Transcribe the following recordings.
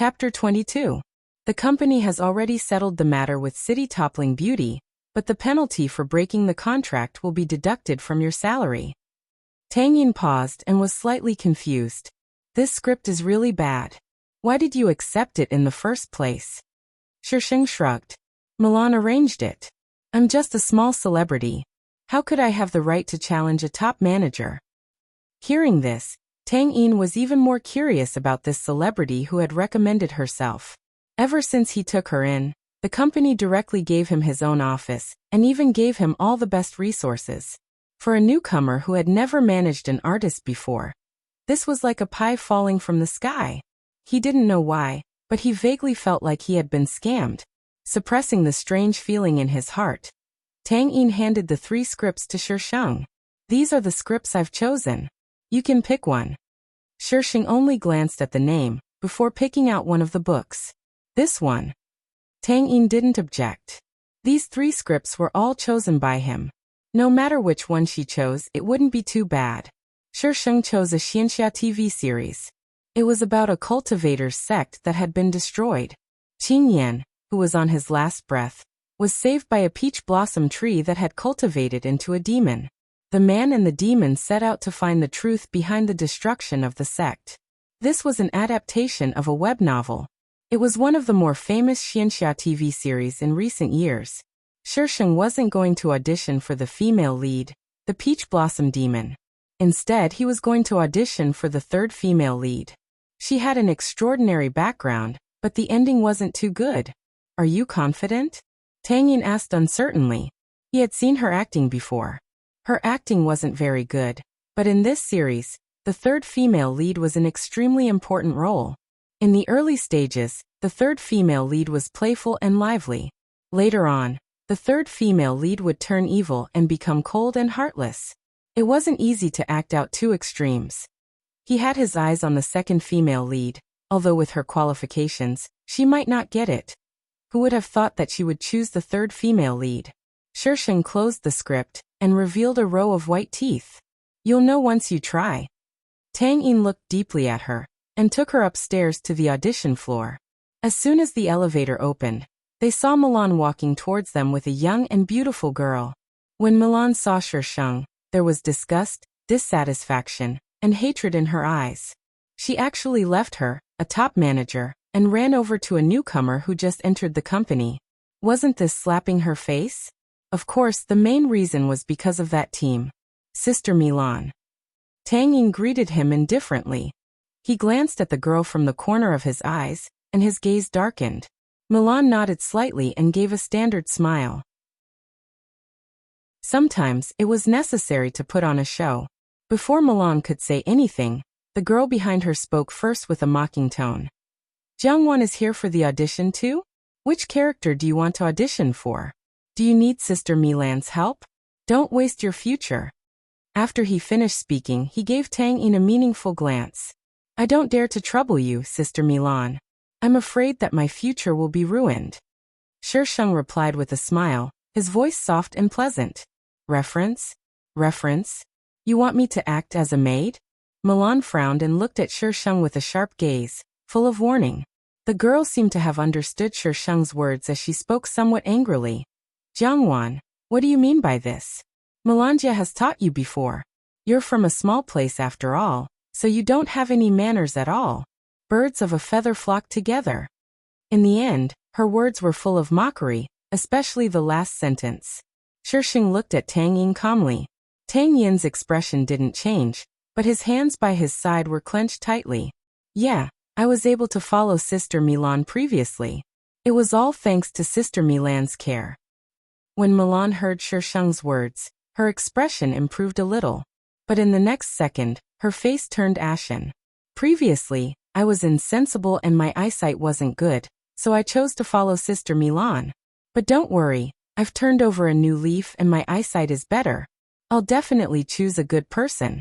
Chapter 22. The company has already settled the matter with City Toppling Beauty, but the penalty for breaking the contract will be deducted from your salary. Tang Yin paused and was slightly confused. This script is really bad. Why did you accept it in the first place? Shisheng shrugged. Milan arranged it. I'm just a small celebrity. How could I have the right to challenge a top manager? Hearing this, Tang Yin was even more curious about this celebrity who had recommended herself. Ever since he took her in, the company directly gave him his own office, and even gave him all the best resources. For a newcomer who had never managed an artist before, this was like a pie falling from the sky. He didn't know why, but he vaguely felt like he had been scammed. Suppressing the strange feeling in his heart, Tang Yin handed the 3 scripts to Shisheng. These are the scripts I've chosen. You can pick one. Shisheng only glanced at the name, before picking out one of the books. This one. Tang Yin didn't object. These 3 scripts were all chosen by him. No matter which one she chose, it wouldn't be too bad. Shisheng chose a Xianxia TV series. It was about a cultivator's sect that had been destroyed. Qin Yan, who was on his last breath, was saved by a peach blossom tree that had cultivated into a demon. The man and the demon set out to find the truth behind the destruction of the sect. This was an adaptation of a web novel. It was one of the more famous Xianxia TV series in recent years. Shisheng wasn't going to audition for the female lead, the Peach Blossom Demon. Instead, he was going to audition for the 3rd female lead. She had an extraordinary background, but the ending wasn't too good. Are you confident? Tang Yin asked uncertainly. He had seen her acting before. Her acting wasn't very good, but in this series, the 3rd female lead was an extremely important role. In the early stages, the 3rd female lead was playful and lively. Later on, the 3rd female lead would turn evil and become cold and heartless. It wasn't easy to act out 2 extremes. He had his eyes on the 2nd female lead, although with her qualifications, she might not get it. Who would have thought that she would choose the 3rd female lead? Shisheng closed the script and revealed a row of white teeth. You'll know once you try. Tang Yin looked deeply at her and took her upstairs to the audition floor. As soon as the elevator opened, they saw Milan walking towards them with a young and beautiful girl. When Milan saw Shisheng, there was disgust, dissatisfaction, and hatred in her eyes. She actually left her, a top manager, and ran over to a newcomer who just entered the company. Wasn't this slapping her face? Of course, the main reason was because of that team. Sister Milan. Tang Yin greeted him indifferently. He glanced at the girl from the corner of his eyes, and his gaze darkened. Milan nodded slightly and gave a standard smile. Sometimes, it was necessary to put on a show. Before Milan could say anything, the girl behind her spoke first with a mocking tone. Jiangwan is here for the audition too? Which character do you want to audition for? Do you need Sister Milan's help? Don't waste your future. After he finished speaking, he gave Tang Yin a meaningful glance. I don't dare to trouble you, Sister Milan. I'm afraid that my future will be ruined. Shisheng replied with a smile, his voice soft and pleasant. Reference? Reference? You want me to act as a maid? Milan frowned and looked at Shisheng with a sharp gaze, full of warning. The girl seemed to have understood Shisheng's words as she spoke somewhat angrily. Jiangwan, what do you mean by this? Milanja has taught you before. You're from a small place after all, so you don't have any manners at all. Birds of a feather flock together. In the end, her words were full of mockery, especially the last sentence. Shisheng looked at Tang Yin calmly. Tang Yin's expression didn't change, but his hands by his side were clenched tightly. Yeah, I was able to follow Sister Milan previously. It was all thanks to Sister Milan's care. When Milan heard Shisheng's words, her expression improved a little. But in the next second, her face turned ashen. Previously, I was insensible and my eyesight wasn't good, so I chose to follow Sister Milan. But don't worry, I've turned over a new leaf and my eyesight is better. I'll definitely choose a good person.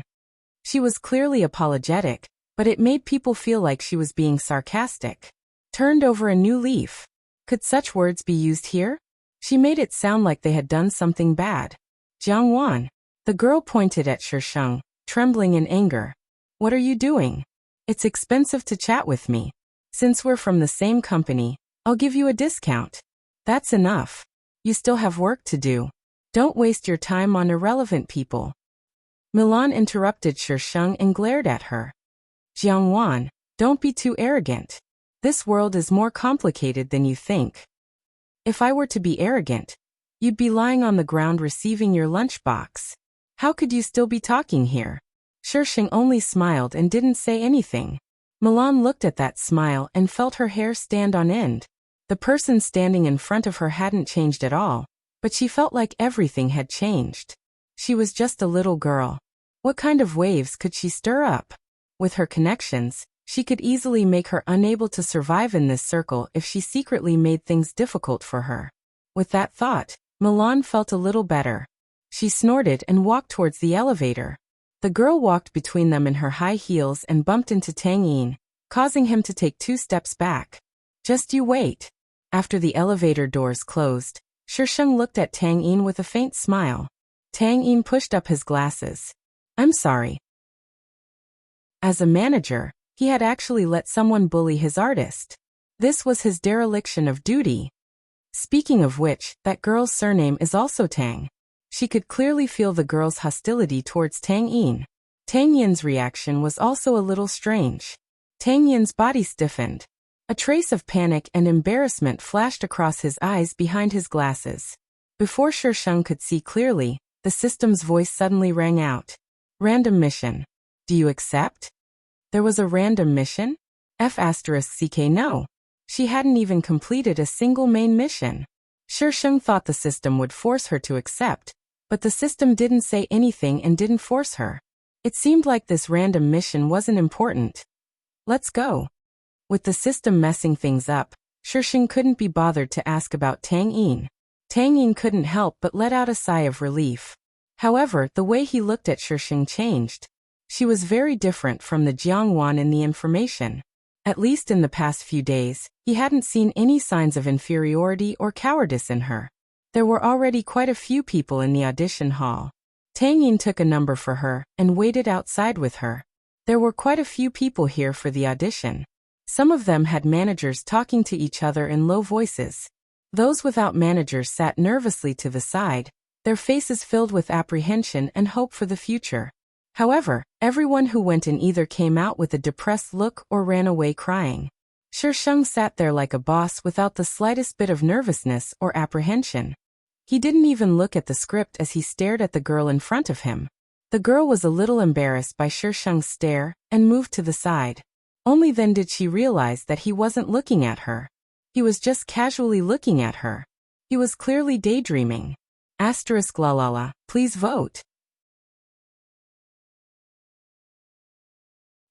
She was clearly apologetic, but it made people feel like she was being sarcastic. Turned over a new leaf. Could such words be used here? She made it sound like they had done something bad. Jiangwan. The girl pointed at Shisheng, trembling in anger. What are you doing? It's expensive to chat with me. Since we're from the same company, I'll give you a discount. That's enough. You still have work to do. Don't waste your time on irrelevant people. Milan interrupted Shisheng and glared at her. Jiangwan, don't be too arrogant. This world is more complicated than you think. If I were to be arrogant, you'd be lying on the ground receiving your lunchbox. How could you still be talking here? Shisheng only smiled and didn't say anything. Milan looked at that smile and felt her hair stand on end. The person standing in front of her hadn't changed at all, but she felt like everything had changed. She was just a little girl. What kind of waves could she stir up? With her connections, she could easily make her unable to survive in this circle if she secretly made things difficult for her. With that thought, Milan felt a little better. She snorted and walked towards the elevator. The girl walked between them in her high heels and bumped into Tang Yin, causing him to take 2 steps back. Just you wait. After the elevator doors closed, Shisheng looked at Tang Yin with a faint smile. Tang Yin pushed up his glasses. I'm sorry. As a manager, he had actually let someone bully his artist. This was his dereliction of duty. Speaking of which, that girl's surname is also Tang. She could clearly feel the girl's hostility towards Tang Yin. Tang Yin's reaction was also a little strange. Tang Yin's body stiffened. A trace of panic and embarrassment flashed across his eyes behind his glasses. Before Shisheng could see clearly, the system's voice suddenly rang out. Random mission. Do you accept? There was a random mission? F***ck no. She hadn't even completed a single main mission. Shisheng thought the system would force her to accept, but the system didn't say anything and didn't force her. It seemed like this random mission wasn't important. Let's go. With the system messing things up, Shisheng couldn't be bothered to ask about Tang Yin. Tang Yin couldn't help but let out a sigh of relief. However, the way he looked at Shisheng changed. She was very different from the Jiangwan in the information. At least in the past few days, he hadn't seen any signs of inferiority or cowardice in her. There were already quite a few people in the audition hall. Tang Yin took a number for her and waited outside with her. There were quite a few people here for the audition. Some of them had managers talking to each other in low voices. Those without managers sat nervously to the side, their faces filled with apprehension and hope for the future. However, everyone who went in either came out with a depressed look or ran away crying. Shisheng sat there like a boss without the slightest bit of nervousness or apprehension. He didn't even look at the script as he stared at the girl in front of him. The girl was a little embarrassed by Shisheng's stare and moved to the side. Only then did she realize that he wasn't looking at her. He was just casually looking at her. He was clearly daydreaming. ***, please vote.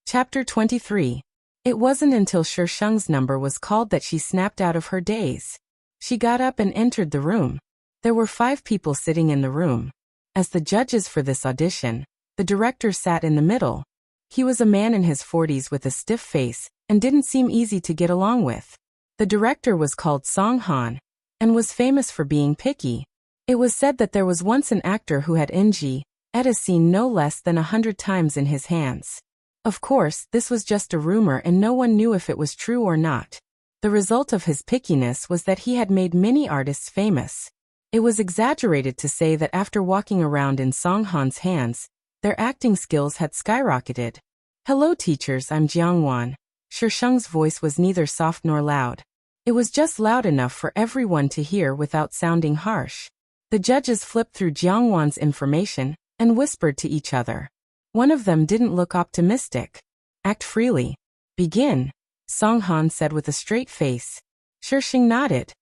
Chapter 23. It wasn't until Shisheng's number was called that she snapped out of her daze. She got up and entered the room. There were 5 people sitting in the room. As the judges for this audition, the director sat in the middle. He was a man in his 40s with a stiff face, and didn't seem easy to get along with. The director was called Song Han, and was famous for being picky. It was said that there was once an actor who had NG, at a scene no less than 100 times in his hands. Of course, this was just a rumor and no one knew if it was true or not. The result of his pickiness was that he had made many artists famous. It was exaggerated to say that after walking around in Song Han's hands, their acting skills had skyrocketed. Hello teachers, I'm Jiangwan. Shisheng's voice was neither soft nor loud. It was just loud enough for everyone to hear without sounding harsh. The judges flipped through Jiangwan's information and whispered to each other. One of them didn't look optimistic. Act freely. Begin, Song Han said with a straight face. Shisheng nodded.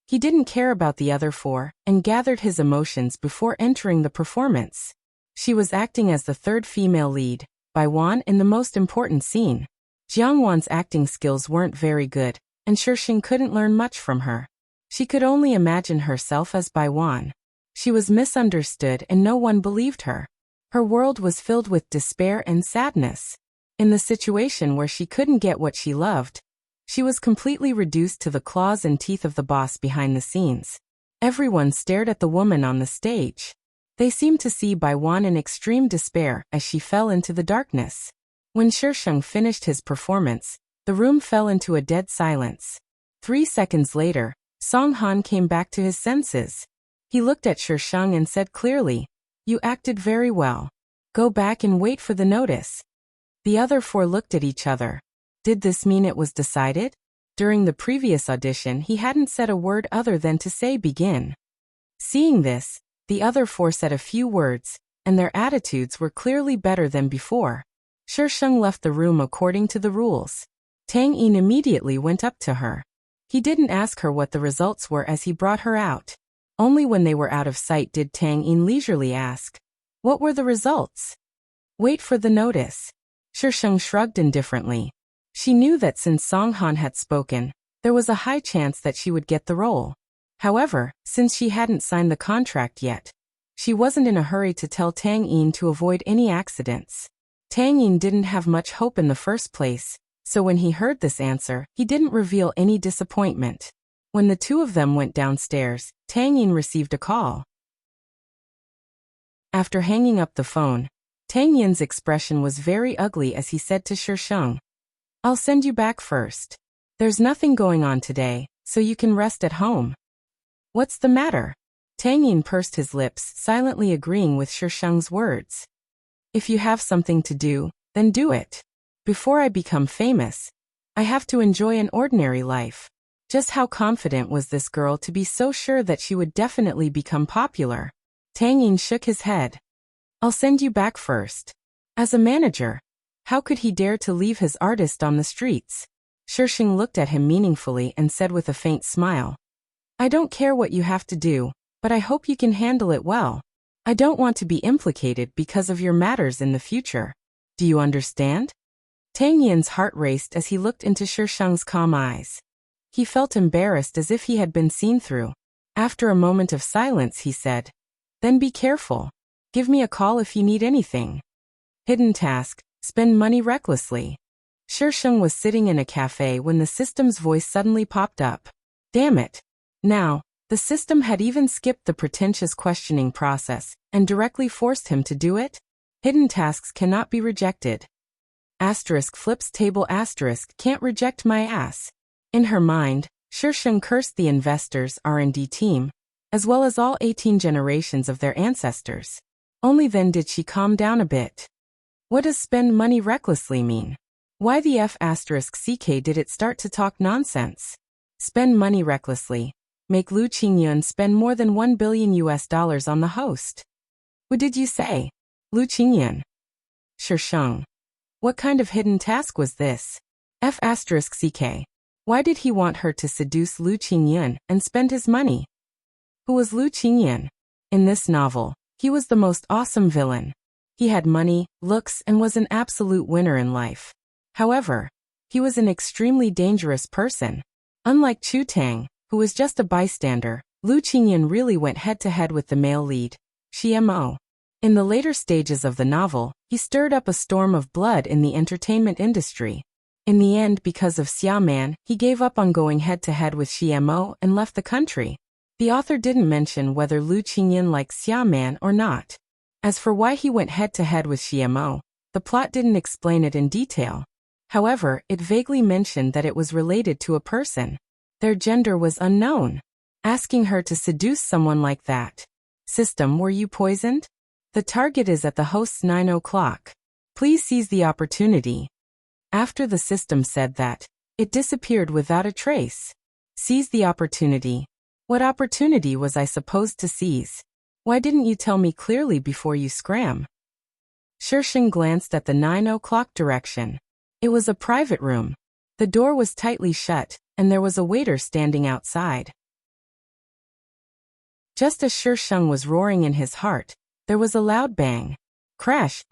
He didn't care about the other 4 and gathered his emotions before entering the performance. She was acting as the 3rd female lead, Baiwan, in the most important scene. Jiangwan's acting skills weren't very good, and Shisheng couldn't learn much from her. She could only imagine herself as Baiwan. She was misunderstood and no one believed her. Her world was filled with despair and sadness. In the situation where she couldn't get what she loved, she was completely reduced to the claws and teeth of the boss behind the scenes. Everyone stared at the woman on the stage. They seemed to see Baiwan in extreme despair as she fell into the darkness. When Shisheng finished his performance, The room fell into a dead silence. 3 seconds later, Song Han came back to his senses. He looked at Shisheng and said clearly, "You acted very well. Go back and wait for the notice." The other four looked at each other. Did this mean it was decided? During the previous audition he hadn't said a word other than to say begin. Seeing this, the other four said a few words, and their attitudes were clearly better than before. Shisheng left the room according to the rules. Tang Yin immediately went up to her. He didn't ask her what the results were as he brought her out. Only when they were out of sight did Tang Yin leisurely ask, "What were the results?" "Wait for the notice." Shisheng shrugged indifferently. She knew that since Song Han had spoken, there was a high chance that she would get the role. However, since she hadn't signed the contract yet, she wasn't in a hurry to tell Tang Yin to avoid any accidents. Tang Yin didn't have much hope in the first place, so when he heard this answer, he didn't reveal any disappointment. When the two of them went downstairs, Tang Yin received a call. After hanging up the phone, Tang Yin's expression was very ugly as he said to Shisheng, "I'll send you back first. There's nothing going on today, so you can rest at home." "What's the matter?" Tang Yin pursed his lips, silently agreeing with Shisheng's words. "If you have something to do, then do it. Before I become famous, I have to enjoy an ordinary life." Just how confident was this girl to be so sure that she would definitely become popular? Tang Yin shook his head. "I'll send you back first." As a manager, how could he dare to leave his artist on the streets? Shisheng looked at him meaningfully and said with a faint smile, "I don't care what you have to do, but I hope you can handle it well. I don't want to be implicated because of your matters in the future. Do you understand?" Tang Yin's heart raced as he looked into Shisheng's calm eyes. He felt embarrassed as if he had been seen through. After a moment of silence he said, "Then be careful. Give me a call if you need anything." Hidden task, spend money recklessly. Shisheng was sitting in a cafe when the system's voice suddenly popped up. Damn it. Now, the system had even skipped the pretentious questioning process and directly forced him to do it? Hidden tasks cannot be rejected. Asterisk flips table asterisk can't reject my ass. In her mind, Shisheng cursed the investors' R&D team, as well as all 18 generations of their ancestors. Only then did she calm down a bit. What does spend money recklessly mean? Why the F***ck did it start to talk nonsense? Spend money recklessly. Make Lu Qingyun spend more than $1 billion on the host. What did you say? Lu Qingyun. Shisheng. What kind of hidden task was this? F***ck. Why did he want her to seduce Lu Qingyun and spend his money? Who was Lu Qingyun? In this novel, he was the most awesome villain. He had money, looks, and was an absolute winner in life. However, he was an extremely dangerous person. Unlike Chu Tang, who was just a bystander, Lu Qingyun really went head-to-head with the male lead, Xie Mo. In the later stages of the novel, he stirred up a storm of blood in the entertainment industry. In the end, because of Xia Man, he gave up on going head-to-head with Xie Mo and left the country. The author didn't mention whether Lu Qingyun liked Xia Man or not. As for why he went head-to-head with Xie Mo, the plot didn't explain it in detail. However, it vaguely mentioned that it was related to a person. Their gender was unknown. Asking her to seduce someone like that. System, were you poisoned? The target is at the host's 9 o'clock. Please seize the opportunity. After the system said that, it disappeared without a trace. Seize the opportunity. What opportunity was I supposed to seize? Why didn't you tell me clearly before you scram? Shisheng glanced at the 9 o'clock direction. It was a private room. The door was tightly shut, and there was a waiter standing outside. Just as Shisheng was roaring in his heart, there was a loud bang. Crash,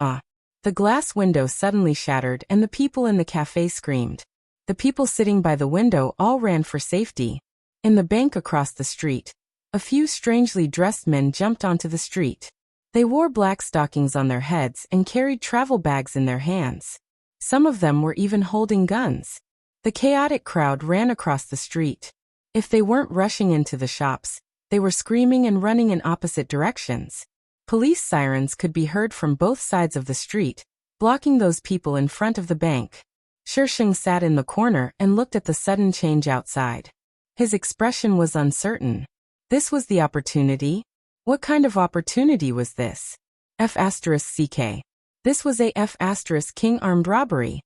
The glass window suddenly shattered and the people in the cafe screamed. The people sitting by the window all ran for safety. In the bank across the street, a few strangely dressed men jumped onto the street. They wore black stockings on their heads and carried travel bags in their hands. Some of them were even holding guns. The chaotic crowd ran across the street. If they weren't rushing into the shops, they were screaming and running in opposite directions. Police sirens could be heard from both sides of the street, blocking those people in front of the bank. Shisheng sat in the corner and looked at the sudden change outside. His expression was uncertain. This was the opportunity? What kind of opportunity was this? F***ck. This was a F***king armed robbery.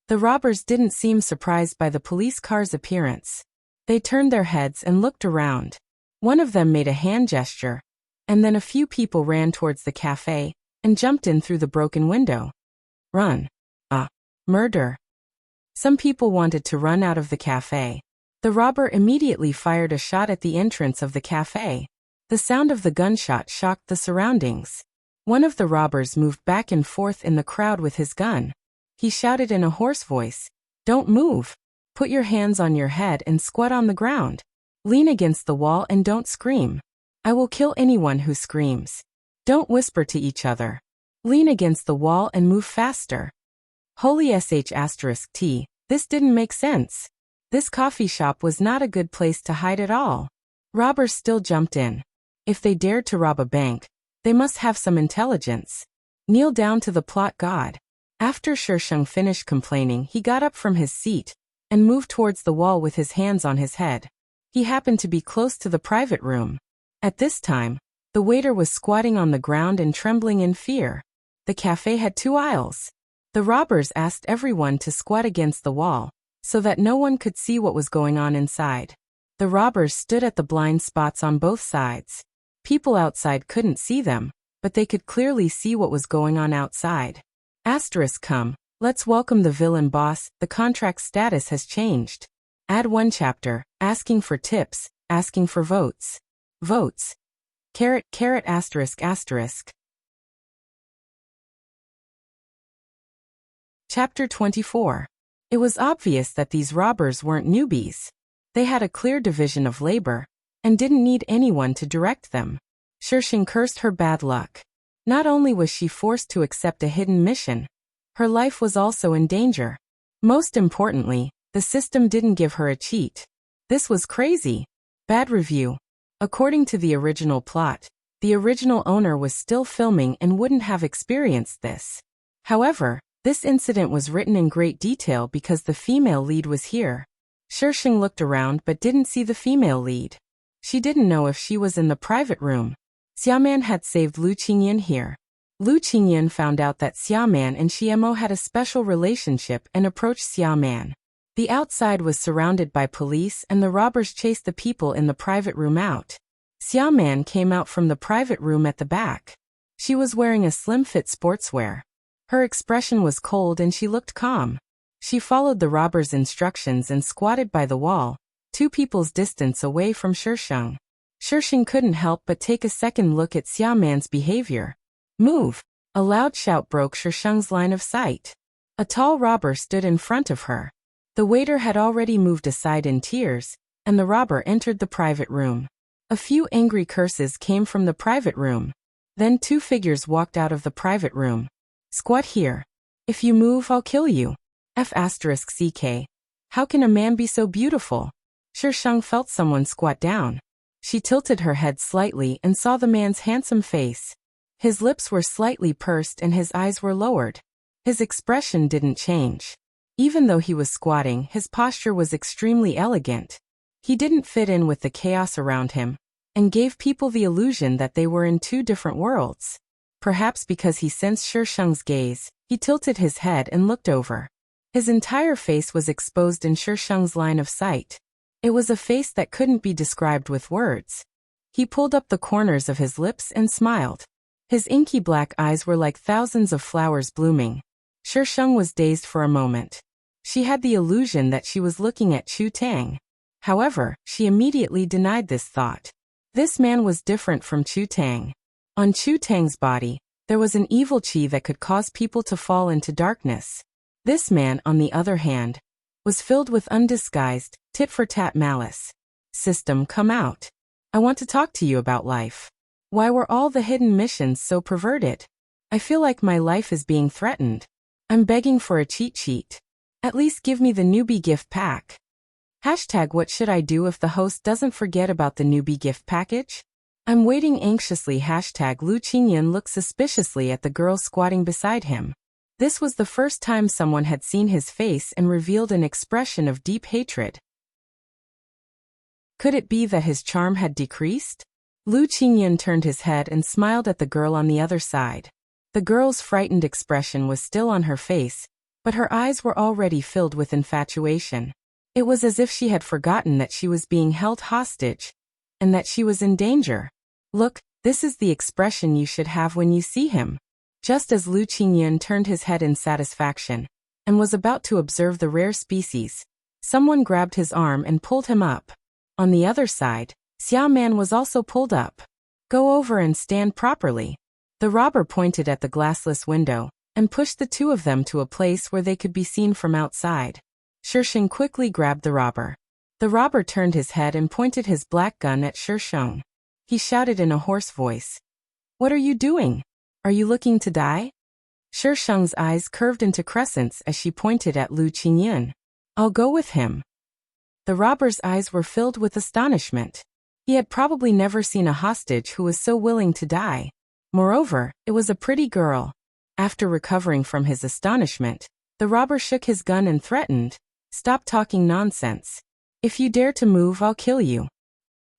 The robbers didn't seem surprised by the police car's appearance. They turned their heads and looked around. One of them made a hand gesture, and then a few people ran towards the cafe and jumped in through the broken window. Run. Murder. Some people wanted to run out of the cafe. The robber immediately fired a shot at the entrance of the cafe. The sound of the gunshot shocked the surroundings. One of the robbers moved back and forth in the crowd with his gun. He shouted in a hoarse voice, "Don't move. Put your hands on your head and squat on the ground. Lean against the wall and don't scream. I will kill anyone who screams. Don't whisper to each other. Lean against the wall and move faster." Holy sh**t, this didn't make sense. This coffee shop was not a good place to hide at all. Robbers still jumped in. If they dared to rob a bank, they must have some intelligence. Kneel down to the plot god. After Shisheng finished complaining, he got up from his seat and moved towards the wall with his hands on his head. He happened to be close to the private room. At this time, the waiter was squatting on the ground and trembling in fear. The cafe had 2 aisles. The robbers asked everyone to squat against the wall, so that no one could see what was going on inside. The robbers stood at the blind spots on both sides. People outside couldn't see them, but they could clearly see what was going on outside. Come, let's welcome the villain boss. The contract status has changed. Add 1 chapter, asking for tips, asking for votes. Votes. ****. Chapter 24. It was obvious that these robbers weren't newbies. They had a clear division of labor, and didn't need anyone to direct them. Shisheng cursed her bad luck. Not only was she forced to accept a hidden mission, her life was also in danger. Most importantly, the system didn't give her a cheat. This was crazy. Bad review. According to the original plot, the original owner was still filming and wouldn't have experienced this. However, this incident was written in great detail because the female lead was here. Shisheng looked around but didn't see the female lead. She didn't know if she was in the private room. Xiaoman had saved Lu Qingyan here. Lu Qingyan found out that Xiaoman and Xiemo had a special relationship and approached Xiaoman. The outside was surrounded by police and the robbers chased the people in the private room out. Xiaoman came out from the private room at the back. She was wearing a slim-fit sportswear. Her expression was cold and she looked calm. She followed the robbers' instructions and squatted by the wall, 2 people's distance away from Shisheng. Shisheng couldn't help but take a second look at Xiaoman's behavior. "Move!" A loud shout broke Shisheng's line of sight. A tall robber stood in front of her. The waiter had already moved aside in tears, and the robber entered the private room. A few angry curses came from the private room. Then 2 figures walked out of the private room. "Squat here. If you move, I'll kill you." F***ck. How can a man be so beautiful? Shisheng felt someone squat down. She tilted her head slightly and saw the man's handsome face. His lips were slightly pursed and his eyes were lowered. His expression didn't change. Even though he was squatting, his posture was extremely elegant. He didn't fit in with the chaos around him, and gave people the illusion that they were in 2 different worlds. Perhaps because he sensed Shisheng's gaze, he tilted his head and looked over. His entire face was exposed in Shisheng's line of sight. It was a face that couldn't be described with words. He pulled up the corners of his lips and smiled. His inky black eyes were like thousands of flowers blooming. Shisheng was dazed for a moment. She had the illusion that she was looking at Chu Tang. However, she immediately denied this thought. This man was different from Chu Tang. On Chu Tang's body, there was an evil qi that could cause people to fall into darkness. This man, on the other hand, was filled with undisguised, tit-for-tat malice. "System, come out. I want to talk to you about life. Why were all the hidden missions so perverted? I feel like my life is being threatened. I'm begging for a cheat sheet. At least give me the newbie gift pack." What should I do if the host doesn't forget about the newbie gift package? I'm waiting anxiously. Lu Qingyan looked suspiciously at the girl squatting beside him. This was the first time someone had seen his face and revealed an expression of deep hatred. Could it be that his charm had decreased? Lu Qingyun turned his head and smiled at the girl on the other side. The girl's frightened expression was still on her face, but her eyes were already filled with infatuation. It was as if she had forgotten that she was being held hostage, and that she was in danger. Look, this is the expression you should have when you see him. Just as Lu Qingyun turned his head in satisfaction, and was about to observe the rare species, someone grabbed his arm and pulled him up. On the other side, Xia Man was also pulled up. Go over and stand properly. The robber pointed at the glassless window, and pushed the two of them to a place where they could be seen from outside. Shisheng quickly grabbed the robber. The robber turned his head and pointed his black gun at Shisheng. He shouted in a hoarse voice, "What are you doing? Are you looking to die?" Shisheng's eyes curved into crescents as she pointed at Lu Qingyun. "I'll go with him." The robber's eyes were filled with astonishment. He had probably never seen a hostage who was so willing to die. Moreover, it was a pretty girl. After recovering from his astonishment, the robber shook his gun and threatened, "Stop talking nonsense. If you dare to move, I'll kill you."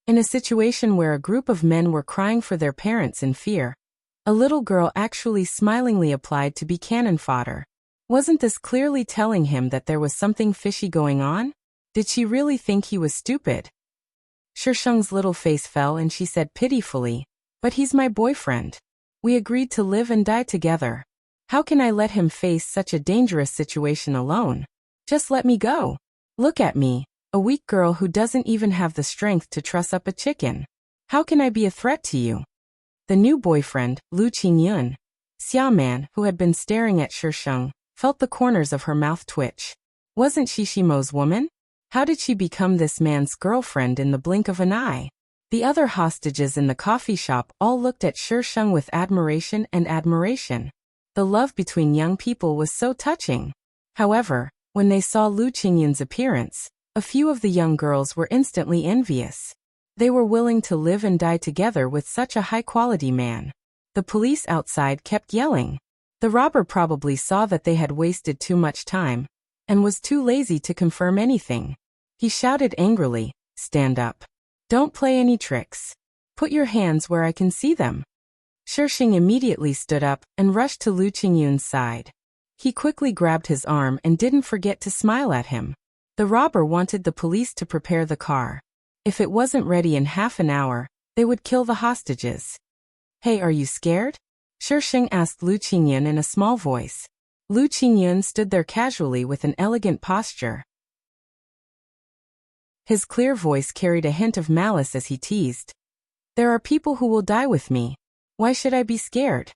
In a situation where a group of men were crying for their parents in fear, a little girl actually smilingly applied to be cannon fodder. Wasn't this clearly telling him that there was something fishy going on? Did she really think he was stupid? Shisheng's little face fell and she said pitifully, "But he's my boyfriend. We agreed to live and die together. How can I let him face such a dangerous situation alone? Just let me go. Look at me, a weak girl who doesn't even have the strength to truss up a chicken. How can I be a threat to you?" The new boyfriend, Lu Qingyun, Xia Man, who had been staring at Shisheng, felt the corners of her mouth twitch. Wasn't she Shimo's woman? How did she become this man's girlfriend in the blink of an eye? The other hostages in the coffee shop all looked at Shisheng with admiration and admiration. The love between young people was so touching. However, when they saw Lu Qingyun's appearance, a few of the young girls were instantly envious. They were willing to live and die together with such a high-quality man. The police outside kept yelling. The robber probably saw that they had wasted too much time, and was too lazy to confirm anything. He shouted angrily, "Stand up. Don't play any tricks. Put your hands where I can see them." Shisheng immediately stood up and rushed to Lu Qingyun's side. He quickly grabbed his arm and didn't forget to smile at him. The robber wanted the police to prepare the car. If it wasn't ready in half an hour, they would kill the hostages. "Hey, are you scared?" Shisheng asked Lu Qingyun in a small voice. Lu Qingyun stood there casually with an elegant posture. His clear voice carried a hint of malice as he teased, "There are people who will die with me. Why should I be scared?"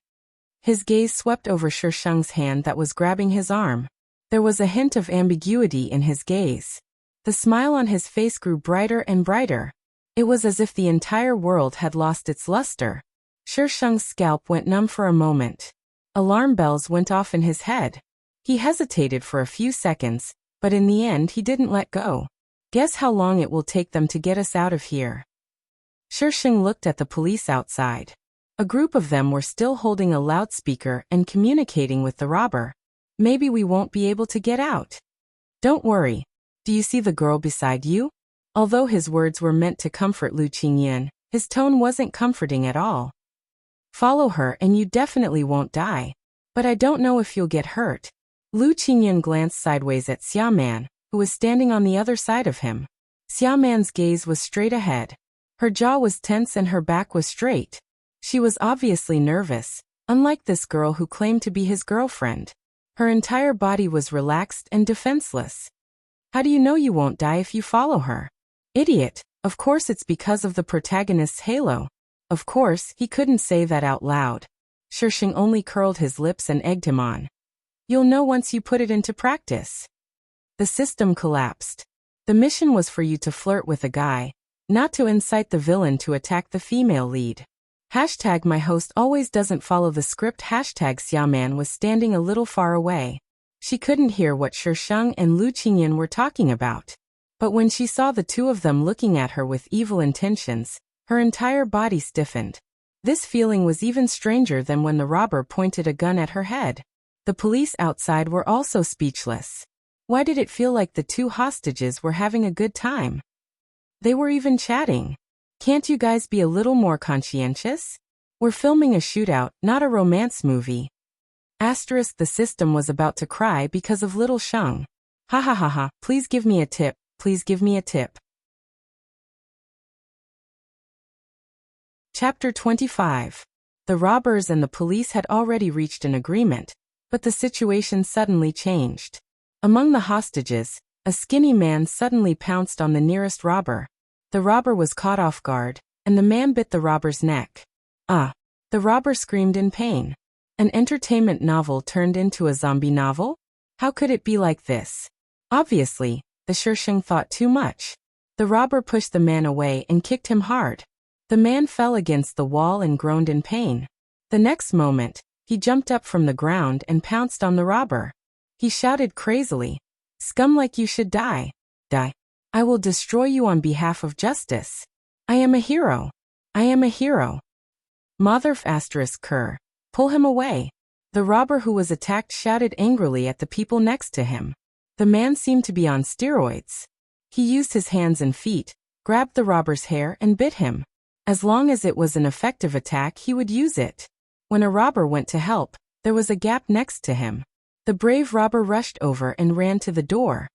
His gaze swept over Shisheng's hand that was grabbing his arm. There was a hint of ambiguity in his gaze. The smile on his face grew brighter and brighter. It was as if the entire world had lost its luster. Shisheng's scalp went numb for a moment. Alarm bells went off in his head. He hesitated for a few seconds, but in the end he didn't let go. "Guess how long it will take them to get us out of here." Shisheng looked at the police outside. A group of them were still holding a loudspeaker and communicating with the robber. "Maybe we won't be able to get out." "Don't worry. Do you see the girl beside you?" Although his words were meant to comfort Lu Qingyun, his tone wasn't comforting at all. "Follow her and you definitely won't die. But I don't know if you'll get hurt." Lu Qingyun glanced sideways at Xia Man, who was standing on the other side of him. Xia Man's gaze was straight ahead. Her jaw was tense and her back was straight. She was obviously nervous, unlike this girl who claimed to be his girlfriend. Her entire body was relaxed and defenseless. "How do you know you won't die if you follow her?" "Idiot, of course it's because of the protagonist's halo." Of course, he couldn't say that out loud. Shisheng only curled his lips and egged him on. "You'll know once you put it into practice." The system collapsed. The mission was for you to flirt with a guy, not to incite the villain to attack the female lead. #My host always doesn't follow the script. Xia Man was standing a little far away. She couldn't hear what Shisheng and Lu Qingyun were talking about. But when she saw the two of them looking at her with evil intentions, her entire body stiffened. This feeling was even stranger than when the robber pointed a gun at her head. The police outside were also speechless. Why did it feel like the two hostages were having a good time? They were even chatting. Can't you guys be a little more conscientious? We're filming a shootout, not a romance movie. Asterisk, the system was about to cry because of little Sheng. Ha ha ha ha, please give me a tip, please give me a tip. Chapter 25. The robbers and the police had already reached an agreement, but the situation suddenly changed. Among the hostages, a skinny man suddenly pounced on the nearest robber. The robber was caught off guard, and the man bit the robber's neck. Ah! The robber screamed in pain. An entertainment novel turned into a zombie novel? How could it be like this? Obviously, the Shisheng thought too much. The robber pushed the man away and kicked him hard. The man fell against the wall and groaned in pain. The next moment, he jumped up from the ground and pounced on the robber. He shouted crazily, "Scum like you should die. Die. I will destroy you on behalf of justice. I am a hero. I am a hero. Motherf asterisk cur. Pull him away." The robber who was attacked shouted angrily at the people next to him. The man seemed to be on steroids. He used his hands and feet, grabbed the robber's hair and bit him. As long as it was an effective attack, he would use it. When a robber went to help, there was a gap next to him. The brave robber rushed over and ran to the door.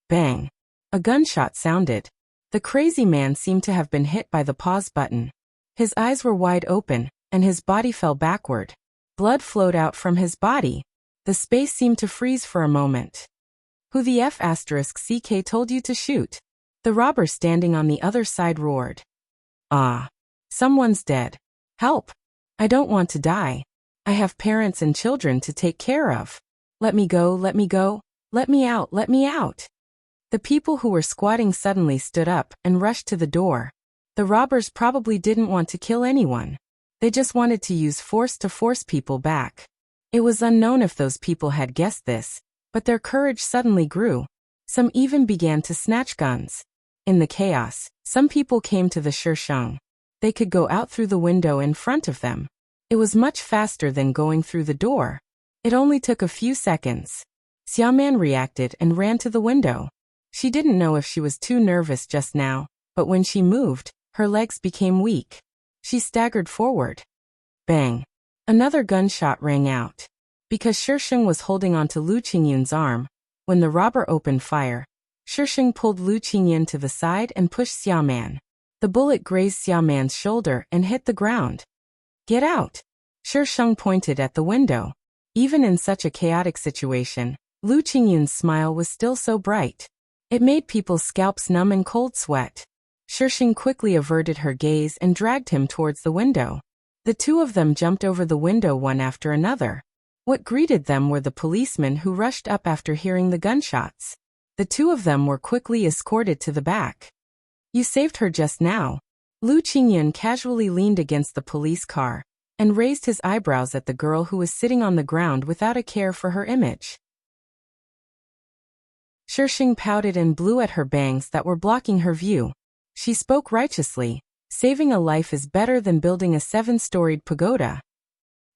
Bang! A gunshot sounded. The crazy man seemed to have been hit by the pause button. His eyes were wide open, and his body fell backward. Blood flowed out from his body. The space seemed to freeze for a moment. Who the F asterisk CK told you to shoot? The robber standing on the other side roared. Ah! Someone's dead. Help! I don't want to die. I have parents and children to take care of. Let me go, let me go. Let me out, let me out. The people who were squatting suddenly stood up and rushed to the door. The robbers probably didn't want to kill anyone. They just wanted to use force to force people back. It was unknown if those people had guessed this, but their courage suddenly grew. Some even began to snatch guns. In the chaos, some people came to the Shisheng. They could go out through the window in front of them. It was much faster than going through the door. It only took a few seconds. Xiaoman reacted and ran to the window. She didn't know if she was too nervous just now, but when she moved, her legs became weak. She staggered forward. Bang! Another gunshot rang out. Because Shisheng was holding onto Lu Qingyun's arm, when the robber opened fire, Shisheng pulled Lu Qingyun to the side and pushed Xiaoman. The bullet grazed Xiaoman's shoulder and hit the ground. Get out! Shisheng pointed at the window. Even in such a chaotic situation, Lu Qingyun's smile was still so bright. It made people's scalps numb in cold sweat. Shisheng quickly averted her gaze and dragged him towards the window. The two of them jumped over the window one after another. What greeted them were the policemen who rushed up after hearing the gunshots. The two of them were quickly escorted to the back. You saved her just now. Lu Qingyun casually leaned against the police car and raised his eyebrows at the girl who was sitting on the ground without a care for her image. Shisheng pouted and blew at her bangs that were blocking her view. She spoke righteously. Saving a life is better than building a 7-storied pagoda.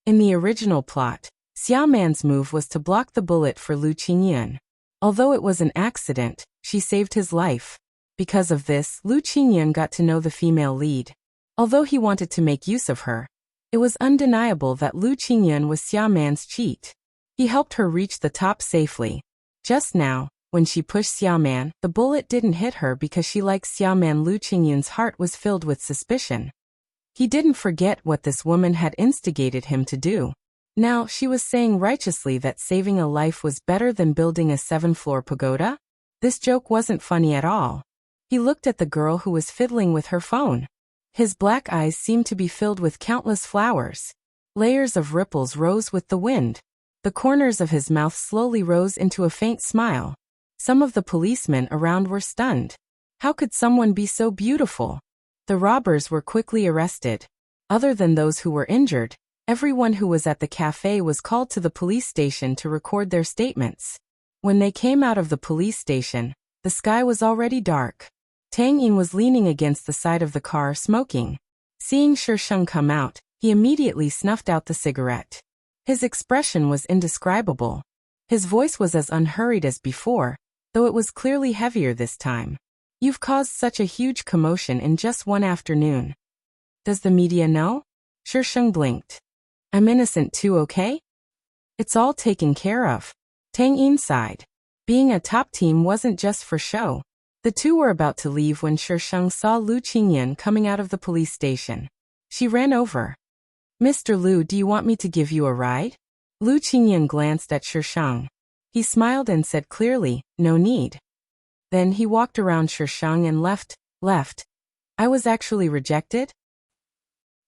In the original plot, Xiaoman's move was to block the bullet for Lu Qingyun. Although it was an accident, she saved his life. Because of this, Lu Qingyun got to know the female lead. Although he wanted to make use of her, it was undeniable that Lu Qingyun was Xiaoman's cheat. He helped her reach the top safely. Just now, when she pushed Xiaoman, the bullet didn't hit her because she liked Xiaoman. Lu Qingyun's heart was filled with suspicion. He didn't forget what this woman had instigated him to do. Now, she was saying righteously that saving a life was better than building a 7-floor pagoda? This joke wasn't funny at all. He looked at the girl who was fiddling with her phone. His black eyes seemed to be filled with countless flowers. Layers of ripples rose with the wind. The corners of his mouth slowly rose into a faint smile. Some of the policemen around were stunned. How could someone be so beautiful? The robbers were quickly arrested. Other than those who were injured, everyone who was at the cafe was called to the police station to record their statements. When they came out of the police station, the sky was already dark. Tang Yin was leaning against the side of the car smoking. Seeing Shisheng come out, he immediately snuffed out the cigarette. His expression was indescribable. His voice was as unhurried as before, though it was clearly heavier this time. You've caused such a huge commotion in just one afternoon. Does the media know? Shisheng blinked. I'm innocent too, okay? It's all taken care of. Tang Yin sighed. Being a top team wasn't just for show. The two were about to leave when Shisheng saw Lu Qingyan coming out of the police station. She ran over. Mr. Lu, do you want me to give you a ride? Lu Qingyan glanced at Shisheng. He smiled and said clearly, no need. Then he walked around Shisheng and left. I was actually rejected?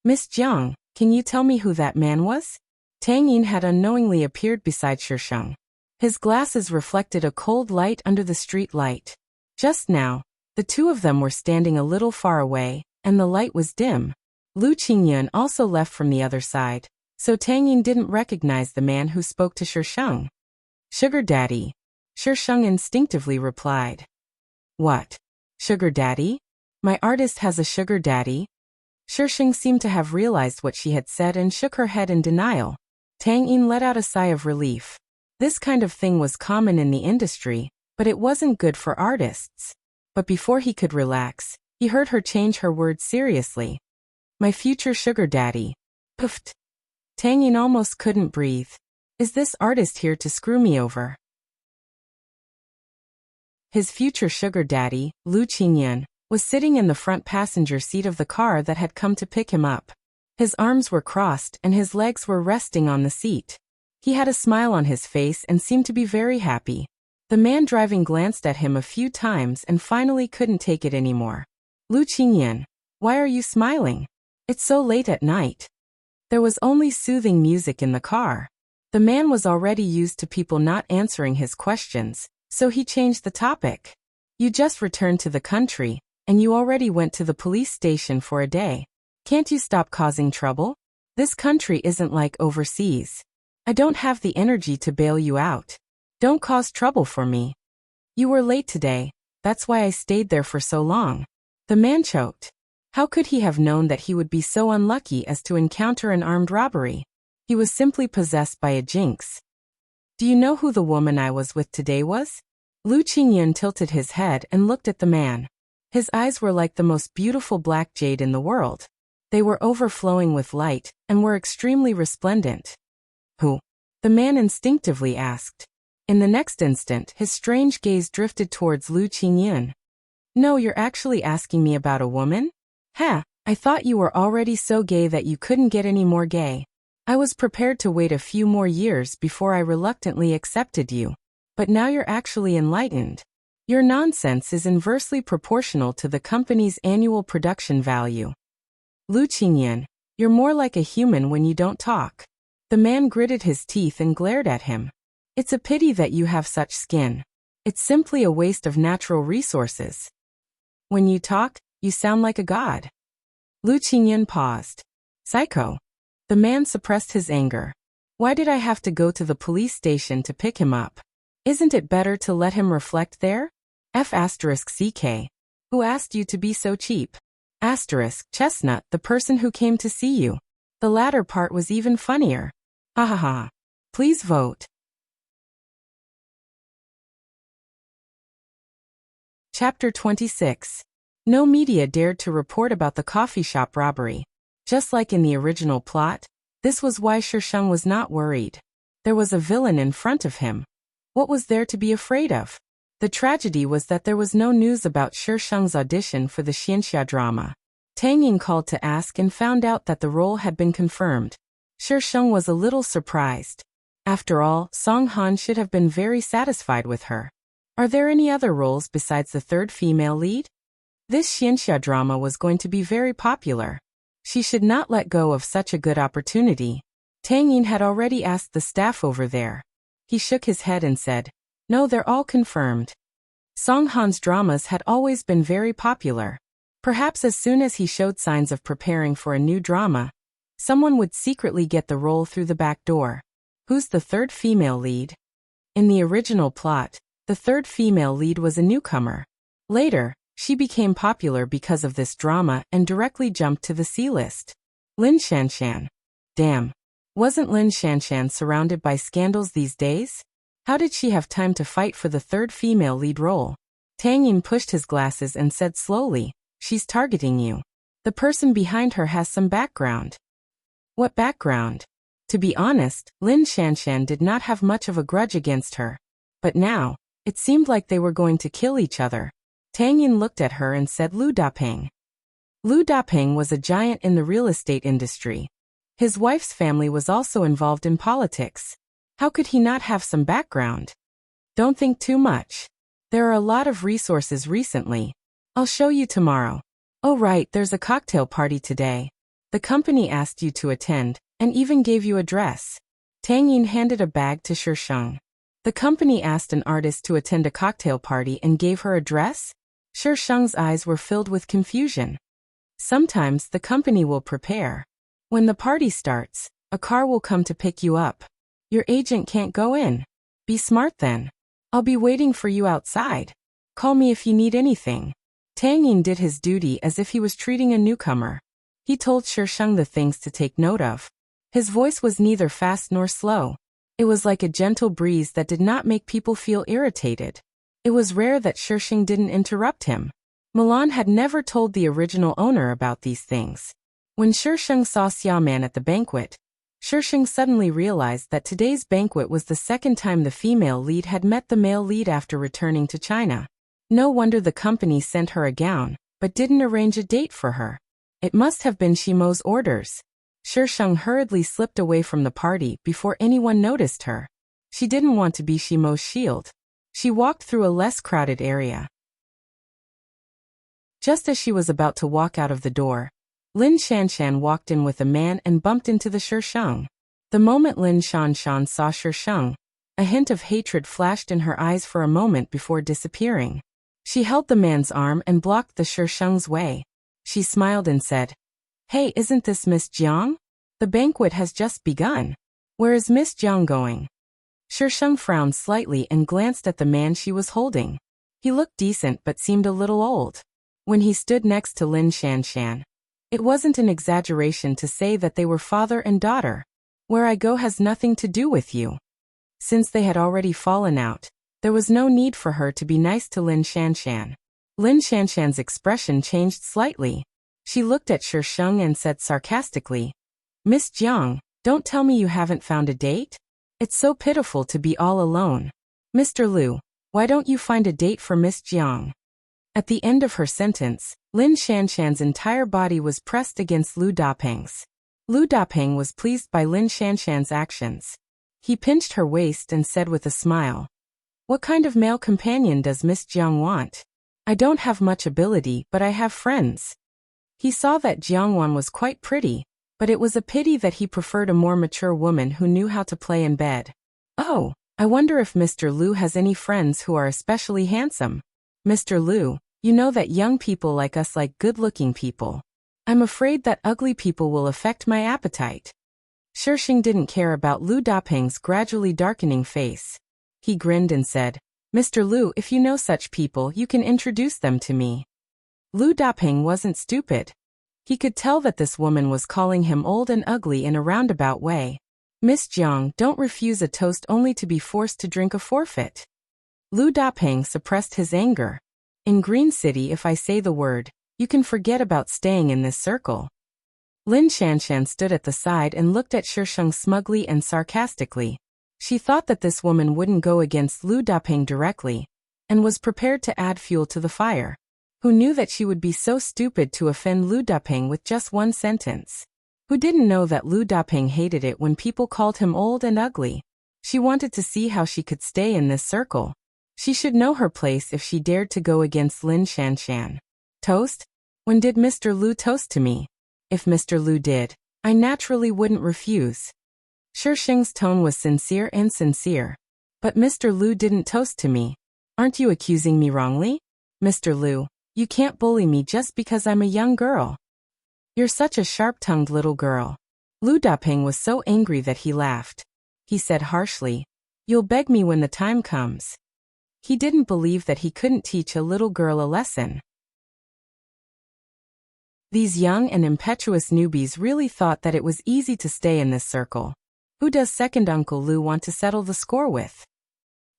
Miss Jiang, can you tell me who that man was? Tang Yin had unknowingly appeared beside Shisheng. His glasses reflected a cold light under the street light. Just now, the two of them were standing a little far away, and the light was dim. Lu Qingyan also left from the other side, so Tang Yin didn't recognize the man who spoke to Shisheng. Sugar Daddy. Shisheng instinctively replied. What? Sugar Daddy? My artist has a sugar daddy? Shisheng seemed to have realized what she had said and shook her head in denial. Tang Yin let out a sigh of relief. This kind of thing was common in the industry, but it wasn't good for artists. But before he could relax, he heard her change her words seriously. My future sugar daddy. Puffed. Tang Yin almost couldn't breathe. Is this artist here to screw me over? His future sugar daddy, Lu Qingyan, was sitting in the front passenger seat of the car that had come to pick him up. His arms were crossed and his legs were resting on the seat. He had a smile on his face and seemed to be very happy. The man driving glanced at him a few times and finally couldn't take it anymore. Lu Qingyan, why are you smiling? It's so late at night. There was only soothing music in the car. The man was already used to people not answering his questions, so he changed the topic. You just returned to the country, and you already went to the police station for a day. Can't you stop causing trouble? This country isn't like overseas. I don't have the energy to bail you out. Don't cause trouble for me. You were late today, that's why I stayed there for so long. The man choked. How could he have known that he would be so unlucky as to encounter an armed robbery? He was simply possessed by a jinx. Do you know who the woman I was with today was? Lu Qingyan tilted his head and looked at the man. His eyes were like the most beautiful black jade in the world. They were overflowing with light and were extremely resplendent. Who? The man instinctively asked. In the next instant, his strange gaze drifted towards Lu Qingyan. No, you're actually asking me about a woman? I thought you were already so gay that you couldn't get any more gay. I was prepared to wait a few more years before I reluctantly accepted you. But now you're actually enlightened. Your nonsense is inversely proportional to the company's annual production value. Lu Qingyan, you're more like a human when you don't talk. The man gritted his teeth and glared at him. It's a pity that you have such skin. It's simply a waste of natural resources. When you talk, you sound like a god. Lu Qingyan paused. Psycho. The man suppressed his anger. Why did I have to go to the police station to pick him up? Isn't it better to let him reflect there? F***CK. Who asked you to be so cheap? Chestnut, the person who came to see you. The latter part was even funnier. Ha ha ha. Please vote. Chapter 26. No media dared to report about the coffee shop robbery. Just like in the original plot, this was why Shisheng was not worried. There was a villain in front of him. What was there to be afraid of? The tragedy was that there was no news about Shisheng's audition for the Xianxia drama. Tang Yin called to ask and found out that the role had been confirmed. Shisheng was a little surprised. After all, Song Han should have been very satisfied with her. Are there any other roles besides the third female lead? This Xianxia drama was going to be very popular. She should not let go of such a good opportunity. Tang Yin had already asked the staff over there. He shook his head and said, no, they're all confirmed. Song Han's dramas had always been very popular. Perhaps as soon as he showed signs of preparing for a new drama, someone would secretly get the role through the back door. Who's the third female lead? In the original plot, the third female lead was a newcomer. Later, she became popular because of this drama and directly jumped to the C-list. Lin Shanshan. Damn. Wasn't Lin Shanshan surrounded by scandals these days? How did she have time to fight for the third female lead role? Tang Yin pushed his glasses and said slowly, "She's targeting you. The person behind her has some background." What background? To be honest, Lin Shanshan did not have much of a grudge against her. But now, it seemed like they were going to kill each other. Tang Yin looked at her and said Lu Dapeng. Lu Dapeng was a giant in the real estate industry. His wife's family was also involved in politics. How could he not have some background? Don't think too much. There are a lot of resources recently. I'll show you tomorrow. Oh right, there's a cocktail party today. The company asked you to attend, and even gave you a dress. Tang Yin handed a bag to Shisheng. The company asked an artist to attend a cocktail party and gave her a dress? Shisheng's eyes were filled with confusion. Sometimes the company will prepare. When the party starts, a car will come to pick you up. Your agent can't go in. Be smart then. I'll be waiting for you outside. Call me if you need anything. Tang Yin did his duty as if he was treating a newcomer. He told Shisheng the things to take note of. His voice was neither fast nor slow. It was like a gentle breeze that did not make people feel irritated. It was rare that Shisheng didn't interrupt him. Milan had never told the original owner about these things. When Shisheng saw Xiaoman at the banquet, Shisheng suddenly realized that today's banquet was the second time the female lead had met the male lead after returning to China. No wonder the company sent her a gown, but didn't arrange a date for her. It must have been Shimo's orders. Shisheng hurriedly slipped away from the party before anyone noticed her. She didn't want to be Shimo's shield. She walked through a less crowded area. Just as she was about to walk out of the door, Lin Shanshan walked in with a man and bumped into the Shisheng. The moment Lin Shanshan saw Shisheng, a hint of hatred flashed in her eyes for a moment before disappearing. She held the man's arm and blocked the Shisheng's way. She smiled and said, "Hey, isn't this Miss Jiang? The banquet has just begun. Where is Miss Jiang going?" Shisheng frowned slightly and glanced at the man she was holding. He looked decent but seemed a little old. When he stood next to Lin Shanshan, it wasn't an exaggeration to say that they were father and daughter. "Where I go has nothing to do with you." Since they had already fallen out, there was no need for her to be nice to Lin Shanshan. Lin Shanshan's expression changed slightly. She looked at Shisheng and said sarcastically, "Miss Jiang, don't tell me you haven't found a date? It's so pitiful to be all alone. Mr. Liu, why don't you find a date for Miss Jiang?" At the end of her sentence, Lin Shanshan's entire body was pressed against Lu Dapeng's. Lu Dapeng was pleased by Lin Shanshan's actions. He pinched her waist and said with a smile, "What kind of male companion does Miss Jiang want? I don't have much ability, but I have friends." He saw that Jiangwan was quite pretty, but it was a pity that he preferred a more mature woman who knew how to play in bed. "Oh, I wonder if Mr. Liu has any friends who are especially handsome. Mr. Liu, you know that young people like us like good-looking people. I'm afraid that ugly people will affect my appetite." Shisheng didn't care about Lu Dapeng's gradually darkening face. He grinned and said, "Mr. Liu, if you know such people, you can introduce them to me." Lu Dapeng wasn't stupid. He could tell that this woman was calling him old and ugly in a roundabout way. "Miss Jiang, don't refuse a toast only to be forced to drink a forfeit." Lu Dapeng suppressed his anger. "In Green City, if I say the word, you can forget about staying in this circle." Lin Shanshan stood at the side and looked at Shisheng smugly and sarcastically. She thought that this woman wouldn't go against Lu Dapeng directly, and was prepared to add fuel to the fire. Who knew that she would be so stupid to offend Lu Dapeng with just one sentence? Who didn't know that Lu Dapeng hated it when people called him old and ugly? She wanted to see how she could stay in this circle. She should know her place if she dared to go against Lin Shanshan. "Toast? When did Mr. Liu toast to me? If Mr. Liu did, I naturally wouldn't refuse." Shisheng's tone was sincere and sincere. "But Mr. Liu didn't toast to me. Aren't you accusing me wrongly? Mr. Liu, you can't bully me just because I'm a young girl. You're such a sharp-tongued little girl." Lu Dapeng was so angry that he laughed. He said harshly, "You'll beg me when the time comes." He didn't believe that he couldn't teach a little girl a lesson. These young and impetuous newbies really thought that it was easy to stay in this circle. Who does second Uncle Lu want to settle the score with?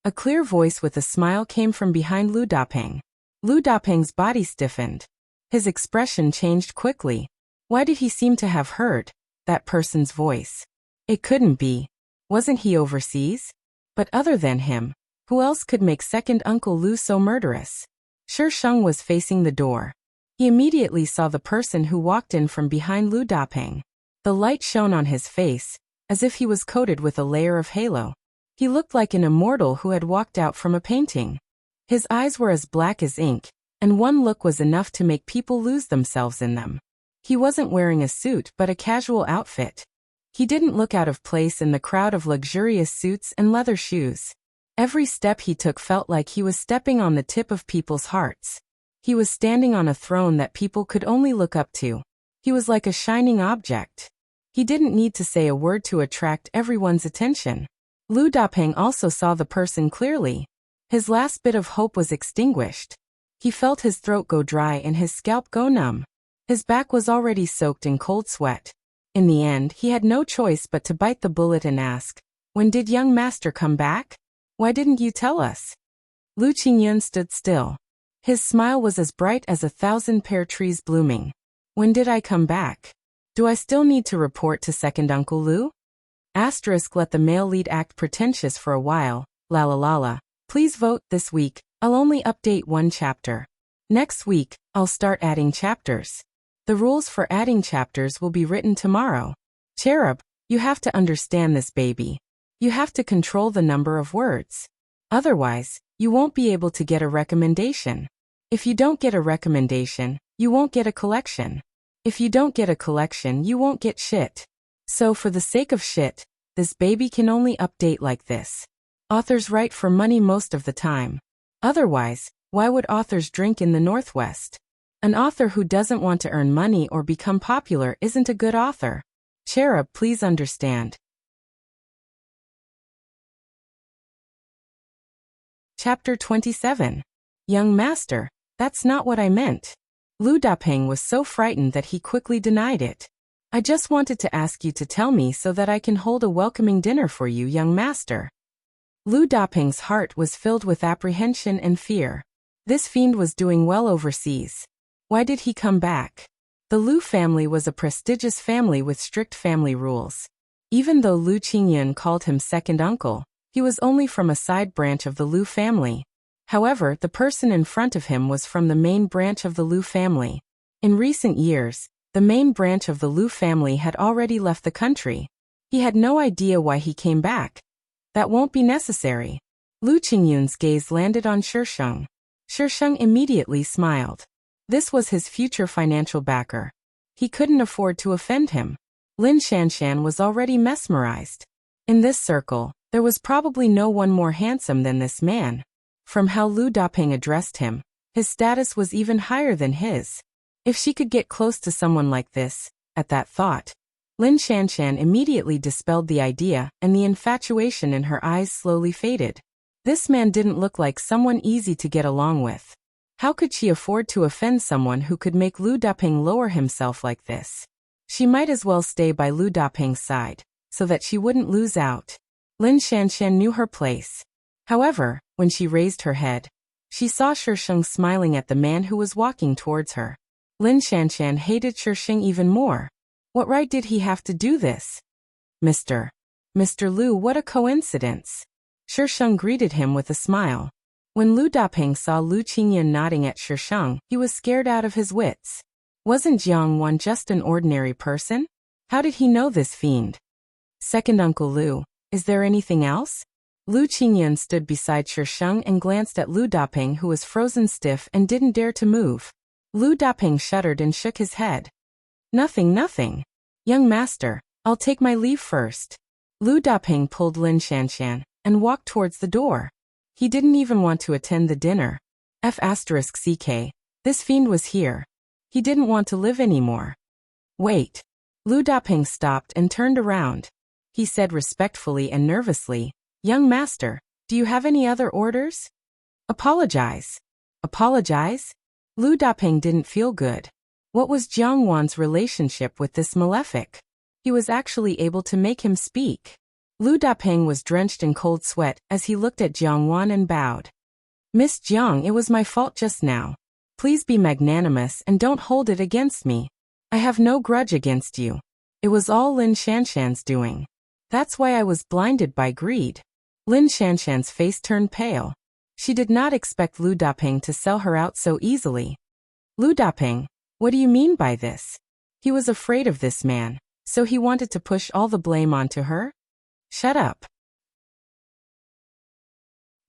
A clear voice with a smile came from behind Lu Dapeng. Lu Dapeng's body stiffened. His expression changed quickly. Why did he seem to have heard that person's voice? It couldn't be. Wasn't he overseas? But other than him, who else could make second Uncle Lu so murderous? Sheng was facing the door. He immediately saw the person who walked in from behind Lu Dapeng. The light shone on his face, as if he was coated with a layer of halo. He looked like an immortal who had walked out from a painting. His eyes were as black as ink, and one look was enough to make people lose themselves in them. He wasn't wearing a suit but a casual outfit. He didn't look out of place in the crowd of luxurious suits and leather shoes. Every step he took felt like he was stepping on the tip of people's hearts. He was standing on a throne that people could only look up to. He was like a shining object. He didn't need to say a word to attract everyone's attention. Lu Dapeng also saw the person clearly. His last bit of hope was extinguished. He felt his throat go dry and his scalp go numb. His back was already soaked in cold sweat. In the end, he had no choice but to bite the bullet and ask, "When did young master come back? Why didn't you tell us?" Lu Qingyun stood still. His smile was as bright as 1,000 pear trees blooming. "When did I come back? Do I still need to report to second Uncle Lu?" Asterisk let the male lead act pretentious for a while. La la la la. Please vote this week. I'll only update one chapter. Next week, I'll start adding chapters. The rules for adding chapters will be written tomorrow. Cherub, you have to understand this, baby. You have to control the number of words. Otherwise, you won't be able to get a recommendation. If you don't get a recommendation, you won't get a collection. If you don't get a collection, you won't get shit. So for the sake of shit, this baby can only update like this. Authors write for money most of the time. Otherwise, why would authors drink in the Northwest? An author who doesn't want to earn money or become popular isn't a good author. Cherub, please understand. Chapter 27. Young Master, that's not what I meant. Lu Dapeng was so frightened that he quickly denied it. I just wanted to ask you to tell me so that I can hold a welcoming dinner for you, young master. Lu Dapeng's heart was filled with apprehension and fear. This fiend was doing well overseas. Why did he come back? The Lu family was a prestigious family with strict family rules. Even though Lu Qingyun called him second uncle, he was only from a side branch of the Lu family. However, the person in front of him was from the main branch of the Lu family. In recent years, the main branch of the Lu family had already left the country. He had no idea why he came back. That won't be necessary. Lu Qingyun's gaze landed on Sheng. Sheng immediately smiled. This was his future financial backer. He couldn't afford to offend him. Lin Shanshan was already mesmerized. In this circle, there was probably no one more handsome than this man. From how Lu Dapeng addressed him, his status was even higher than his. If she could get close to someone like this, at that thought, Lin Shanshan immediately dispelled the idea and the infatuation in her eyes slowly faded. This man didn't look like someone easy to get along with. How could she afford to offend someone who could make Lu Dapeng lower himself like this? She might as well stay by Lu Dapeng's side, so that she wouldn't lose out. Lin Shanshan knew her place. However, when she raised her head, she saw Sheng smiling at the man who was walking towards her. Lin Shanshan hated Sheng even more. What right did he have to do this? Mr. Lu, what a coincidence. Sheng greeted him with a smile. When Lu Dapeng saw Lu Qingyun nodding at Sheng, he was scared out of his wits. Wasn't Jiang Wan just an ordinary person? How did he know this fiend? Second Uncle Lu, is there anything else? Lu Qingyun stood beside Sheng and glanced at Lu Dapeng, who was frozen stiff and didn't dare to move. Lu Dapeng shuddered and shook his head. Nothing. Young master, I'll take my leave first. Lu Dapeng pulled Lin Shanshan and walked towards the door. He didn't even want to attend the dinner. F***ck, this fiend was here. He didn't want to live anymore. Wait. Lu Dapeng stopped and turned around. He said respectfully and nervously, Young master, do you have any other orders? Apologize. Apologize? Lu Dapeng didn't feel good. What was Jiang Wan's relationship with this malefic? He was actually able to make him speak. Lu Dapeng was drenched in cold sweat as he looked at Jiang Wan and bowed. Miss Jiang, it was my fault just now. Please be magnanimous and don't hold it against me. I have no grudge against you. It was all Lin Shanshan's doing. That's why I was blinded by greed. Lin Shanshan's face turned pale. She did not expect Lu Dapeng to sell her out so easily. Lu Dapeng, what do you mean by this? He was afraid of this man, so he wanted to push all the blame onto her? Shut up.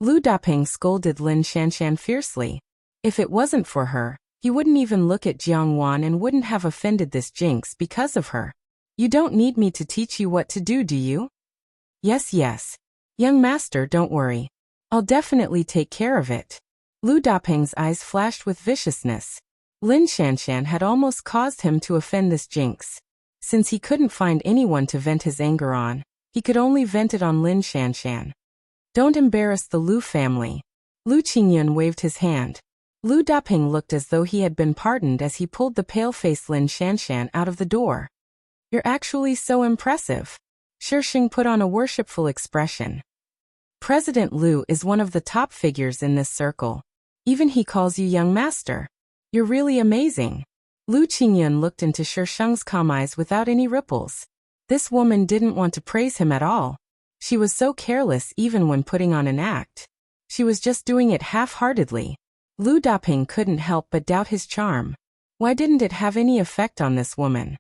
Lu Dapeng scolded Lin Shanshan fiercely. If it wasn't for her, he wouldn't even look at Jiang Wan and wouldn't have offended this jinx because of her. You don't need me to teach you what to do you? Yes, yes. Young master, don't worry. I'll definitely take care of it. Lu Dapeng's eyes flashed with viciousness. Lin Shanshan had almost caused him to offend this jinx. Since he couldn't find anyone to vent his anger on, he could only vent it on Lin Shanshan. Don't embarrass the Lu family. Lu Qingyun waved his hand. Lu Dapeng looked as though he had been pardoned as he pulled the pale-faced Lin Shanshan out of the door. You're actually so impressive. Shisheng put on a worshipful expression. President Lu is one of the top figures in this circle. Even he calls you young master. You're really amazing. Lu Qingyun looked into Shisheng's calm eyes without any ripples. This woman didn't want to praise him at all. She was so careless even when putting on an act. She was just doing it half-heartedly. Lu Dapeng couldn't help but doubt his charm. Why didn't it have any effect on this woman?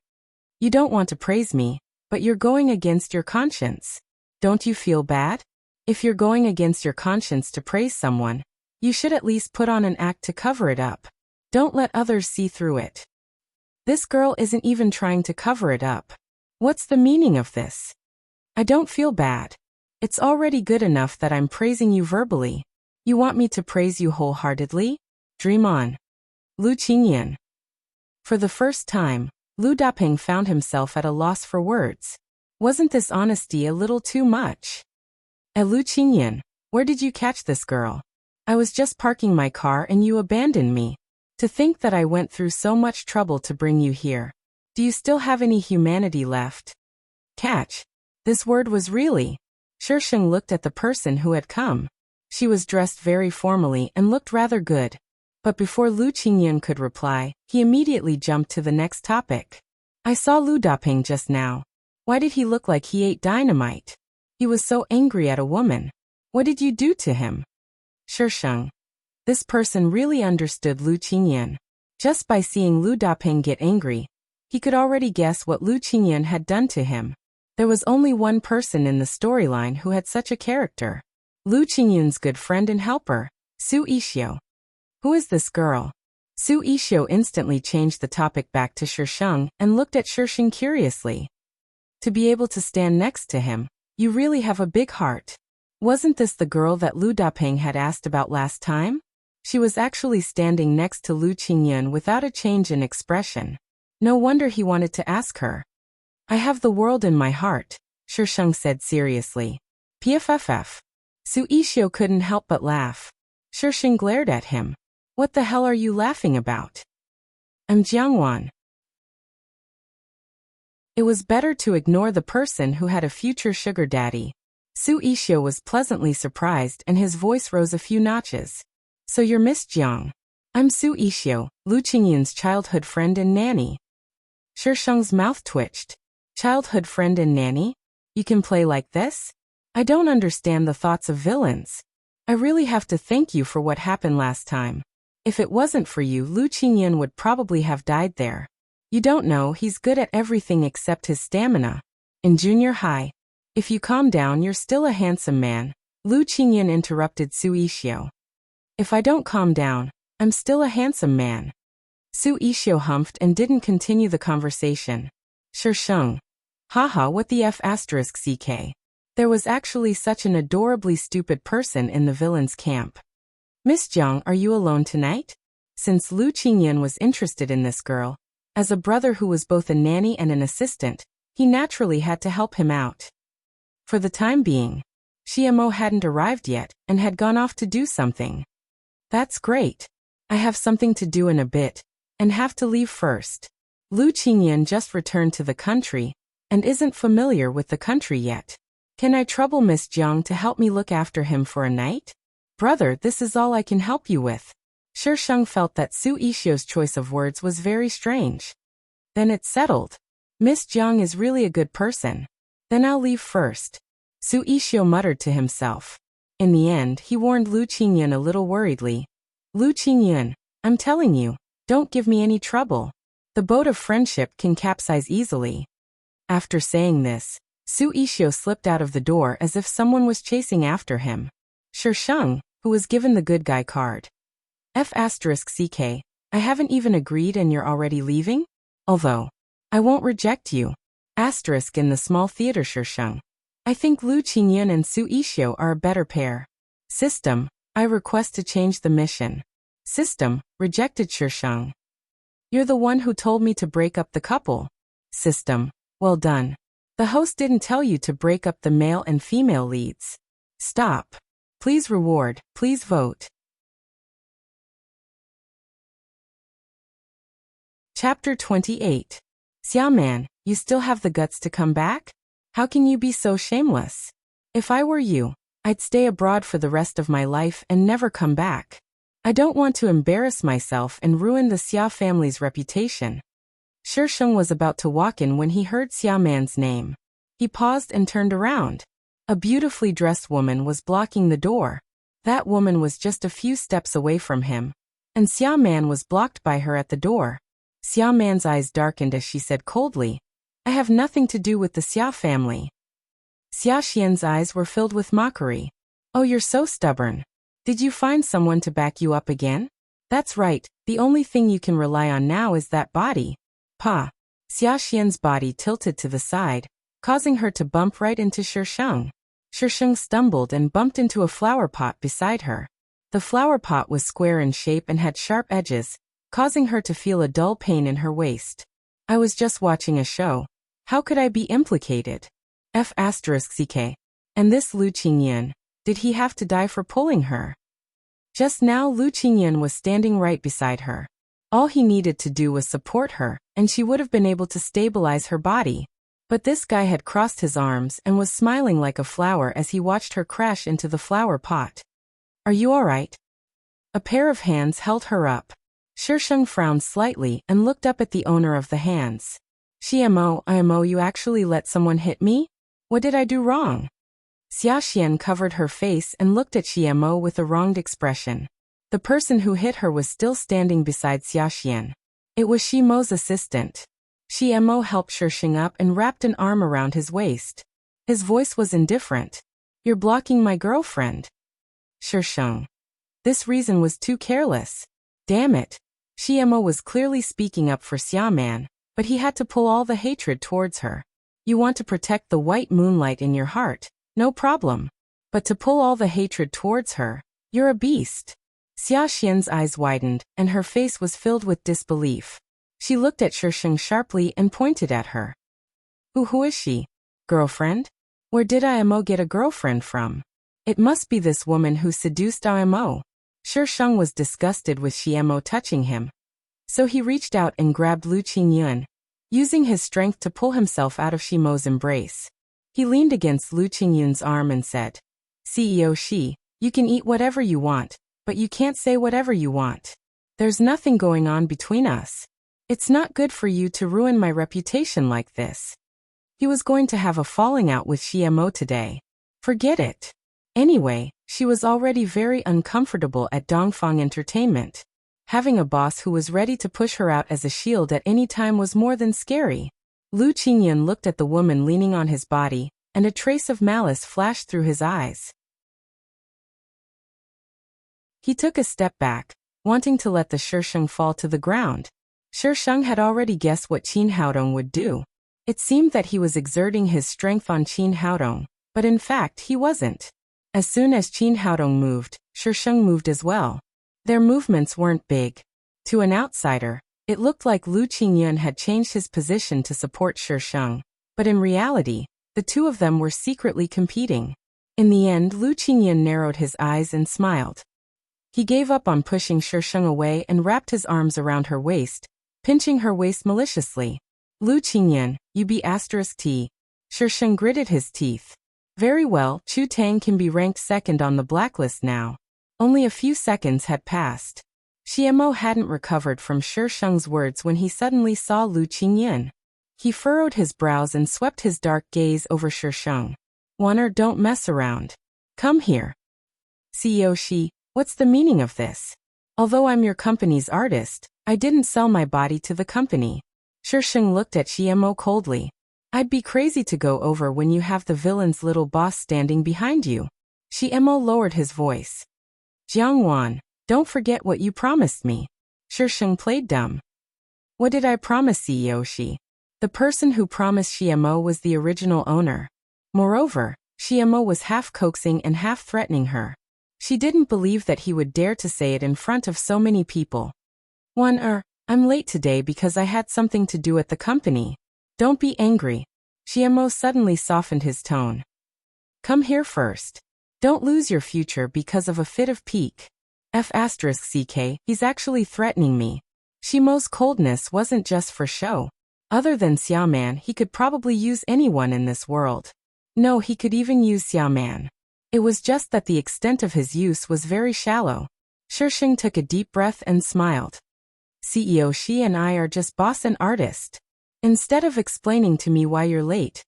You don't want to praise me, but you're going against your conscience. Don't you feel bad? If you're going against your conscience to praise someone, you should at least put on an act to cover it up. Don't let others see through it. This girl isn't even trying to cover it up. What's the meaning of this? I don't feel bad. It's already good enough that I'm praising you verbally. You want me to praise you wholeheartedly? Dream on. Lu Qingyun. For the first time, Lu Dapeng found himself at a loss for words. Wasn't this honesty a little too much? Lu Qingyun, where did you catch this girl? I was just parking my car and you abandoned me. To think that I went through so much trouble to bring you here. Do you still have any humanity left? Catch. This word was really. Shisheng looked at the person who had come. She was dressed very formally and looked rather good. But before Lu Qingyun could reply, he immediately jumped to the next topic. I saw Lu Dapeng just now. Why did he look like he ate dynamite? He was so angry at a woman. What did you do to him? Shisheng. This person really understood Lu Qingyun. Just by seeing Lu Dapeng get angry, he could already guess what Lu Qingyun had done to him. There was only one person in the storyline who had such a character. Lu Qingyun's good friend and helper, Su Yixio. Who is this girl? Su Yixio instantly changed the topic back to Shisheng and looked at Shisheng curiously. To be able to stand next to him, you really have a big heart. Wasn't this the girl that Lu Dapeng had asked about last time? She was actually standing next to Lu Qingyun without a change in expression. No wonder he wanted to ask her. I have the world in my heart, Shisheng said seriously. PFFF. Su Yixio couldn't help but laugh. Shisheng glared at him. What the hell are you laughing about? I'm Jiangwan. It was better to ignore the person who had a future sugar daddy. Su Yixio was pleasantly surprised and his voice rose a few notches. So you're Miss Jiang. I'm Su Yixio, Lu Qingyun's childhood friend and nanny. Shisheng's mouth twitched. Childhood friend and nanny? You can play like this? I don't understand the thoughts of villains. I really have to thank you for what happened last time. If it wasn't for you, Lu Qingyun would probably have died there. You don't know, he's good at everything except his stamina. In junior high. If you calm down, you're still a handsome man. Lu Qingyun interrupted Su Yixio. If I don't calm down, I'm still a handsome man. Su Yixio humphed and didn't continue the conversation. Shisheng. Haha, what the F asterisk CK. There was actually such an adorably stupid person in the villain's camp. Miss Jiang, are you alone tonight? Since Lu Qingyun was interested in this girl, as a brother who was both a nanny and an assistant, he naturally had to help him out. For the time being, Xiamo hadn't arrived yet and had gone off to do something. That's great. I have something to do in a bit, and have to leave first. Lu Qingyun just returned to the country, and isn't familiar with the country yet. Can I trouble Miss Jiang to help me look after him for a night? Brother, this is all I can help you with. Shisheng felt that Su Ishio's choice of words was very strange. Then it's settled. Miss Jiang is really a good person. Then I'll leave first. Su Ishio muttered to himself. In the end, he warned Lu Qingyun a little worriedly. Lu Qingyun, I'm telling you, don't give me any trouble. The boat of friendship can capsize easily. After saying this, Su Ishio slipped out of the door as if someone was chasing after him. Shisheng, who was given the good guy card. F***ck, I haven't even agreed and you're already leaving? Although, I won't reject you. Asterisk in the small theater Shisheng. I think Lu Qingyun and Su Ishio are a better pair. System, I request to change the mission. System, rejected Shisheng. You're the one who told me to break up the couple. System, well done. The host didn't tell you to break up the male and female leads. Stop. Please reward, please vote. Chapter 28. Xiaoman, you still have the guts to come back? How can you be so shameless? If I were you, I'd stay abroad for the rest of my life and never come back. I don't want to embarrass myself and ruin the Xia family's reputation. Shisheng was about to walk in when he heard Xiaoman's name. He paused and turned around. A beautifully dressed woman was blocking the door. That woman was just a few steps away from him, and Xiaoman was blocked by her at the door. Xiaoman's eyes darkened as she said coldly, I have nothing to do with the Xia family. Xia Xian's eyes were filled with mockery. Oh, you're so stubborn. Did you find someone to back you up again? That's right, the only thing you can rely on now is that body. Pa. Xia Xian's body tilted to the side, causing her to bump right into Shisheng. Shisheng stumbled and bumped into a flower pot beside her. The flower pot was square in shape and had sharp edges, causing her to feel a dull pain in her waist. I was just watching a show. How could I be implicated? F***ck. And this Lu Qingyun, did he have to die for pulling her? Just now Lu Qingyun was standing right beside her. All he needed to do was support her, and she would have been able to stabilize her body. But this guy had crossed his arms and was smiling like a flower as he watched her crash into the flower pot. Are you alright? A pair of hands held her up. Shisheng frowned slightly and looked up at the owner of the hands. IMO, you actually let someone hit me? What did I do wrong? Xia Xian covered her face and looked at Xiemo with a wronged expression. The person who hit her was still standing beside Xia Xian. It was Shimo's assistant. Xiemo helped Shisheng up and wrapped an arm around his waist. His voice was indifferent. You're blocking my girlfriend. Shisheng. This reason was too careless. Damn it. Xiemo was clearly speaking up for Xiaoman, but he had to pull all the hatred towards her. You want to protect the white moonlight in your heart, no problem. But to pull all the hatred towards her, you're a beast. Xia Xian's eyes widened, and her face was filled with disbelief. She looked at Shisheng sharply and pointed at her. Who is she? Girlfriend? Where did IMO get a girlfriend from? It must be this woman who seduced IMO. Shisheng was disgusted with Xiemo touching him. So he reached out and grabbed Lu Qingyun, using his strength to pull himself out of Shimo's embrace. He leaned against Lu Qingyun's arm and said, CEO Shi, you can eat whatever you want, but you can't say whatever you want. There's nothing going on between us. It's not good for you to ruin my reputation like this. He was going to have a falling out with Xiemo today. Forget it. Anyway, she was already very uncomfortable at Dongfang Entertainment. Having a boss who was ready to push her out as a shield at any time was more than scary. Lu Qingyun looked at the woman leaning on his body, and a trace of malice flashed through his eyes. He took a step back, wanting to let the Shisheng fall to the ground. Shisheng had already guessed what Qin Haodong would do. It seemed that he was exerting his strength on Qin Haodong, but in fact he wasn't. As soon as Qin Haodong moved, Shisheng moved as well. Their movements weren't big. To an outsider, it looked like Lu Qingyun had changed his position to support Shisheng, but in reality, the two of them were secretly competing. In the end, Lu Qingyun narrowed his eyes and smiled. He gave up on pushing Shisheng away and wrapped his arms around her waist, pinching her waist maliciously. Lu Qingyun, you be *T. Shisheng gritted his teeth. Very well, Chu Tang can be ranked second on the blacklist now. Only a few seconds had passed. Xiamo hadn't recovered from Shi Sheng's words when he suddenly saw Lu Qingyan. He furrowed his brows and swept his dark gaze over Shi Sheng. Wanner, don't mess around. Come here. CEO Shi, what's the meaning of this? Although I'm your company's artist, I didn't sell my body to the company. Shi Sheng looked at Xiamo coldly. I'd be crazy to go over when you have the villain's little boss standing behind you. Xiamo lowered his voice. Jiangwan, don't forget what you promised me. Shi Sheng played dumb. What did I promise, CEO Shi? The person who promised Xiamo was the original owner. Moreover, Xiamo was half coaxing and half threatening her. She didn't believe that he would dare to say it in front of so many people. I'm late today because I had something to do at the company. Don't be angry. Xiamo suddenly softened his tone. Come here first. Don't lose your future because of a fit of pique. F***ck, he's actually threatening me. Xiamo's coldness wasn't just for show. Other than Xiaoman, he could probably use anyone in this world. No, he could even use Xiaoman. It was just that the extent of his use was very shallow. Shi Sheng took a deep breath and smiled. CEO Shi and I are just boss and artist. Instead of explaining to me why you're late,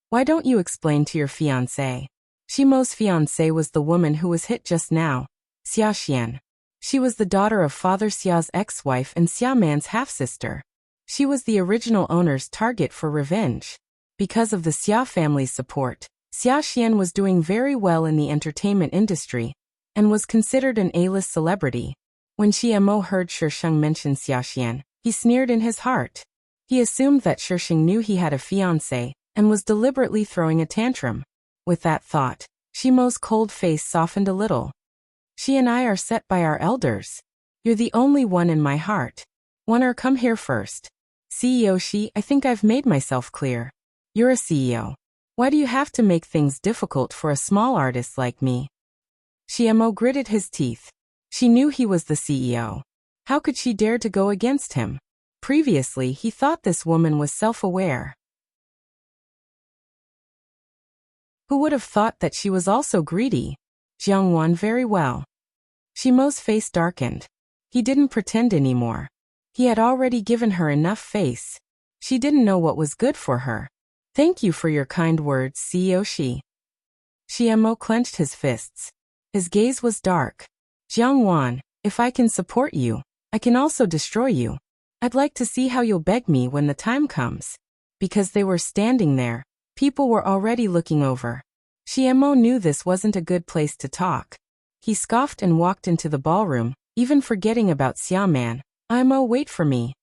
why don't you explain to your fiancé? Xiamo's fiancé was the woman who was hit just now, Xia Xian. She was the daughter of Father Xia's ex-wife and Xiaoman's half-sister. She was the original owner's target for revenge. Because of the Xia family's support, Xia Xian was doing very well in the entertainment industry and was considered an A-list celebrity. When Xiamo heard Shi Sheng mention Xia Xian, he sneered in his heart. He assumed that Shi Sheng knew he had a fiancé and was deliberately throwing a tantrum. With that thought, Xiamo's cold face softened a little. She and I are set by our elders. You're the only one in my heart. Wanner, come here first. CEO Shi, I think I've made myself clear. You're a CEO. Why do you have to make things difficult for a small artist like me? Xiamo gritted his teeth. She knew he was the CEO. How could she dare to go against him? Previously, he thought this woman was self-aware. Who would have thought that she was also greedy? Jiangwan, very well. Xiamo's face darkened. He didn't pretend anymore. He had already given her enough face. She didn't know what was good for her. Thank you for your kind words, CEO Shi. Xiamo clenched his fists. His gaze was dark. Jiangwan, if I can support you, I can also destroy you. I'd like to see how you'll beg me when the time comes. Because they were standing there, people were already looking over. Xiamo knew this wasn't a good place to talk. He scoffed and walked into the ballroom, even forgetting about Xiaoman. Wait for me.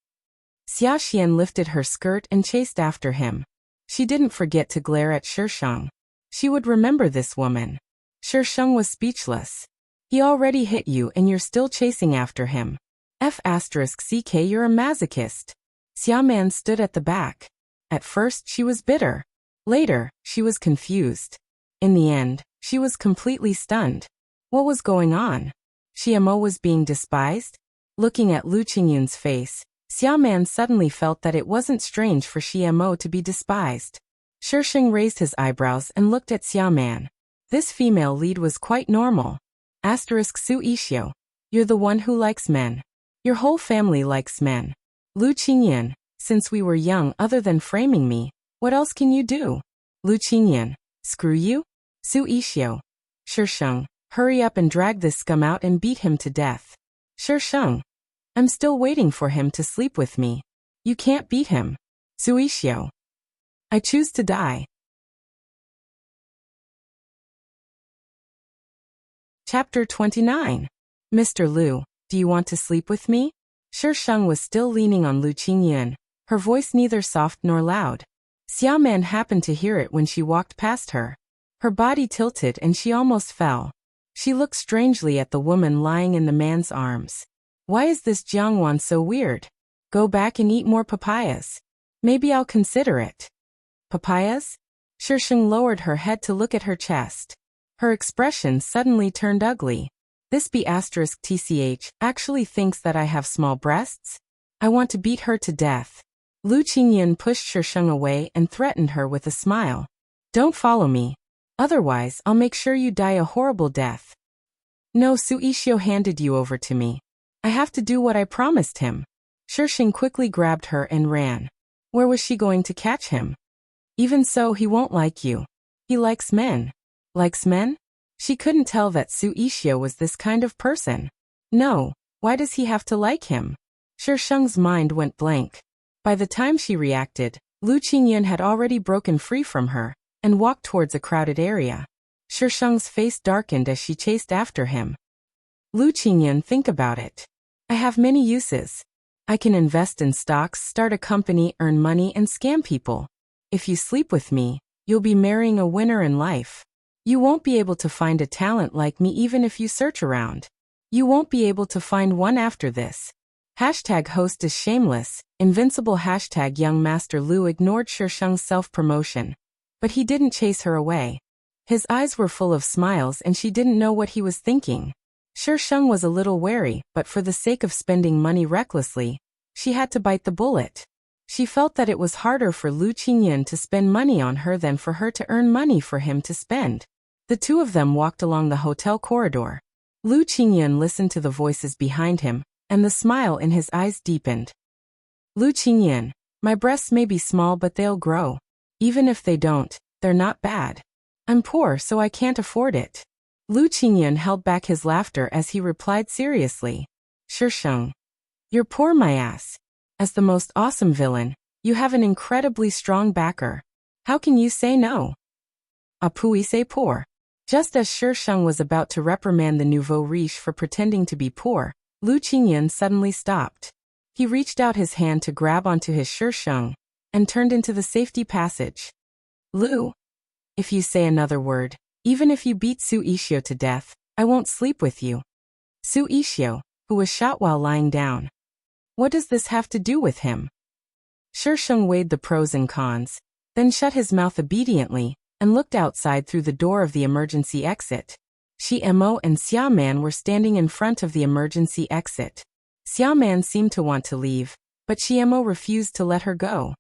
Xia Xian lifted her skirt and chased after him. She didn't forget to glare at Shi Sheng. She would remember this woman. Shi Sheng was speechless. He already hit you and you're still chasing after him. F***ck, you're a masochist. Xiaoman stood at the back. At first, she was bitter. Later, she was confused. In the end, she was completely stunned. What was going on? Xiamo was being despised? Looking at Lu Qingyun's face, Xiaoman suddenly felt that it wasn't strange for Xiamo to be despised. Shi Sheng raised his eyebrows and looked at Xiaoman. This female lead was quite normal. Su Ishio. You're the one who likes men. Your whole family likes men. Lu Qingyun, since we were young, other than framing me, what else can you do? Lu Qingyun, screw you? Su Ishio. Shi Sheng, hurry up and drag this scum out and beat him to death. Shi Sheng. I'm still waiting for him to sleep with me. You can't beat him. Su Ishio. I choose to die. Chapter 29. Mr. Lu, do you want to sleep with me? Shi Sheng was still leaning on Lu Qingyun, her voice neither soft nor loud. Xiaoman happened to hear it when she walked past her. Her body tilted and she almost fell. She looked strangely at the woman lying in the man's arms. Why is this Jiangwan so weird? Go back and eat more papayas. Maybe I'll consider it. Papayas? Shi Sheng lowered her head to look at her chest. Her expression suddenly turned ugly. This B***TCH actually thinks that I have small breasts? I want to beat her to death. Lu Qingyun pushed Shi Sheng away and threatened her with a smile. Don't follow me. Otherwise, I'll make sure you die a horrible death. No, Suishio handed you over to me. I have to do what I promised him. Shisheng quickly grabbed her and ran. Where was she going to catch him? Even so, he won't like you. He likes men. Likes men? She couldn't tell that Suishio was this kind of person. No, why does he have to like him? Shisheng's mind went blank. By the time she reacted, Lu Qingyan had already broken free from her and walked towards a crowded area. Shisheng's face darkened as she chased after him. Lu Qingyan, think about it. I have many uses. I can invest in stocks, start a company, earn money, and scam people. If you sleep with me, you'll be marrying a winner in life. You won't be able to find a talent like me even if you search around. You won't be able to find one after this. #host is shameless, invincible. #young master Lu ignored Shisheng's self-promotion. But he didn't chase her away. His eyes were full of smiles and she didn't know what he was thinking. Shisheng was a little wary, but for the sake of spending money recklessly, she had to bite the bullet. She felt that it was harder for Lu Qingyan to spend money on her than for her to earn money for him to spend. The two of them walked along the hotel corridor. Lu Qingyan listened to the voices behind him, and the smile in his eyes deepened. Lu Qingyan, my breasts may be small but they'll grow. Even if they don't, they're not bad. I'm poor so I can't afford it. Lu Qingyan held back his laughter as he replied seriously. Shisheng, you're poor my ass. As the most awesome villain, you have an incredibly strong backer. How can you say no? Apui say poor. Just as Shisheng was about to reprimand the nouveau riche for pretending to be poor, Lu Qingyan suddenly stopped. He reached out his hand to grab onto his Shisheng and turned into the safety passage. Lu, if you say another word, even if you beat Suishio to death, I won't sleep with you. Suishio, who was shot while lying down. What does this have to do with him? Shisheng weighed the pros and cons, then shut his mouth obediently and looked outside through the door of the emergency exit. Xiamo and Xiaoman were standing in front of the emergency exit. Xiaoman seemed to want to leave, but Xiamo refused to let her go.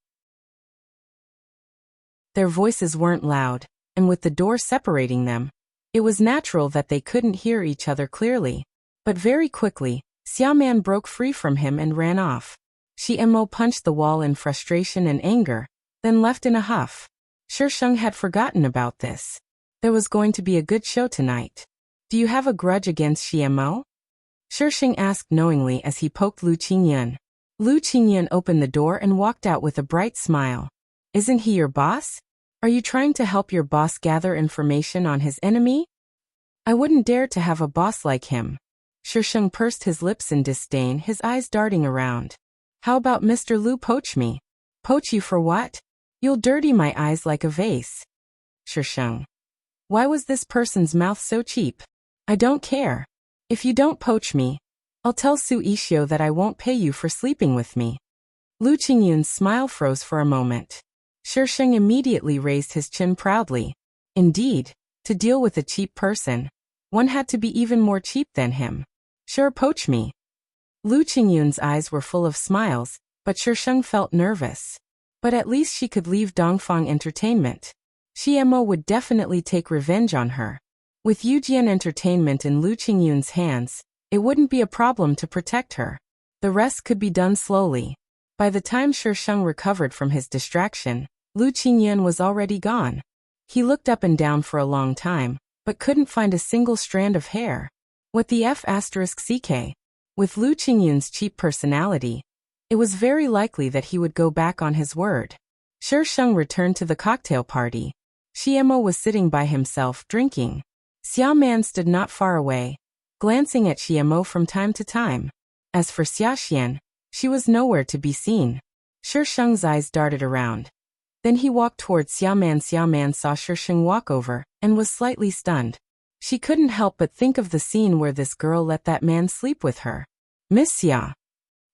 Their voices weren't loud, and with the door separating them, it was natural that they couldn't hear each other clearly. But very quickly, Xiaoman broke free from him and ran off. Xiamo punched the wall in frustration and anger, then left in a huff. Shisheng had forgotten about this. There was going to be a good show tonight. Do you have a grudge against Xiamo? Shisheng asked knowingly as he poked Lu Qingyan. Lu Qingyan opened the door and walked out with a bright smile. Isn't he your boss? Are you trying to help your boss gather information on his enemy? I wouldn't dare to have a boss like him. Shisheng pursed his lips in disdain, his eyes darting around. How about Mr. Lu poach me? Poach you for what? You'll dirty my eyes like a vase. Shisheng. Why was this person's mouth so cheap? I don't care. If you don't poach me, I'll tell Suishio that I won't pay you for sleeping with me. Lu Qingyan's smile froze for a moment. Shisheng immediately raised his chin proudly. Indeed, to deal with a cheap person, one had to be even more cheap than him. Sure, poach me. Lu Qingyan's eyes were full of smiles, but Shisheng felt nervous. But at least she could leave Dongfang Entertainment. Xiamo would definitely take revenge on her. With Yujian Entertainment in Lu Qingyan's hands, it wouldn't be a problem to protect her. The rest could be done slowly. By the time Shisheng recovered from his distraction, Lu Qingyan was already gone. He looked up and down for a long time, but couldn't find a single strand of hair. What the F***ck? With Lu Qingyan's cheap personality, it was very likely that he would go back on his word. Shisheng returned to the cocktail party. Xiamo was sitting by himself, drinking. Xiaoman stood not far away, glancing at Xiamo from time to time. As for Xiaxian, she was nowhere to be seen. Shisheng's eyes darted around. Then he walked towards Xiaoman. Xiaoman saw Shisheng walk over, and was slightly stunned. She couldn't help but think of the scene where this girl let that man sleep with her. Miss Xia.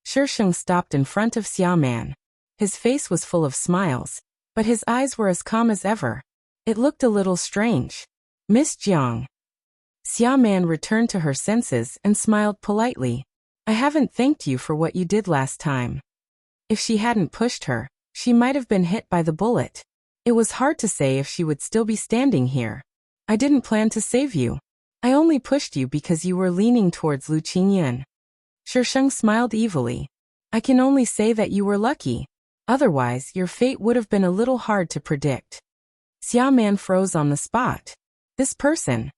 Shisheng stopped in front of Xiaoman. His face was full of smiles, but his eyes were as calm as ever. It looked a little strange. Miss Jiang. Xiaoman returned to her senses and smiled politely. I haven't thanked you for what you did last time. If she hadn't pushed her, she might have been hit by the bullet. It was hard to say if she would still be standing here. I didn't plan to save you. I only pushed you because you were leaning towards Lu Qingyan. Shisheng smiled evilly. I can only say that you were lucky. Otherwise, your fate would have been a little hard to predict. Xia Man froze on the spot. This person.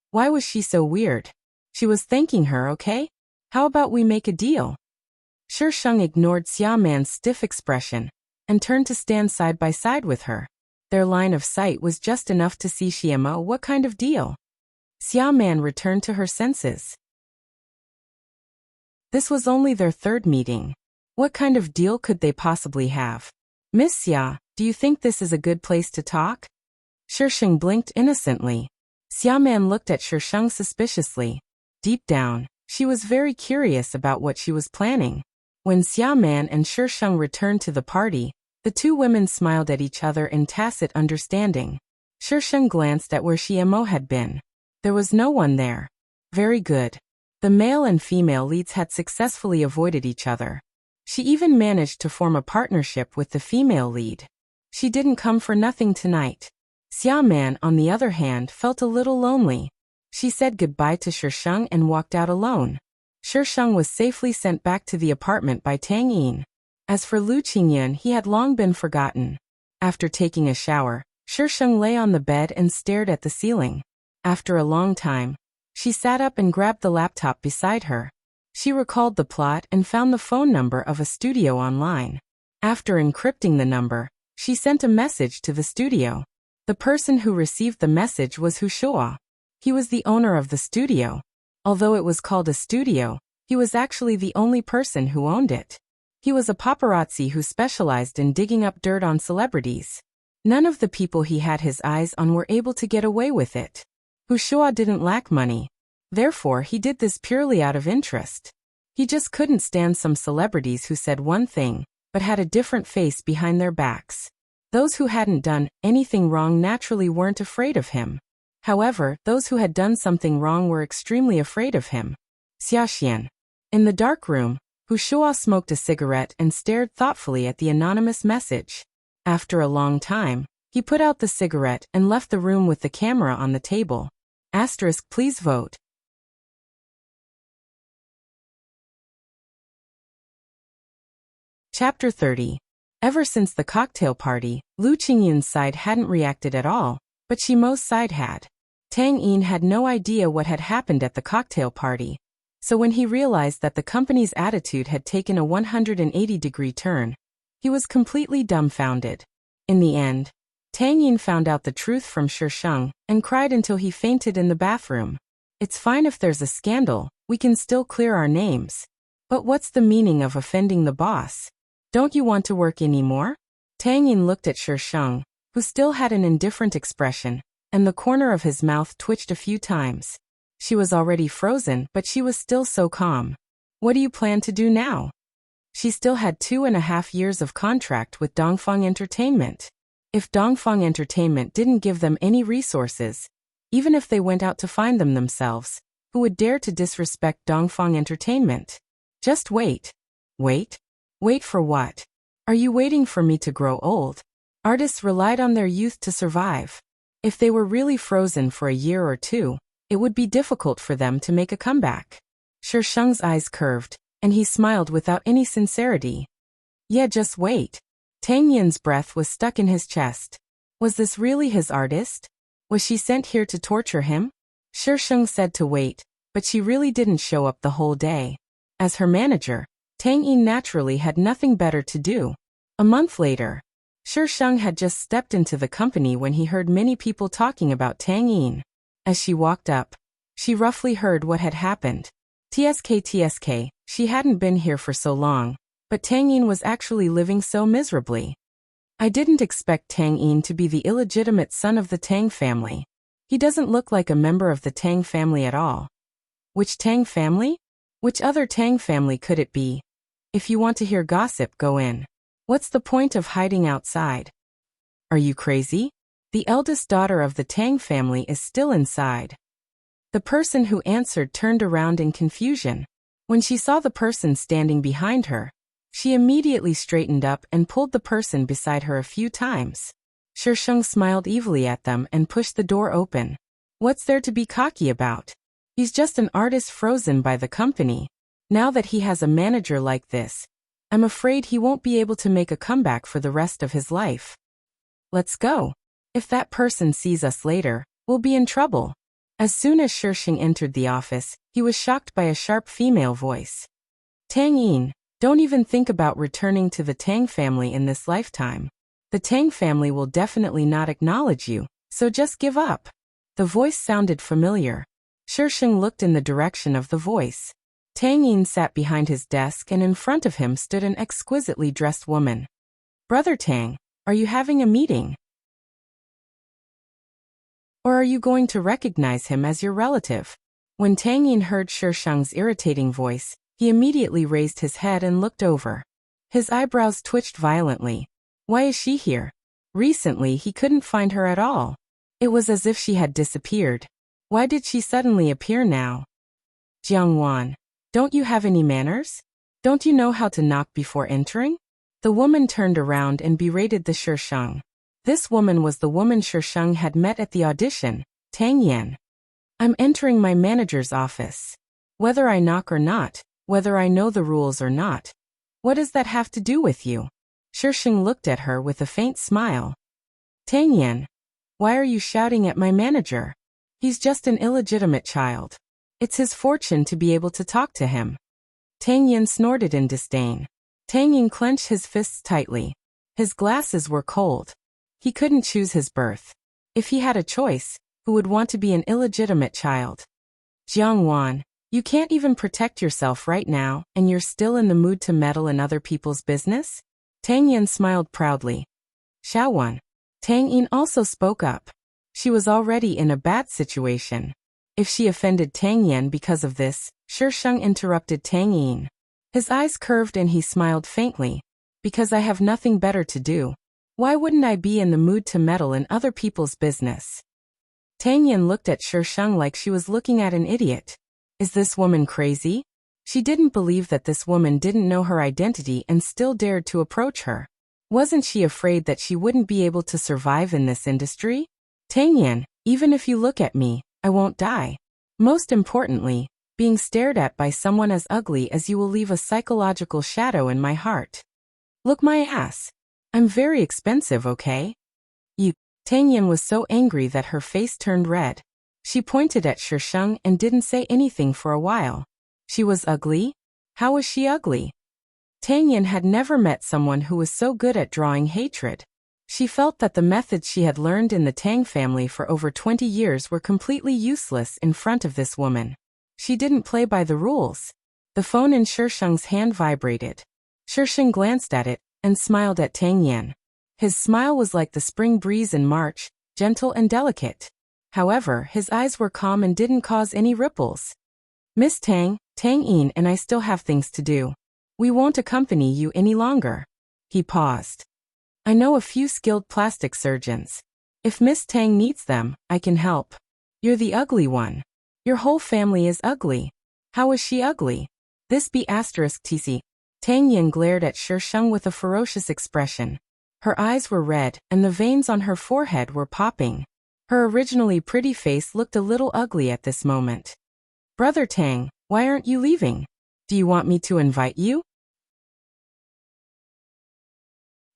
Why was she so weird? She was thanking her, okay? How about we make a deal? Shisheng ignored Xia Man's stiff expression and turned to stand side by side with her. Their line of sight was just enough to see Xiamo. What kind of deal? Xia Man returned to her senses. This was only their third meeting. What kind of deal could they possibly have? Miss Xia, do you think this is a good place to talk? Shisheng blinked innocently. Xia Man looked at Shisheng suspiciously. Deep down, she was very curious about what she was planning. When Xia Man and Shisheng returned to the party, the two women smiled at each other in tacit understanding. Shisheng glanced at where Xiamo had been. There was no one there. Very good. The male and female leads had successfully avoided each other. She even managed to form a partnership with the female lead. She didn't come for nothing tonight. Xia Man, on the other hand, felt a little lonely. She said goodbye to Shisheng and walked out alone. Shisheng was safely sent back to the apartment by Tang Yin. As for Lu Qingyan, he had long been forgotten. After taking a shower, Shisheng lay on the bed and stared at the ceiling. After a long time, she sat up and grabbed the laptop beside her. She recalled the plot and found the phone number of a studio online. After encrypting the number, she sent a message to the studio. The person who received the message was Hu Shua. He was the owner of the studio. Although it was called a studio, he was actually the only person who owned it. He was a paparazzi who specialized in digging up dirt on celebrities. None of the people he had his eyes on were able to get away with it. Hu Shua didn't lack money. Therefore, he did this purely out of interest. He just couldn't stand some celebrities who said one thing, but had a different face behind their backs. Those who hadn't done anything wrong naturally weren't afraid of him. However, those who had done something wrong were extremely afraid of him. Xiaxian. In the dark room, Hu Shua smoked a cigarette and stared thoughtfully at the anonymous message. After a long time, he put out the cigarette and left the room with the camera on the table. *, please vote. Chapter 30. Ever since the cocktail party, Lu Qingyan's side hadn't reacted at all, but Xiamo's side had. Tang Yin had no idea what had happened at the cocktail party. So when he realized that the company's attitude had taken a 180-degree turn, he was completely dumbfounded. In the end, Tang Yin found out the truth from Shisheng and cried until he fainted in the bathroom. It's fine if there's a scandal, we can still clear our names. But what's the meaning of offending the boss? Don't you want to work anymore? Tang Yin looked at Shisheng, who still had an indifferent expression, and the corner of his mouth twitched a few times. She was already frozen, but she was still so calm. What do you plan to do now? She still had 2.5 years of contract with Dongfang Entertainment. If Dongfang Entertainment didn't give them any resources, even if they went out to find them themselves, who would dare to disrespect Dongfang Entertainment? Just wait. Wait? Wait for what? Are you waiting for me to grow old? Artists relied on their youth to survive. If they were really frozen for a year or two, it would be difficult for them to make a comeback. Shisheng's eyes curved, and he smiled without any sincerity. Yeah, just wait. Tang Yin's breath was stuck in his chest. Was this really his artist? Was she sent here to torture him? Shisheng said to wait, but she really didn't show up the whole day. As her manager, Tang Yin naturally had nothing better to do. A month later, Shisheng had just stepped into the company when he heard many people talking about Tang Yin. As she walked up, she roughly heard what had happened. TSK, she hadn't been here for so long, but Tang Yin was actually living so miserably. I didn't expect Tang Yin to be the illegitimate son of the Tang family. He doesn't look like a member of the Tang family at all. Which Tang family? Which other Tang family could it be? If you want to hear gossip, go in. What's the point of hiding outside? Are you crazy? The eldest daughter of the Tang family is still inside. The person who answered turned around in confusion. When she saw the person standing behind her, she immediately straightened up and pulled the person beside her a few times. Shisheng smiled evilly at them and pushed the door open. What's there to be cocky about? He's just an artist frozen by the company. Now that he has a manager like this, I'm afraid he won't be able to make a comeback for the rest of his life. Let's go. If that person sees us later, we'll be in trouble. As soon as Shisheng entered the office, he was shocked by a sharp female voice. Tang Yin, don't even think about returning to the Tang family in this lifetime. The Tang family will definitely not acknowledge you, so just give up. The voice sounded familiar. Shisheng looked in the direction of the voice. Tang Yin sat behind his desk and in front of him stood an exquisitely dressed woman. Brother Tang, are you having a meeting? Or are you going to recognize him as your relative? When Tang Yin heard Shisheng's irritating voice, he immediately raised his head and looked over. His eyebrows twitched violently. Why is she here? Recently he couldn't find her at all. It was as if she had disappeared. Why did she suddenly appear now? Jiangwan, don't you have any manners? Don't you know how to knock before entering? The woman turned around and berated the Shisheng. This woman was the woman Shisheng had met at the audition, Tang Yan. I'm entering my manager's office. Whether I knock or not, whether I know the rules or not. What does that have to do with you? Shisheng looked at her with a faint smile. Tang Yan, why are you shouting at my manager? He's just an illegitimate child. It's his fortune to be able to talk to him. Tang Yan snorted in disdain. Tang Yin clenched his fists tightly. His glasses were cold. He couldn't choose his birth. If he had a choice, who would want to be an illegitimate child? Jiangwan, you can't even protect yourself right now, and you're still in the mood to meddle in other people's business? Tang Yin smiled proudly. Xiaowan. Tang Yin also spoke up. She was already in a bad situation. If she offended Tang Yin because of this, Shisheng interrupted Tang Yin. His eyes curved and he smiled faintly. Because I have nothing better to do. Why wouldn't I be in the mood to meddle in other people's business? Tang Yin looked at Shisheng like she was looking at an idiot. Is this woman crazy? She didn't believe that this woman didn't know her identity and still dared to approach her. Wasn't she afraid that she wouldn't be able to survive in this industry? Tang Yin, even if you look at me, I won't die. Most importantly, being stared at by someone as ugly as you will leave a psychological shadow in my heart. Look my ass. I'm very expensive, okay? You. Tang Yin was so angry that her face turned red. She pointed at Shisheng and didn't say anything for a while. She was ugly? How was she ugly? Tang Yin had never met someone who was so good at drawing hatred. She felt that the methods she had learned in the Tang family for over 20 years were completely useless in front of this woman. She didn't play by the rules. The phone in Shisheng's hand vibrated. Shisheng glanced at it and smiled at Tang Yin. His smile was like the spring breeze in March, gentle and delicate. However, his eyes were calm and didn't cause any ripples. Miss Tang, Tang Yin and I still have things to do. We won't accompany you any longer. He paused. I know a few skilled plastic surgeons. If Miss Tang needs them, I can help. You're the ugly one. Your whole family is ugly. How is she ugly? This be asterisk TC. Tang Yin glared at Shisheng with a ferocious expression. Her eyes were red, and the veins on her forehead were popping. Her originally pretty face looked a little ugly at this moment. Brother Tang, why aren't you leaving? Do you want me to invite you?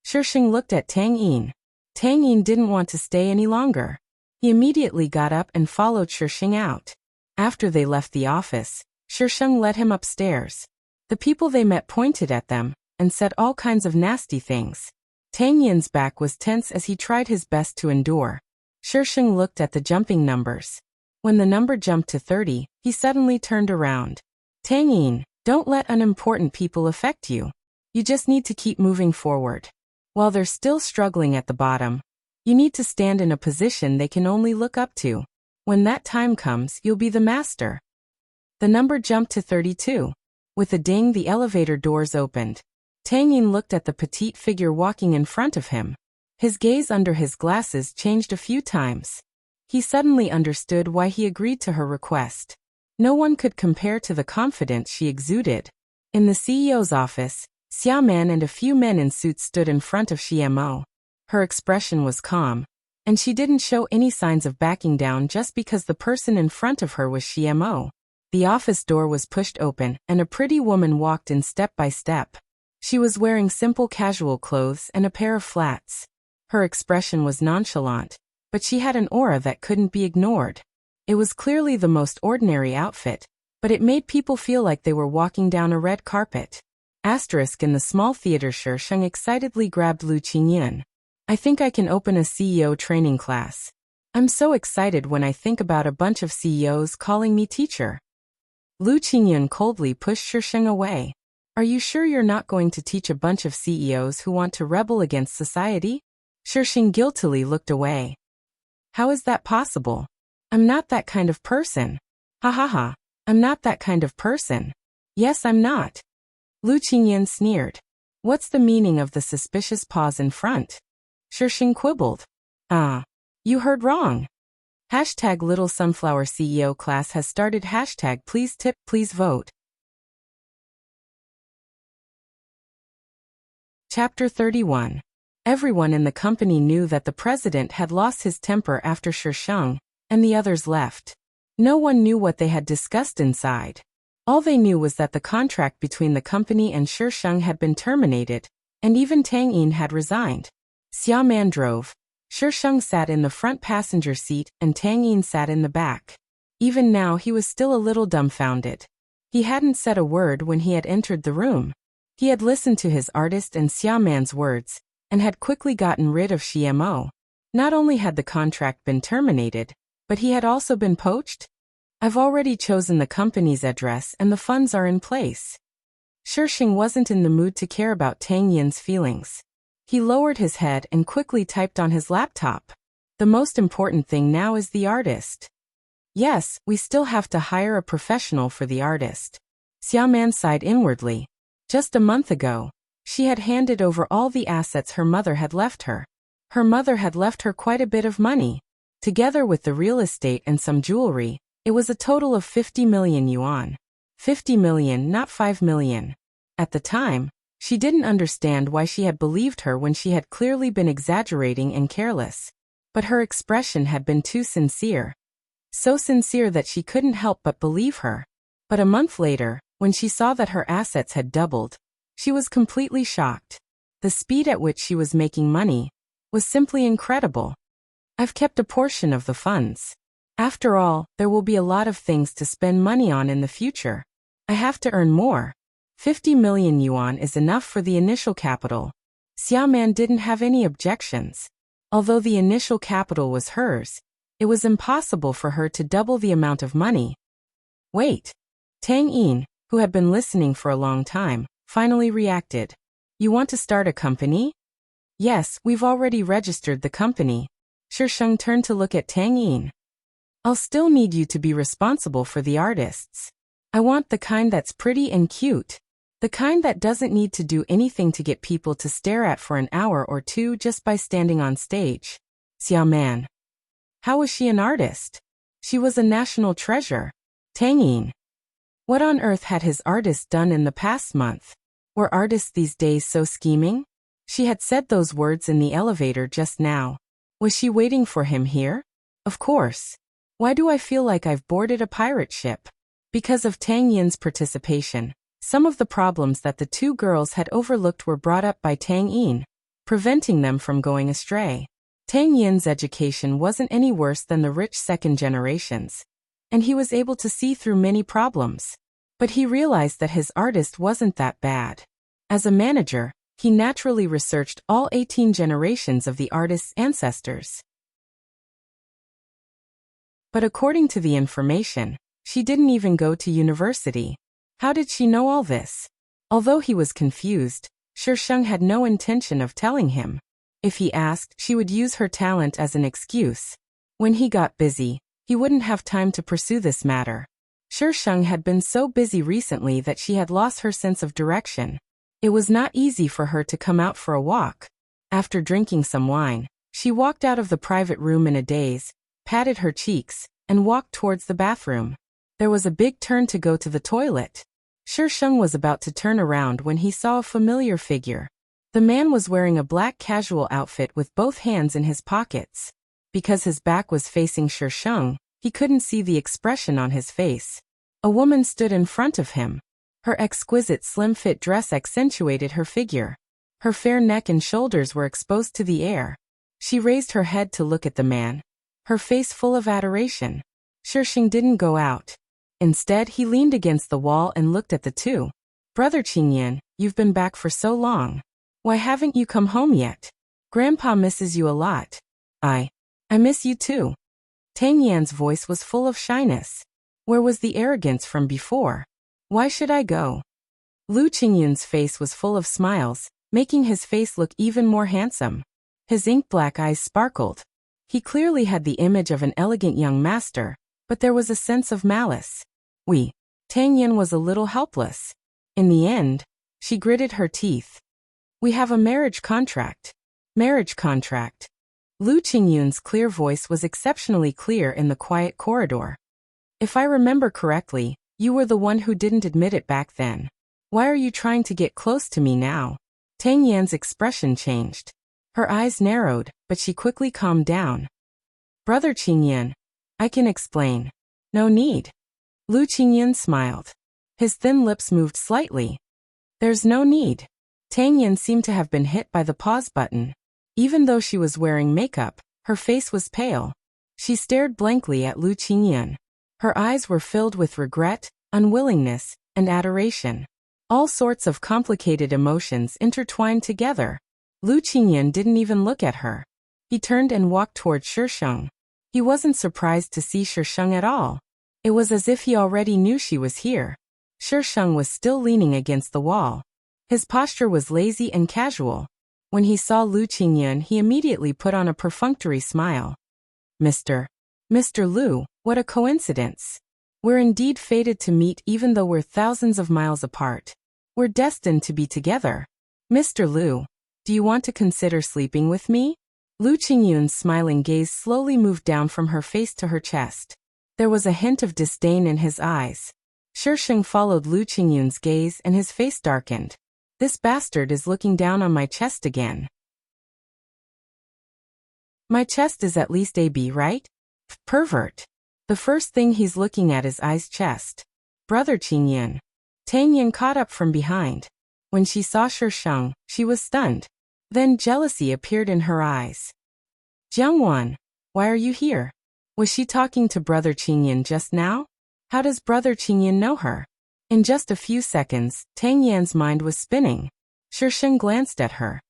Shisheng looked at Tang Yin. Tang Yin didn't want to stay any longer. He immediately got up and followed Shisheng out. After they left the office, Shisheng led him upstairs. The people they met pointed at them and said all kinds of nasty things. Tang Yin's back was tense as he tried his best to endure. Shisheng looked at the jumping numbers. When the number jumped to 30, he suddenly turned around. Tang Yin, don't let unimportant people affect you. You just need to keep moving forward. While they're still struggling at the bottom, you need to stand in a position they can only look up to. When that time comes, you'll be the master. The number jumped to 32. With a ding, the elevator doors opened. Tang Yin looked at the petite figure walking in front of him. His gaze under his glasses changed a few times. He suddenly understood why he agreed to her request. No one could compare to the confidence she exuded. In the CEO's office, Xia Man and a few men in suits stood in front of Xiamo. Her expression was calm. And she didn't show any signs of backing down just because the person in front of her was CMO. The office door was pushed open, and a pretty woman walked in step by step. She was wearing simple casual clothes and a pair of flats. Her expression was nonchalant, but she had an aura that couldn't be ignored. It was clearly the most ordinary outfit, but it made people feel like they were walking down a red carpet. Asterisk in the small theater, Sheng excitedly grabbed Lu Qingyan. I think I can open a CEO training class. I'm so excited when I think about a bunch of CEOs calling me teacher. Lu Qingyan coldly pushed Sheng away. Are you sure you're not going to teach a bunch of CEOs who want to rebel against society? Sheng guiltily looked away. How is that possible? I'm not that kind of person. Ha ha ha. I'm not that kind of person. Yes, I'm not. Lu Qingyan sneered. What's the meaning of the suspicious pause in front? Sheng quibbled. You heard wrong. Hashtag Little Sunflower CEO class has started. Hashtag please tip, please vote. Chapter 31. Everyone in the company knew that the president had lost his temper after Sheng and the others left. No one knew what they had discussed inside. All they knew was that the contract between the company and Sheng had been terminated, and even Tang Yin had resigned. Xia Man drove. Sheng sat in the front passenger seat and Tang Yin sat in the back. Even now he was still a little dumbfounded. He hadn't said a word when he had entered the room. He had listened to his artist and Xia Man's words, and had quickly gotten rid of CMO. Not only had the contract been terminated, but he had also been poached. I've already chosen the company's address and the funds are in place. Sheng wasn't in the mood to care about Tang Yin's feelings. He lowered his head and quickly typed on his laptop. The most important thing now is the artist. Yes, we still have to hire a professional for the artist. Xia Man sighed inwardly. Just a month ago, she had handed over all the assets her mother had left her. Her mother had left her quite a bit of money. Together with the real estate and some jewelry, it was a total of 50 million yuan. 50 million, not 5 million. At the time, she didn't understand why she had believed her when she had clearly been exaggerating and careless. But her expression had been too sincere. So sincere that she couldn't help but believe her. But a month later, when she saw that her assets had doubled, she was completely shocked. The speed at which she was making money was simply incredible. I've kept a portion of the funds. After all, there will be a lot of things to spend money on in the future. I have to earn more. 50 million yuan is enough for the initial capital. Xia Man didn't have any objections. Although the initial capital was hers, it was impossible for her to double the amount of money. Wait. Tang Yin, who had been listening for a long time, finally reacted. You want to start a company? Yes, we've already registered the company. Sheng turned to look at Tang Yin. I'll still need you to be responsible for the artists. I want the kind that's pretty and cute. The kind that doesn't need to do anything to get people to stare at for an hour or two just by standing on stage. Xia Man. How was she an artist? She was a national treasure. Tang Yin. What on earth had his artist done in the past month? Were artists these days so scheming? She had said those words in the elevator just now. Was she waiting for him here? Of course. Why do I feel like I've boarded a pirate ship? Because of Tang Yin's participation, some of the problems that the two girls had overlooked were brought up by Tang Yin, preventing them from going astray. Tang Yin's education wasn't any worse than the rich second generations, and he was able to see through many problems. But he realized that his artist wasn't that bad. As a manager, he naturally researched all 18 generations of the artist's ancestors. But according to the information, she didn't even go to university. How did she know all this? Although he was confused, Sheng had no intention of telling him. If he asked, she would use her talent as an excuse. When he got busy, he wouldn't have time to pursue this matter. Sheng had been so busy recently that she had lost her sense of direction. It was not easy for her to come out for a walk. After drinking some wine, she walked out of the private room in a daze, patted her cheeks, and walked towards the bathroom. There was a big turn to go to the toilet. Sheng was about to turn around when he saw a familiar figure. The man was wearing a black casual outfit with both hands in his pockets. Because his back was facing Shisheng, he couldn't see the expression on his face. A woman stood in front of him. Her exquisite slim-fit dress accentuated her figure. Her fair neck and shoulders were exposed to the air. She raised her head to look at the man, her face full of adoration. Shisheng didn't go out. Instead, he leaned against the wall and looked at the two. Brother Qingyan, you've been back for so long. Why haven't you come home yet? Grandpa misses you a lot. I miss you too. Tang Yan's voice was full of shyness. Where was the arrogance from before? Why should I go? Lu Qingyan's face was full of smiles, making his face look even more handsome. His ink-black eyes sparkled. He clearly had the image of an elegant young master, but there was a sense of malice. Tang Yan was a little helpless. In the end, she gritted her teeth. We have a marriage contract. Marriage contract. Lu Qingyun's clear voice was exceptionally clear in the quiet corridor. If I remember correctly, you were the one who didn't admit it back then. Why are you trying to get close to me now? Tang Yan's expression changed. Her eyes narrowed, but she quickly calmed down. Brother Qingyan, I can explain. No need. Lu Qingyan smiled. His thin lips moved slightly. There's no need. Tang Yan seemed to have been hit by the pause button. Even though she was wearing makeup, her face was pale. She stared blankly at Lu Qingyan. Her eyes were filled with regret, unwillingness, and adoration. All sorts of complicated emotions intertwined together. Lu Qingyan didn't even look at her. He turned and walked toward Shisheng. He wasn't surprised to see Shisheng at all. It was as if he already knew she was here. Shisheng was still leaning against the wall. His posture was lazy and casual. When he saw Lu Qingyan, he immediately put on a perfunctory smile. Mr. Lu, what a coincidence. We're indeed fated to meet even though we're thousands of miles apart. We're destined to be together. Mr. Lu, do you want to consider sleeping with me? Lu Qingyun's smiling gaze slowly moved down from her face to her chest. There was a hint of disdain in his eyes. Shisheng followed Lu Qingyun's gaze and his face darkened. This bastard is looking down on my chest again. My chest is at least AB, right? Pervert. The first thing he's looking at is I's chest. Brother Qingyan. Tang Yan caught up from behind. When she saw Shisheng, she was stunned. Then jealousy appeared in her eyes. Jiangwan, why are you here? Was she talking to Brother Qingyan just now? How does Brother Qingyan know her? In just a few seconds, Tang Yan's mind was spinning. Shisheng glanced at her.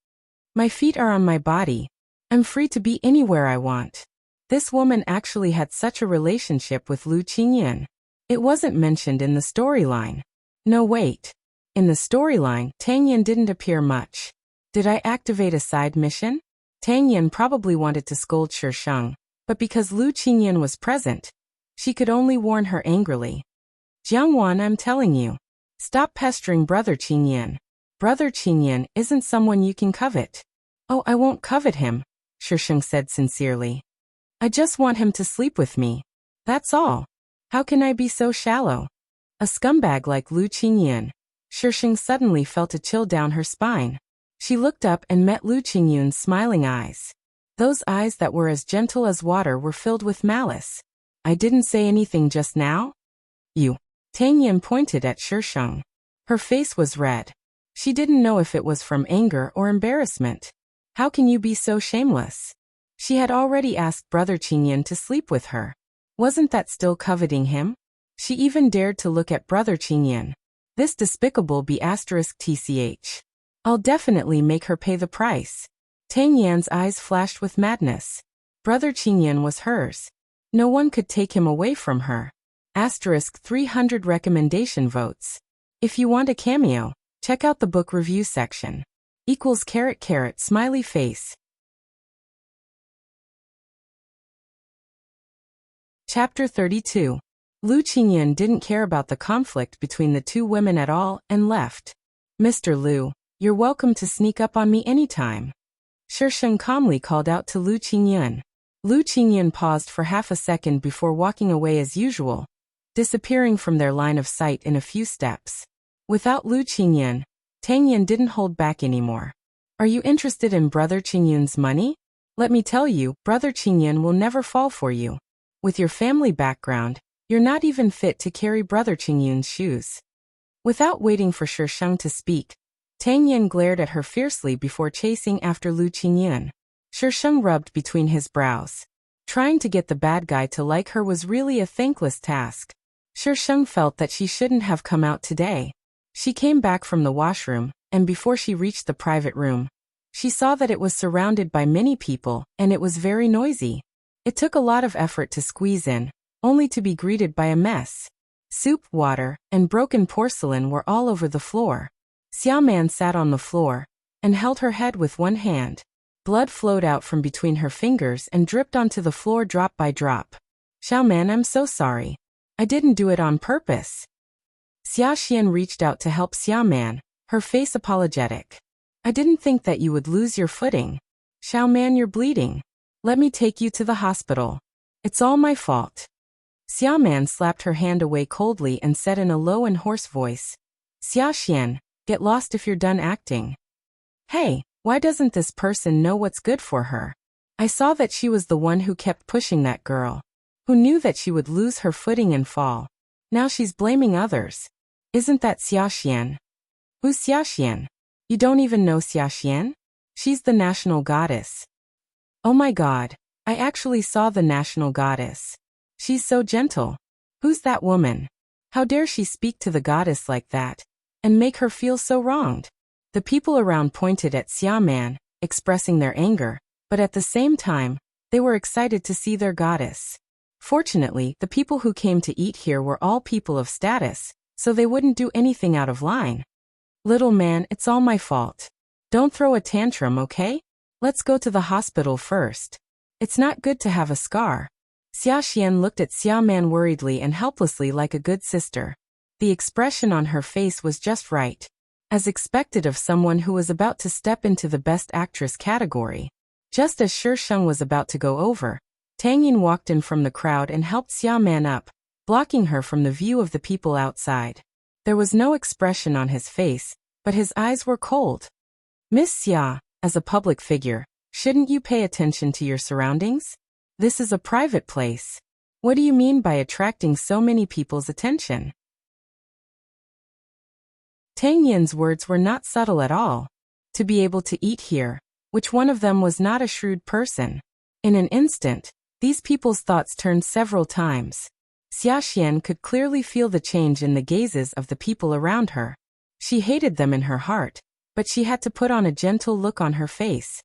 My feet are on my body. I'm free to be anywhere I want. This woman actually had such a relationship with Lu Qingyan. It wasn't mentioned in the storyline. No, wait. In the storyline, Tang Yan didn't appear much. Did I activate a side mission? Tang Yan probably wanted to scold Shisheng, but because Lu Qingyan was present, she could only warn her angrily. Jiangwan, I'm telling you. Stop pestering Brother Qingyan. Brother Qingyan isn't someone you can covet. Oh, I won't covet him, Shisheng said sincerely. I just want him to sleep with me. That's all. How can I be so shallow? A scumbag like Lu Qingyan. Shisheng suddenly felt a chill down her spine. She looked up and met Lu Qingyun's smiling eyes. Those eyes that were as gentle as water were filled with malice. I didn't say anything just now? You. Tang Yan pointed at Shisheng. Her face was red. She didn't know if it was from anger or embarrassment. How can you be so shameless? She had already asked Brother Qingyan to sleep with her. Wasn't that still coveting him? She even dared to look at Brother Qingyan. This despicable *tch. I'll definitely make her pay the price. Tang Yan's eyes flashed with madness. Brother Qingyan was hers. No one could take him away from her. *300 recommendation votes. If you want a cameo, check out the book review section. == smiley face. Chapter 32. Lu Qingyan didn't care about the conflict between the two women at all and left. Mr. Lu, you're welcome to sneak up on me anytime. Shisheng calmly called out to Lu Qingyan. Lu Qingyan paused for half a second before walking away as usual, disappearing from their line of sight in a few steps. Without Lu Qingyan, Tang Yan didn't hold back anymore. Are you interested in Brother Qingyun's money? Let me tell you, Brother Qingyan will never fall for you. With your family background, you're not even fit to carry Brother Qingyun's shoes. Without waiting for Shi Sheng to speak, Tang Yin glared at her fiercely before chasing after Lu Qingyun. Shi Sheng rubbed between his brows. Trying to get the bad guy to like her was really a thankless task. Shi Sheng felt that she shouldn't have come out today. She came back from the washroom, and before she reached the private room, she saw that it was surrounded by many people, and it was very noisy. It took a lot of effort to squeeze in, only to be greeted by a mess. Soup, water, and broken porcelain were all over the floor. Xiaoman sat on the floor and held her head with one hand. Blood flowed out from between her fingers and dripped onto the floor drop by drop. Xiaoman, I'm so sorry. I didn't do it on purpose. Xia Xian reached out to help Xiaoman, her face apologetic. I didn't think that you would lose your footing. Xiaoman, you're bleeding. Let me take you to the hospital. It's all my fault. Xiaoman slapped her hand away coldly and said in a low and hoarse voice, Xia Xian, get lost if you're done acting. Hey, why doesn't this person know what's good for her? I saw that she was the one who kept pushing that girl, who knew that she would lose her footing and fall. Now she's blaming others. Isn't that Xia Xian? Who's Xia Xian? You don't even know Xia Xian? She's the national goddess. Oh my god, I actually saw the national goddess. She's so gentle. Who's that woman? How dare she speak to the goddess like that, and make her feel so wronged? The people around pointed at Xiaoman, expressing their anger, but at the same time, they were excited to see their goddess. Fortunately, the people who came to eat here were all people of status, so they wouldn't do anything out of line. Little man, it's all my fault. Don't throw a tantrum, okay? Let's go to the hospital first. It's not good to have a scar. Xia Xian looked at Xiaoman worriedly and helplessly like a good sister. The expression on her face was just right, as expected of someone who was about to step into the Best Actress category. Just as Shi Sheng was about to go over, Tang Yin walked in from the crowd and helped Xiaoman up, blocking her from the view of the people outside. There was no expression on his face, but his eyes were cold. Miss Xia, as a public figure, shouldn't you pay attention to your surroundings? This is a private place. What do you mean by attracting so many people's attention? Tang Yin's words were not subtle at all. To be able to eat here, which one of them was not a shrewd person? In an instant, these people's thoughts turned several times. Xia Xian could clearly feel the change in the gazes of the people around her. She hated them in her heart, but she had to put on a gentle look on her face.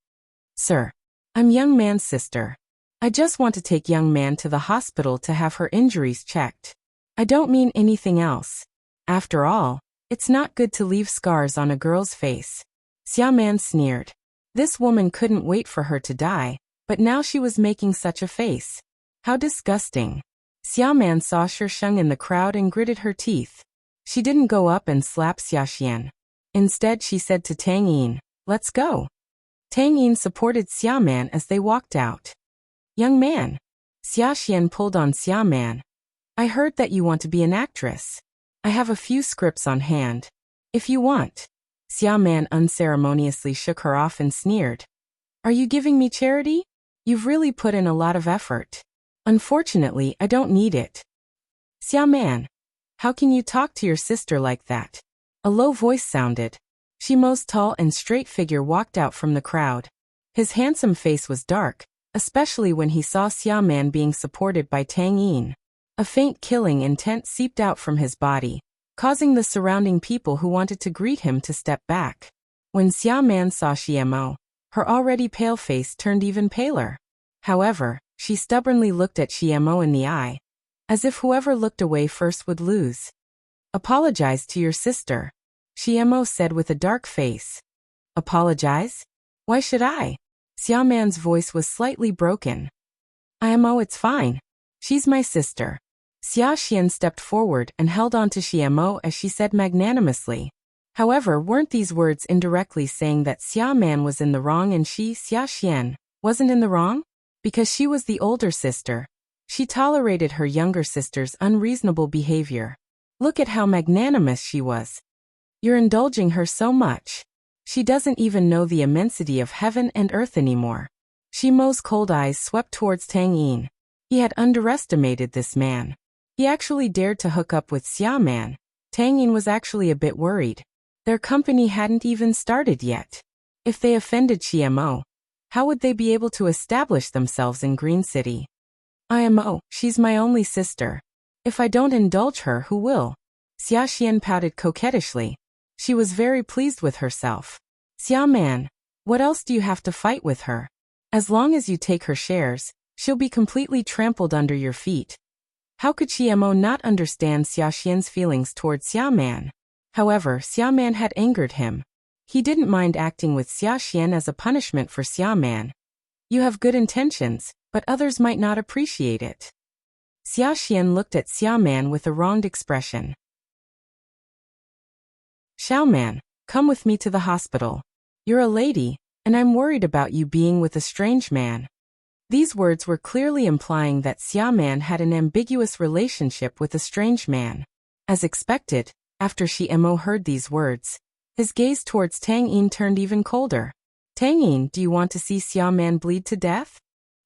Sir, I'm young man's sister. I just want to take young man to the hospital to have her injuries checked. I don't mean anything else. After all, it's not good to leave scars on a girl's face. Xiaoman sneered. This woman couldn't wait for her to die, but now she was making such a face. How disgusting. Xiaoman saw Shi Sheng in the crowd and gritted her teeth. She didn't go up and slap Xia Xian. Instead she said to Tang Yin, let's go. Tang Yin supported Xiaoman as they walked out. Young man. Xia Xian pulled on Xiaoman. I heard that you want to be an actress. I have a few scripts on hand. If you want. Xiaoman unceremoniously shook her off and sneered. Are you giving me charity? You've really put in a lot of effort. Unfortunately, I don't need it. Xiaoman. How can you talk to your sister like that? A low voice sounded. Shimo's tall and straight figure walked out from the crowd. His handsome face was dark, especially when he saw Xiaoman being supported by Tang Yin. A faint killing intent seeped out from his body, causing the surrounding people who wanted to greet him to step back. When Xiaoman saw Shimo, her already pale face turned even paler. However, she stubbornly looked at Shimo in the eye, as if whoever looked away first would lose. Apologize to your sister, Shimo said with a dark face. Apologize? Why should I? Xiaoman's voice was slightly broken. Shimo, it's fine. She's my sister. Xia Xian stepped forward and held on to Shimo as she said magnanimously. However, weren't these words indirectly saying that Xiaoman was in the wrong and she, Xia Xian, wasn't in the wrong? Because she was the older sister, she tolerated her younger sister's unreasonable behavior. Look at how magnanimous she was. You're indulging her so much. She doesn't even know the immensity of heaven and earth anymore. Shimo's cold eyes swept towards Tang Yin. He had underestimated this man. He actually dared to hook up with Xiaoman. Tang Yin was actually a bit worried. Their company hadn't even started yet. If they offended Shimo, how would they be able to establish themselves in Green City? IMO, she's my only sister. If I don't indulge her, who will? Xia Xian pouted coquettishly. She was very pleased with herself. Xiaoman, what else do you have to fight with her? As long as you take her shares, she'll be completely trampled under your feet. How could Shimo not understand Xia Xian's feelings towards Xiaoman? However, Xiaoman had angered him. He didn't mind acting with Xia Xian as a punishment for Xiaoman. You have good intentions, but others might not appreciate it. Xia Xian looked at Xiaoman with a wronged expression. Xiaoman, come with me to the hospital. You're a lady, and I'm worried about you being with a strange man. These words were clearly implying that Xiaoman had an ambiguous relationship with a strange man. As expected, after Shimo heard these words, his gaze towards Tang Yin turned even colder. Tang Yin, do you want to see Xiaoman bleed to death?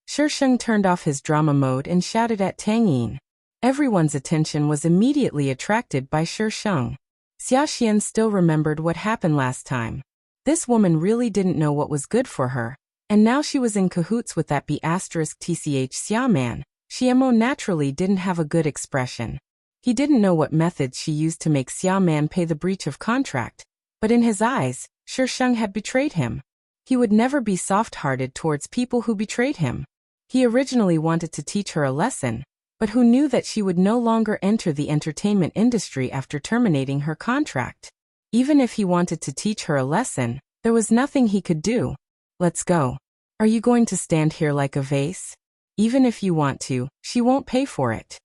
Shisheng turned off his drama mode and shouted at Tang Yin. Everyone's attention was immediately attracted by Shisheng. Xia Xian still remembered what happened last time. This woman really didn't know what was good for her, and now she was in cahoots with that B***tch Xiaoman. Shimo naturally didn't have a good expression. He didn't know what methods she used to make Xiaoman pay the breach of contract, but in his eyes, Shisheng had betrayed him. He would never be soft-hearted towards people who betrayed him. He originally wanted to teach her a lesson, but who knew that she would no longer enter the entertainment industry after terminating her contract. Even if he wanted to teach her a lesson, there was nothing he could do. Let's go. Are you going to stand here like a vase? Even if you want to, she won't pay for it.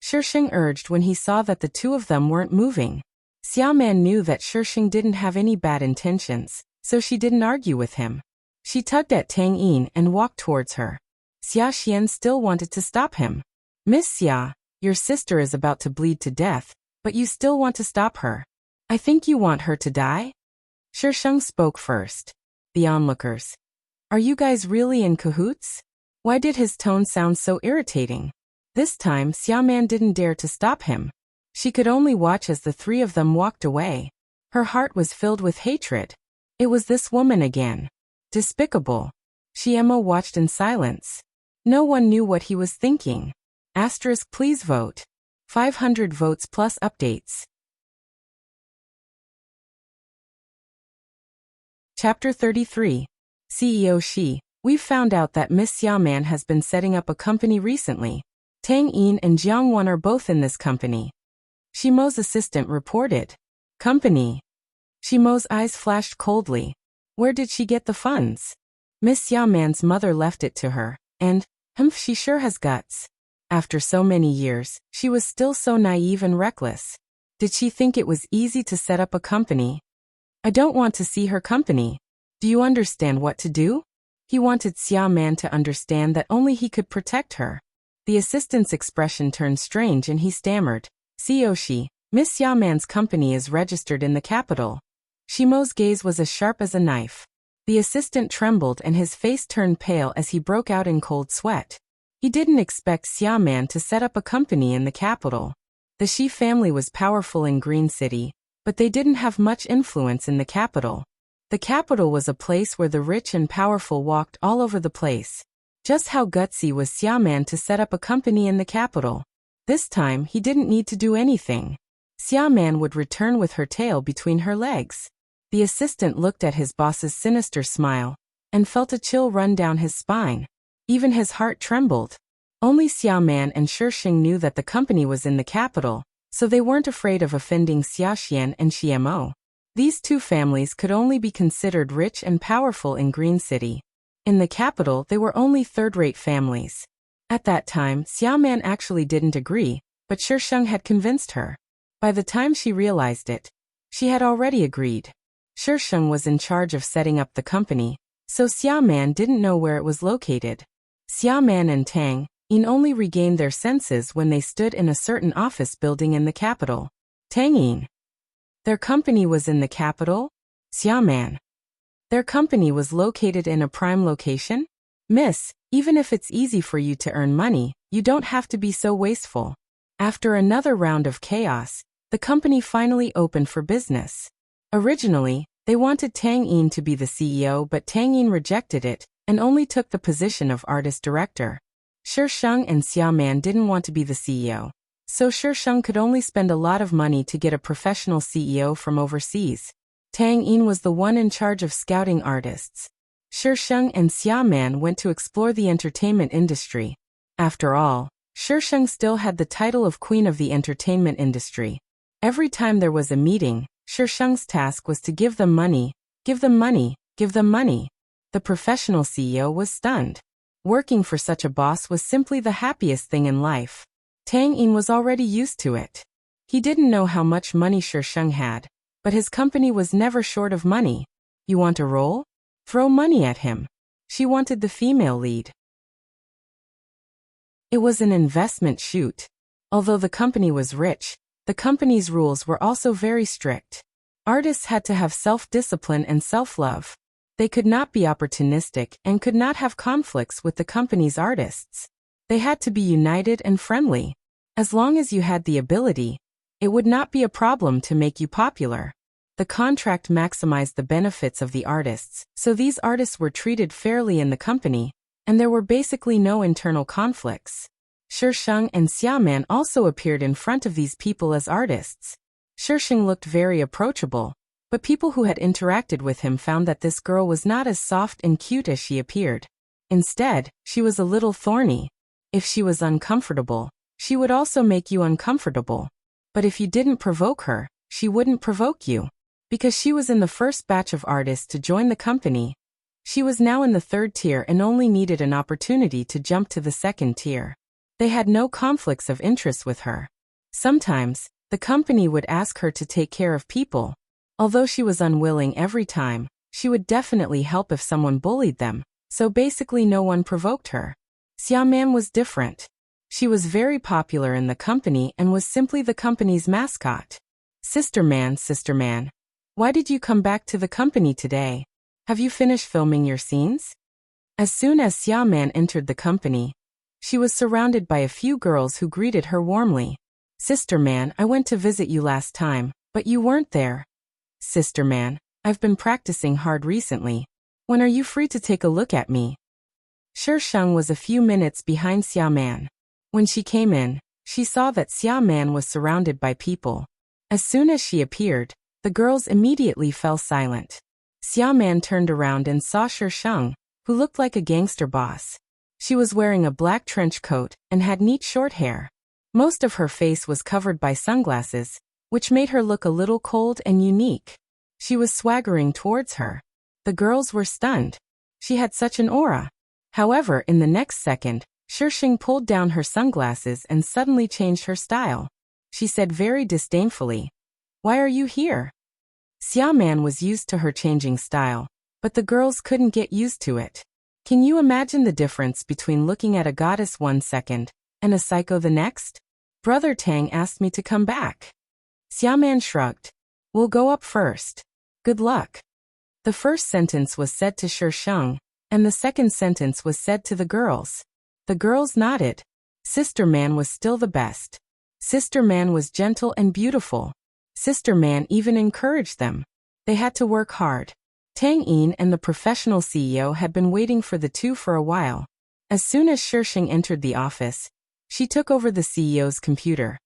Shisheng urged when he saw that the two of them weren't moving. Xiaoman knew that Shisheng didn't have any bad intentions, so she didn't argue with him. She tugged at Tang Yin and walked towards her. Xia Xian still wanted to stop him. Miss Xia, your sister is about to bleed to death, but you still want to stop her. I think you want her to die? Shisheng spoke first. The onlookers. Are you guys really in cahoots? Why did his tone sound so irritating? This time Xiaoman didn't dare to stop him. She could only watch as the three of them walked away. Her heart was filled with hatred. It was this woman again. Despicable. Shimo watched in silence. No one knew what he was thinking. Please vote. 500 votes plus updates. Chapter 33. CEO Shi. We've found out that Miss Xiaoman has been setting up a company recently. Tang Yin and Jiang Wan are both in this company. Shimo's assistant reported. Company. Shimo's eyes flashed coldly. Where did she get the funds? Miss Xiaoman's mother left it to her, and, she sure has guts. After so many years, she was still so naive and reckless. Did she think it was easy to set up a company? I don't want to see her company. Do you understand what to do? He wanted Xiaoman to understand that only he could protect her. The assistant's expression turned strange and he stammered. Shi, Miss Xiaoman's company is registered in the capital. Shimo's gaze was as sharp as a knife. The assistant trembled and his face turned pale as he broke out in cold sweat. He didn't expect Xiaoman to set up a company in the capital. The Shi family was powerful in Green City, but they didn't have much influence in the capital. The capital was a place where the rich and powerful walked all over the place. Just how gutsy was Xiaoman to set up a company in the capital? This time he didn't need to do anything. Xiaoman would return with her tail between her legs. The assistant looked at his boss's sinister smile and felt a chill run down his spine. Even his heart trembled. Only Xiaoman and Shisheng knew that the company was in the capital, so they weren't afraid of offending Xia Xian and Shimo. These two families could only be considered rich and powerful in Green City. In the capital, they were only third-rate families. At that time, Xiaoman actually didn't agree, but Shisheng had convinced her. By the time she realized it, she had already agreed. Shisheng was in charge of setting up the company, so Xiaoman didn't know where it was located. Xiaoman and Tang Yin only regained their senses when they stood in a certain office building in the capital. Tang Yin. Their company was in the capital? Xiaoman. Their company was located in a prime location? Miss, even if it's easy for you to earn money, you don't have to be so wasteful. After another round of chaos, the company finally opened for business. Originally, they wanted Tang Yin to be the CEO, but Tang Yin rejected it and only took the position of artist director. Shi Sheng and Xia Man didn't want to be the CEO, so Shi Sheng could only spend a lot of money to get a professional CEO from overseas. Tang Yin was the one in charge of scouting artists. Shi Sheng and Xia Man went to explore the entertainment industry. After all, Shi Sheng still had the title of Queen of the entertainment industry. Every time there was a meeting, Shi Sheng's task was to give them money, give them money, give them money. The professional CEO was stunned. Working for such a boss was simply the happiest thing in life. Tang Yin was already used to it. He didn't know how much money Shi Sheng had, but his company was never short of money. You want a role? Throw money at him. She wanted the female lead. It was an investment shoot. Although the company was rich, the company's rules were also very strict. Artists had to have self-discipline and self-love. They could not be opportunistic and could not have conflicts with the company's artists. They had to be united and friendly. As long as you had the ability, it would not be a problem to make you popular. The contract maximized the benefits of the artists, so these artists were treated fairly in the company, and there were basically no internal conflicts. Shi Sheng and Xia Man also appeared in front of these people as artists. Shi Sheng looked very approachable, but people who had interacted with him found that this girl was not as soft and cute as she appeared. Instead, she was a little thorny. If she was uncomfortable, she would also make you uncomfortable. But if you didn't provoke her, she wouldn't provoke you. Because she was in the first batch of artists to join the company, she was now in the third tier and only needed an opportunity to jump to the second tier. They had no conflicts of interest with her. Sometimes, the company would ask her to take care of people. Although she was unwilling every time, she would definitely help if someone bullied them, so basically no one provoked her. Xia Man was different. She was very popular in the company and was simply the company's mascot. Sister Man, why did you come back to the company today? Have you finished filming your scenes? As soon as Xia Man entered the company, she was surrounded by a few girls who greeted her warmly. Sister Man, I went to visit you last time, but you weren't there. Sister Man, I've been practicing hard recently. When are you free to take a look at me? Shi Sheng was a few minutes behind Xia Man. When she came in, she saw that Xia Man was surrounded by people. As soon as she appeared, the girls immediately fell silent. Xia Man turned around and saw Shi Sheng, who looked like a gangster boss. She was wearing a black trench coat and had neat short hair. Most of her face was covered by sunglasses, which made her look a little cold and unique. She was swaggering towards her. The girls were stunned. She had such an aura. However, in the next second, Shi Sheng pulled down her sunglasses and suddenly changed her style. She said very disdainfully, "Why are you here?" Xia Man was used to her changing style, but the girls couldn't get used to it. Can you imagine the difference between looking at a goddess one second and a psycho the next? Brother Tang asked me to come back. Xia Man shrugged. We'll go up first. Good luck. The first sentence was said to Shi Sheng, and the second sentence was said to the girls. The girls nodded. Sister Man was still the best. Sister Man was gentle and beautiful. Sister Man even encouraged them. They had to work hard. Tang Yin and the professional CEO had been waiting for the two for a while. As soon as Shi Sheng entered the office, she took over the CEO's computer.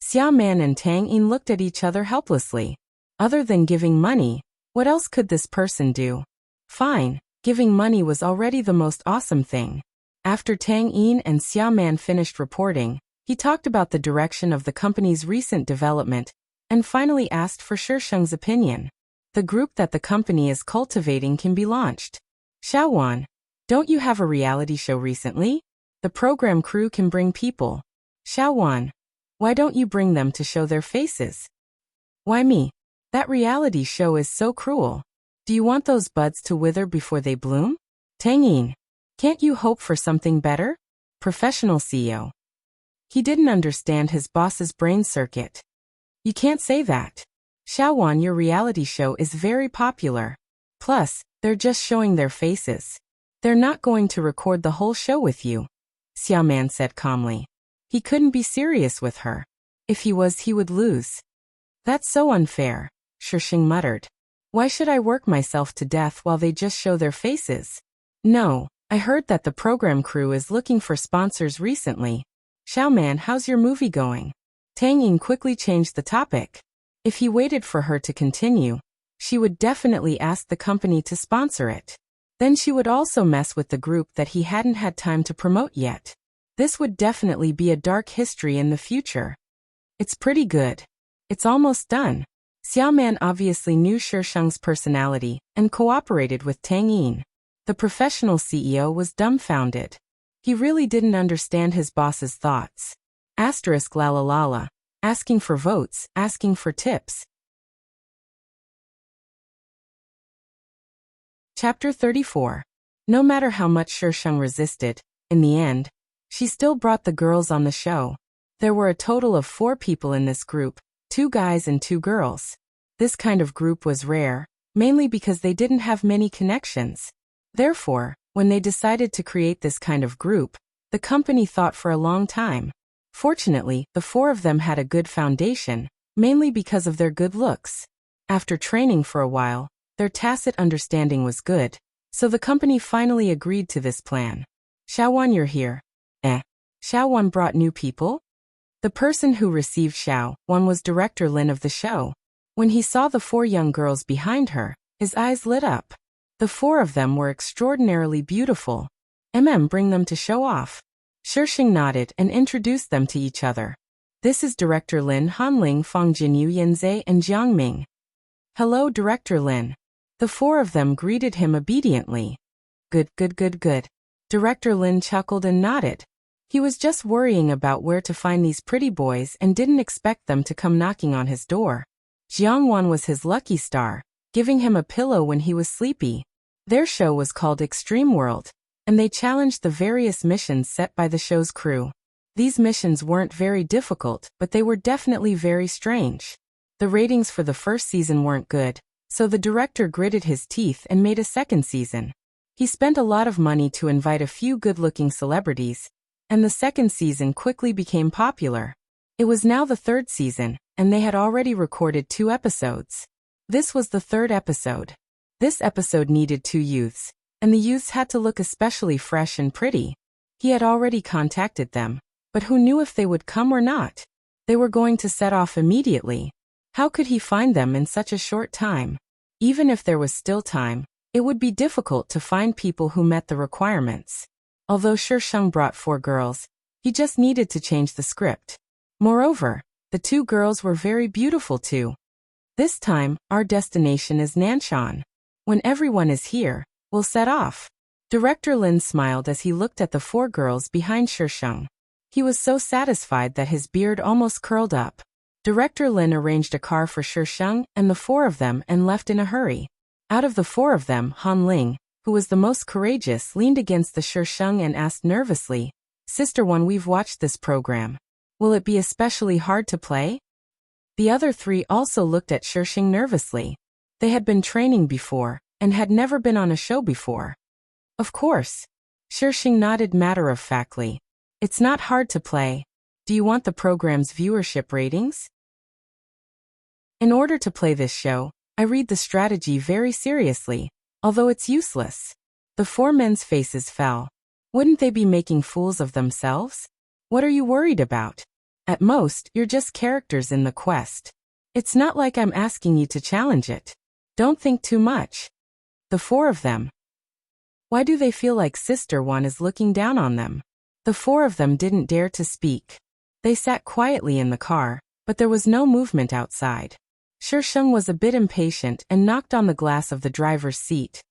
Xia Man and Tang Yin looked at each other helplessly. Other than giving money, what else could this person do? Fine, giving money was already the most awesome thing. After Tang Yin and Xia Man finished reporting, he talked about the direction of the company's recent development, and finally asked for Shi Sheng's opinion. The group that the company is cultivating can be launched. Xiaowan, don't you have a reality show recently? The program crew can bring people. Xiaowan, why don't you bring them to show their faces? Why me? That reality show is so cruel. Do you want those buds to wither before they bloom? Tang Yin, can't you hope for something better? Professional CEO. He didn't understand his boss's brain circuit. You can't say that. Xiaowan, your reality show is very popular. Plus, They're just showing their faces. They're not going to record the whole show with you, Xiaoman said calmly. He couldn't be serious with her. If he was, he would lose. That's so unfair, Shishing muttered. Why should I work myself to death while they just show their faces? No, I heard that the program crew is looking for sponsors recently. Xiaoman, how's your movie going? Tang Ying quickly changed the topic. If he waited for her to continue, she would definitely ask the company to sponsor it. Then she would also mess with the group that he hadn't had time to promote yet. This would definitely be a dark history in the future. It's pretty good. It's almost done. Xiaoman obviously knew Shisheng's personality and cooperated with Tang Yin. The professional CEO was dumbfounded. He really didn't understand his boss's thoughts. Asterisk la la la la. Asking for votes, asking for tips. Chapter 34. No matter how much Shisheng resisted, in the end, she still brought the girls on the show. There were a total of 4 people in this group, 2 guys and 2 girls. This kind of group was rare, mainly because they didn't have many connections. Therefore, when they decided to create this kind of group, the company thought for a long time. Fortunately, the 4 of them had a good foundation, mainly because of their good looks. After training for a while, their tacit understanding was good, so the company finally agreed to this plan. Xiaowan, you're here. Xiaowan brought new people? The person who received Xiaowan was Director Lin of the show. When he saw the 4 young girls behind her, his eyes lit up. The 4 of them were extraordinarily beautiful. Bring them to show off. Shisheng nodded and introduced them to each other. This is Director Lin, Hanling, Fang Jinyu, Yanzai, and Jiangming. Hello, Director Lin. The 4 of them greeted him obediently. Good. Director Lin chuckled and nodded. He was just worrying about where to find these pretty boys and didn't expect them to come knocking on his door. Jiangwan was his lucky star, giving him a pillow when he was sleepy. Their show was called Extreme World, and they challenged the various missions set by the show's crew. These missions weren't very difficult, but they were definitely very strange. The ratings for the first season weren't good, so the director gritted his teeth and made a second season. He spent a lot of money to invite a few good-looking celebrities, and the second season quickly became popular. It was now the 3rd season, and they had already recorded 2 episodes. This was the 3rd episode. This episode needed 2 youths, and the youths had to look especially fresh and pretty. He had already contacted them, but who knew if they would come or not? They were going to set off immediately. How could he find them in such a short time? Even if there was still time, it would be difficult to find people who met the requirements. Although Shisheng brought 4 girls, he just needed to change the script. Moreover, the 2 girls were very beautiful too. This time, our destination is Nanshan. When everyone is here, we'll set off. Director Lin smiled as he looked at the 4 girls behind Shisheng. He was so satisfied that his beard almost curled up. Director Lin arranged a car for Shisheng and the 4 of them and left in a hurry. Out of the 4 of them, Han Ling, who was the most courageous, leaned against the Shisheng and asked nervously, Sister One, we've watched this program. Will it be especially hard to play? The other 3 also looked at Shisheng nervously. They had been training before, and had never been on a show before. Of course. Shisheng nodded matter-of-factly. It's not hard to play. Do you want the program's viewership ratings? In order to play this show, I read the strategy very seriously, although it's useless. The 4 men's faces fell. Wouldn't they be making fools of themselves? What are you worried about? At most, you're just characters in the quest. It's not like I'm asking you to challenge it. Don't think too much. The 4 of them. Why do they feel like Sister One is looking down on them? The 4 of them didn't dare to speak. They sat quietly in the car, but there was no movement outside. Shisheng was a bit impatient and knocked on the glass of the driver's seat.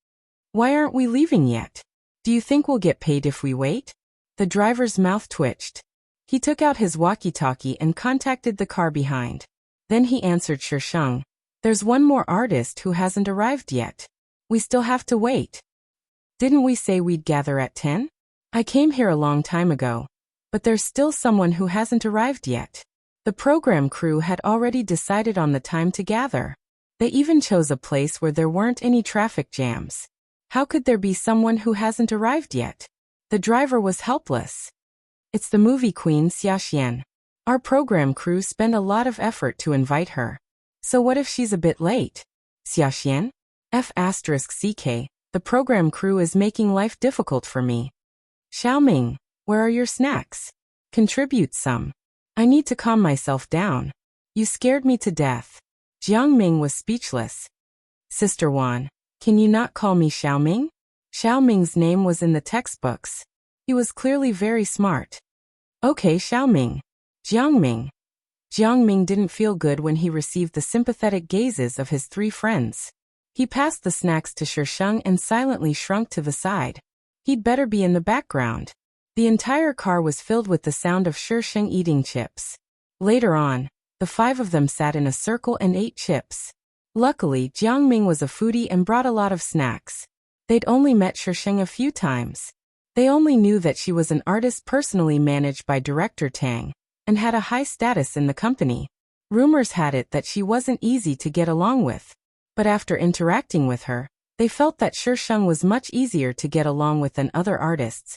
Why aren't we leaving yet? Do you think we'll get paid if we wait? The driver's mouth twitched. He took out his walkie-talkie and contacted the car behind. Then he answered Shisheng. There's one more artist who hasn't arrived yet. We still have to wait. Didn't we say we'd gather at 10? I came here a long time ago. But there's still someone who hasn't arrived yet. The program crew had already decided on the time to gather. They even chose a place where there weren't any traffic jams. How could there be someone who hasn't arrived yet? The driver was helpless. It's the movie queen Xiaxian. Our program crew spent a lot of effort to invite her. So what if she's a bit late? Xiaxian? F***CK, the program crew is making life difficult for me. Xiaoming, where are your snacks? Contribute some. I need to calm myself down. You scared me to death. Jiangming was speechless. Sister Wan, can you not call me Xiaoming? Xiaoming's name was in the textbooks. He was clearly very smart. Okay, Xiaoming. Jiangming. Jiangming didn't feel good when he received the sympathetic gazes of his three friends. He passed the snacks to Shisheng and silently shrunk to the side. He'd better be in the background. The entire car was filled with the sound of Shisheng eating chips. Later on, the five of them sat in a circle and ate chips. Luckily, Jiangming was a foodie and brought a lot of snacks. They'd only met Shisheng a few times. They only knew that she was an artist personally managed by Director Tang, and had a high status in the company. Rumors had it that she wasn't easy to get along with. But after interacting with her, they felt that Shisheng was much easier to get along with than other artists.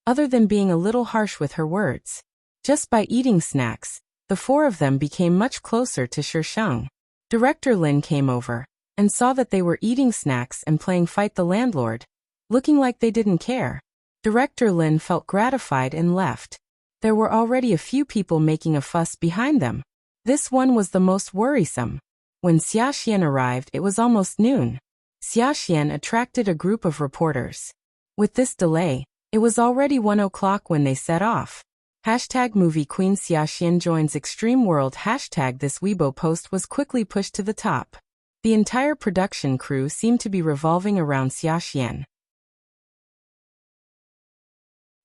Other than being a little harsh with her words. Just by eating snacks, the four of them became much closer to Shisheng. Director Lin came over, and saw that they were eating snacks and playing Fight the Landlord, looking like they didn't care. Director Lin felt gratified and left. There were already a few people making a fuss behind them. This one was the most worrisome. When Xiaxian arrived, it was almost noon. Xiaxian attracted a group of reporters. With this delay, it was already 1 o'clock when they set off. Hashtag movie queen Xiaxian joins Extreme World. Hashtag this Weibo post was quickly pushed to the top. The entire production crew seemed to be revolving around Xiaxian.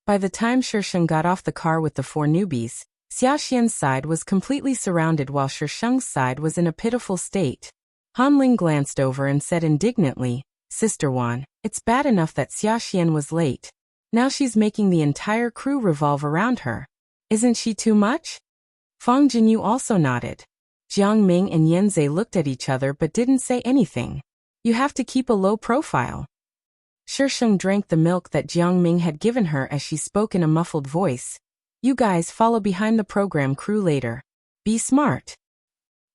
By the time Shisheng got off the car with the four newbies, Xiaxian's side was completely surrounded while Shisheng's side was in a pitiful state. Hanling glanced over and said indignantly, Sister Wan, it's bad enough that Xiaxian was late. Now she's making the entire crew revolve around her. Isn't she too much? Fang Jinyu also nodded. Jiang Ming and Yanzei looked at each other but didn't say anything. You have to keep a low profile. Shisheng drank the milk that Jiang Ming had given her as she spoke in a muffled voice. You guys follow behind the program crew later. Be smart.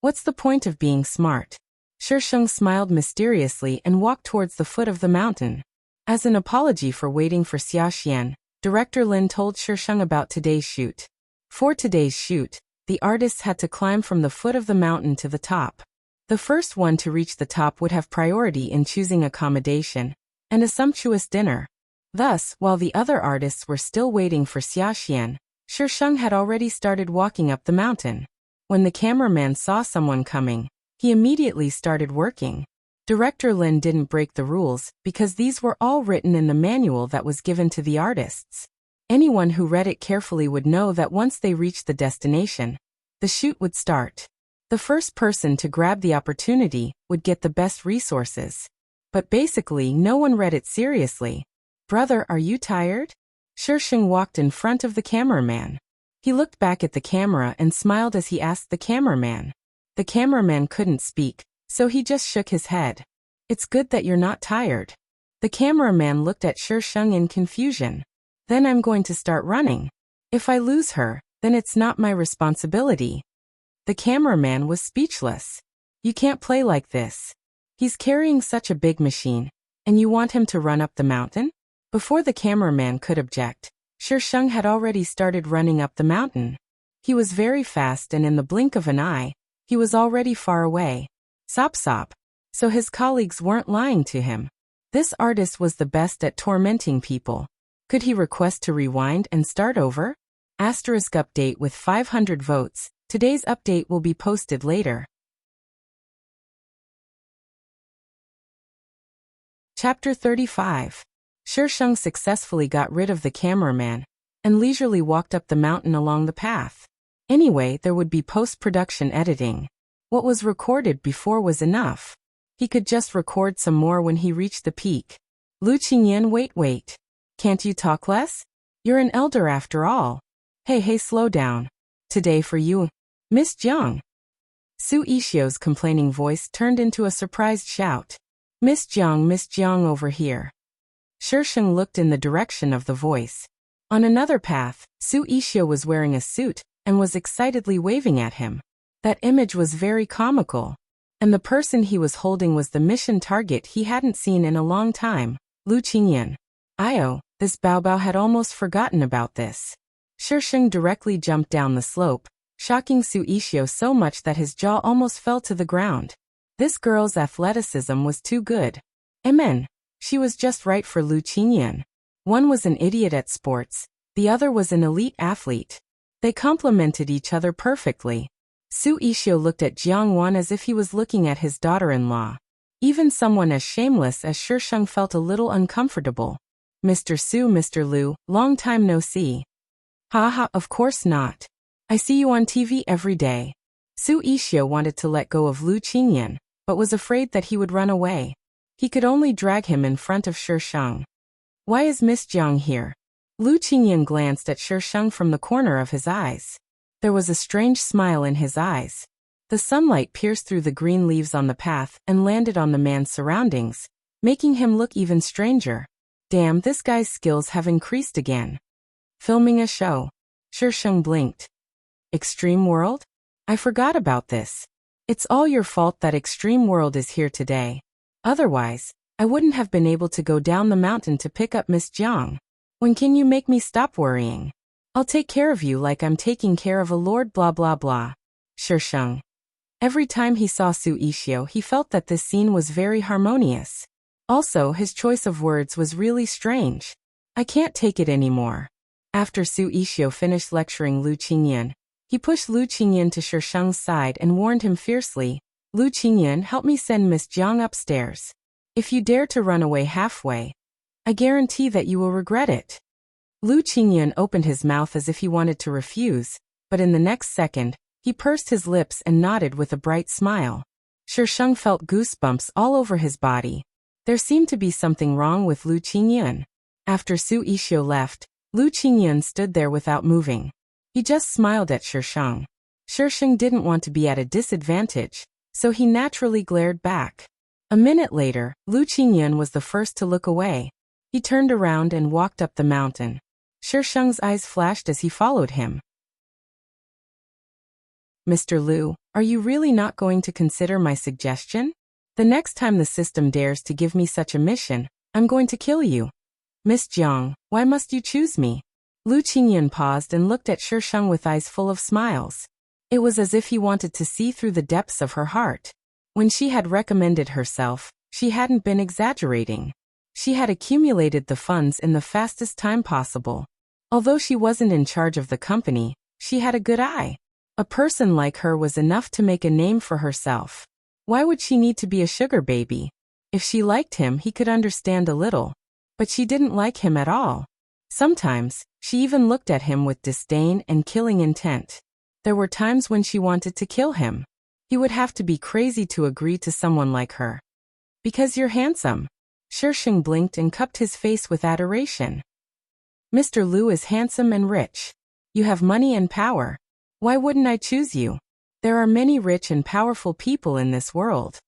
What's the point of being smart? Shisheng smiled mysteriously and walked towards the foot of the mountain. As an apology for waiting for Xiaxian, Director Lin told Shisheng about today's shoot. For today's shoot, the artists had to climb from the foot of the mountain to the top. The first one to reach the top would have priority in choosing accommodation and a sumptuous dinner. Thus, while the other artists were still waiting for Xiaxian, Shisheng had already started walking up the mountain. When the cameraman saw someone coming, he immediately started working. Director Lin didn't break the rules because these were all written in the manual that was given to the artists. Anyone who read it carefully would know that once they reached the destination, the shoot would start. The first person to grab the opportunity would get the best resources. But basically, no one read it seriously. Brother, are you tired? Shisheng walked in front of the cameraman. He looked back at the camera and smiled as he asked the cameraman. The cameraman couldn't speak, so he just shook his head. It's good that you're not tired. The cameraman looked at Shisheng in confusion. Then I'm going to start running. If I lose her, then it's not my responsibility. The cameraman was speechless. You can't play like this. He's carrying such a big machine, and you want him to run up the mountain? Before the cameraman could object, Shisheng had already started running up the mountain. He was very fast and in the blink of an eye, he was already far away. Sop sop. So his colleagues weren't lying to him. This artist was the best at tormenting people. Could he request to rewind and start over? Asterisk update with 500 votes. Today's update will be posted later. Chapter 35. Shisheng successfully got rid of the cameraman and leisurely walked up the mountain along the path. Anyway, there would be post-production editing. What was recorded before was enough. He could just record some more when he reached the peak. Lu Qingyan, wait. Can't you talk less? You're an elder after all. Hey, slow down. Today for you, Miss Jiang. Su Ishio's complaining voice turned into a surprised shout. Miss Jiang over here." Shisheng looked in the direction of the voice. On another path, Su Yixio was wearing a suit and was excitedly waving at him. That image was very comical. And the person he was holding was the mission target he hadn't seen in a long time, Lu Qingyan. This Baobao had almost forgotten about this. Shisheng directly jumped down the slope, shocking Su Yixio so much that his jaw almost fell to the ground. This girl's athleticism was too good. Amen. She was just right for Lu Qingyan. One was an idiot at sports, the other was an elite athlete. They complemented each other perfectly. Su Yixio looked at Jiang Wan as if he was looking at his daughter-in-law. Even someone as shameless as Shisheng felt a little uncomfortable. "Mr. Su, Mr. Lu, long time no see." "Haha, of course not. I see you on TV every day." Su Yixio wanted to let go of Lu Qingyan, but was afraid that he would run away. He could only drag him in front of Shisheng. "Why is Miss Jiang here?" Lu Qingyan glanced at Shisheng from the corner of his eyes. There was a strange smile in his eyes. The sunlight pierced through the green leaves on the path and landed on the man's surroundings, making him look even stranger. Damn, this guy's skills have increased again. "Filming a show." Shisheng blinked. "Extreme World? I forgot about this. It's all your fault that Extreme World is here today. Otherwise, I wouldn't have been able to go down the mountain to pick up Miss Jiang. When can you make me stop worrying? I'll take care of you like I'm taking care of a lord blah blah blah." Shisheng. Every time he saw Su Yixio, he felt that this scene was very harmonious. Also, his choice of words was really strange. "I can't take it anymore." After Su Yixio finished lecturing Lu Qingyan, he pushed Lu Qingyan to Shisheng's side and warned him fiercely, "Lu Qingyan, help me send Miss Jiang upstairs. If you dare to run away halfway, I guarantee that you will regret it." Lu Qingyan opened his mouth as if he wanted to refuse, but in the next second, he pursed his lips and nodded with a bright smile. Shisheng felt goosebumps all over his body. There seemed to be something wrong with Lu Qingyan. After Su Yixio left, Lu Qingyan stood there without moving. He just smiled at Shisheng. Shisheng didn't want to be at a disadvantage, so he naturally glared back. A minute later, Lu Qingyan was the first to look away. He turned around and walked up the mountain. Shisheng's eyes flashed as he followed him. "Mr. Lu, are you really not going to consider my suggestion? The next time the system dares to give me such a mission, I'm going to kill you." "Miss Jiang, why must you choose me?" Lu Qingyan paused and looked at Shisheng with eyes full of smiles. It was as if he wanted to see through the depths of her heart. When she had recommended herself, she hadn't been exaggerating. She had accumulated the funds in the fastest time possible. Although she wasn't in charge of the company, she had a good eye. A person like her was enough to make a name for herself. Why would she need to be a sugar baby? If she liked him, he could understand a little. But she didn't like him at all. Sometimes, she even looked at him with disdain and killing intent. There were times when she wanted to kill him. He would have to be crazy to agree to someone like her. "Because you're handsome." Shisheng blinked and cupped his face with adoration. "Mr. Lu is handsome and rich. You have money and power. Why wouldn't I choose you? There are many rich and powerful people in this world."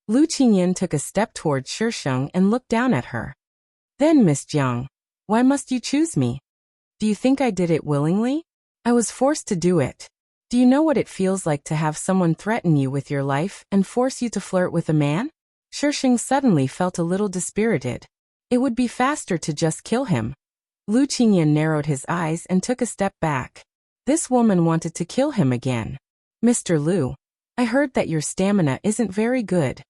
Lu Qingyan took a step towards Shisheng and looked down at her. "Then, Miss Jiang, why must you choose me? Do you think I did it willingly? I was forced to do it. Do you know what it feels like to have someone threaten you with your life and force you to flirt with a man?" Shisheng suddenly felt a little dispirited. It would be faster to just kill him. Lu Qingyan narrowed his eyes and took a step back. This woman wanted to kill him again. "Mr. Lu, I heard that your stamina isn't very good."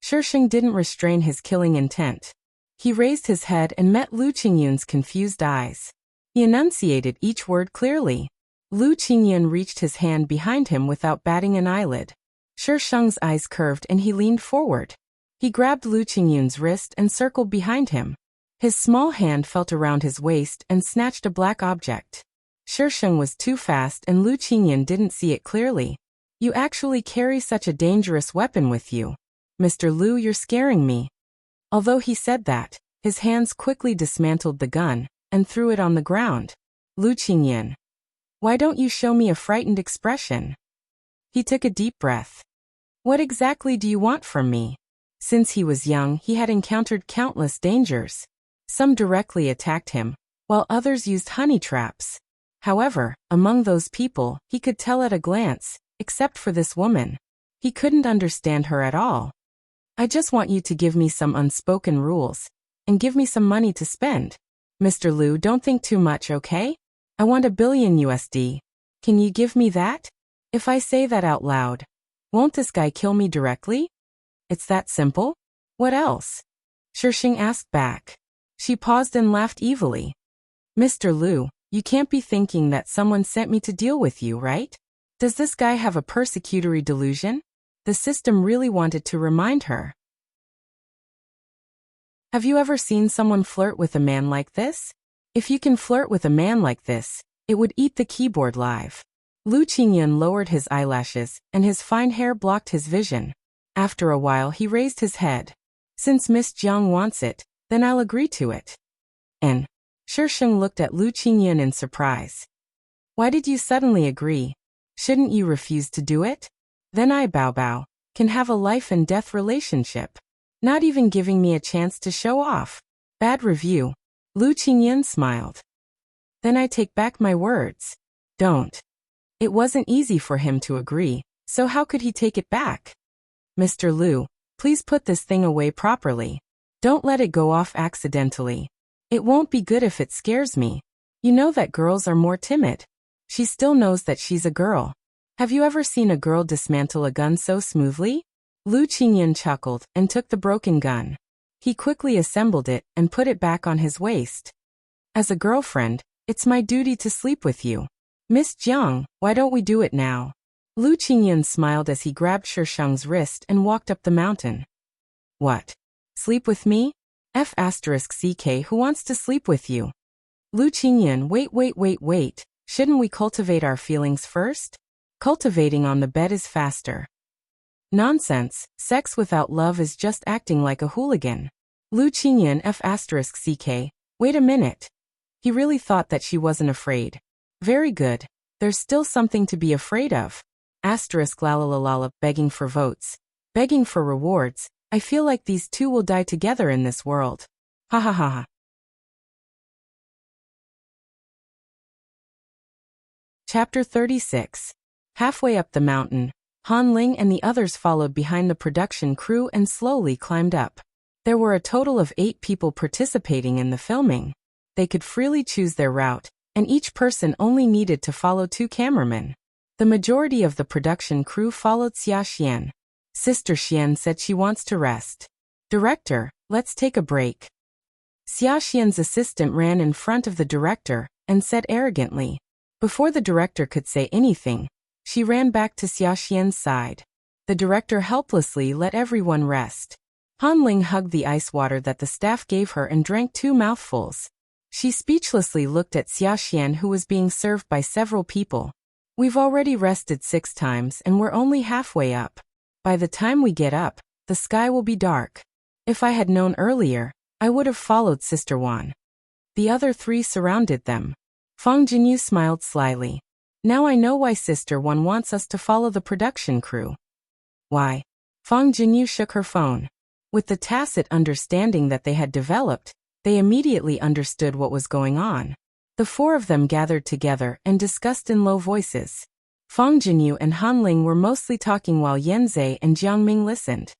Shisheng didn't restrain his killing intent. He raised his head and met Lu Qingyan's confused eyes. He enunciated each word clearly. Lu Qingyan reached his hand behind him without batting an eyelid. Shisheng's eyes curved and he leaned forward. He grabbed Lu Qingyan's wrist and circled behind him. His small hand felt around his waist and snatched a black object. Shisheng was too fast and Lu Qingyan didn't see it clearly. "You actually carry such a dangerous weapon with you. Mr. Lu, you're scaring me." Although he said that, his hands quickly dismantled the gun and threw it on the ground. "Lu Qingyan, why don't you show me a frightened expression?" He took a deep breath. "What exactly do you want from me?" Since he was young, he had encountered countless dangers. Some directly attacked him, while others used honey traps. However, among those people, he could tell at a glance, except for this woman. He couldn't understand her at all. I just want you to give me some unspoken rules, and give me some money to spend. Mr. Liu, don't think too much, okay? I want $1 billion USD. Can you give me that? If I say that out loud, won't this guy kill me directly? It's that simple? What else? Shisheng asked back. She paused and laughed evilly. Mr. Liu, you can't be thinking that someone sent me to deal with you, right? Does this guy have a persecutory delusion? The system really wanted to remind her. Have you ever seen someone flirt with a man like this? If you can flirt with a man like this, it would eat the keyboard live. Lu Qingyun lowered his eyelashes, and his fine hair blocked his vision. After a while he raised his head. Since Miss Jiang wants it, then I'll agree to it. And Shisheng looked at Lu Qingyun in surprise. Why did you suddenly agree? Shouldn't you refuse to do it? Then I, Bao, can have a life and death relationship. Not even giving me a chance to show off. Bad review. Lu Qingyun smiled. Then I take back my words. Don't. It wasn't easy for him to agree, so how could he take it back? Mr. Liu, please put this thing away properly. Don't let it go off accidentally. It won't be good if it scares me. You know that girls are more timid. She still knows that she's a girl. Have you ever seen a girl dismantle a gun so smoothly? Lu Qingyun chuckled and took the broken gun. He quickly assembled it and put it back on his waist. As a girlfriend, it's my duty to sleep with you. Miss Jiang, why don't we do it now? Lu Qingyun smiled as he grabbed Shisheng's wrist and walked up the mountain. What? Sleep with me? F***CK, who wants to sleep with you? Lu Qingyun, wait. Shouldn't we cultivate our feelings first? Cultivating on the bed is faster. Nonsense, sex without love is just acting like a hooligan. Lu Qingyun F***CK, wait a minute. He really thought that she wasn't afraid. Very good, there's still something to be afraid of. Asterisk la begging for votes. Begging for rewards. I feel like these two will die together in this world. Ha ha ha ha. Chapter 36. Halfway up the mountain, Han Ling and the others followed behind the production crew and slowly climbed up. There were a total of 8 people participating in the filming. They could freely choose their route, and each person only needed to follow 2 cameramen. The majority of the production crew followed Xia Xian. Sister Xian said she wants to rest. Director, let's take a break. Xia Xian's assistant ran in front of the director and said arrogantly. Before the director could say anything, she ran back to Xia Xian's side. The director helplessly let everyone rest. Han Ling hugged the ice water that the staff gave her and drank 2 mouthfuls. She speechlessly looked at Xia Xian, who was being served by several people. We've already rested 6 times and we're only halfway up. By the time we get up, the sky will be dark. If I had known earlier, I would have followed Sister Wan. The other 3 surrounded them. Fang Jinyu smiled slyly. Now I know why Sister Wan wants us to follow the production crew. Why? Fang Jinyu shook her phone. With the tacit understanding that they had developed, they immediately understood what was going on. The 4 of them gathered together and discussed in low voices. Fang Jinyu and Han Ling were mostly talking while Yanzei and Jiang Ming listened.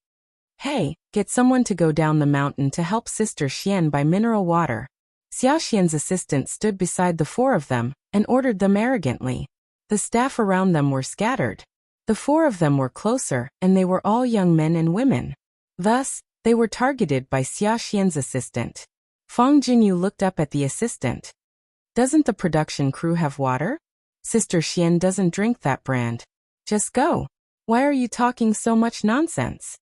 Hey, get someone to go down the mountain to help Sister Xian buy mineral water. Xia Xian's assistant stood beside the 4 of them and ordered them arrogantly. The staff around them were scattered. The 4 of them were closer, and they were all young men and women. Thus, they were targeted by Xia Xian's assistant. Fang Jinyu looked up at the assistant. Doesn't the production crew have water? Sister Xian doesn't drink that brand. Just go. Why are you talking so much nonsense?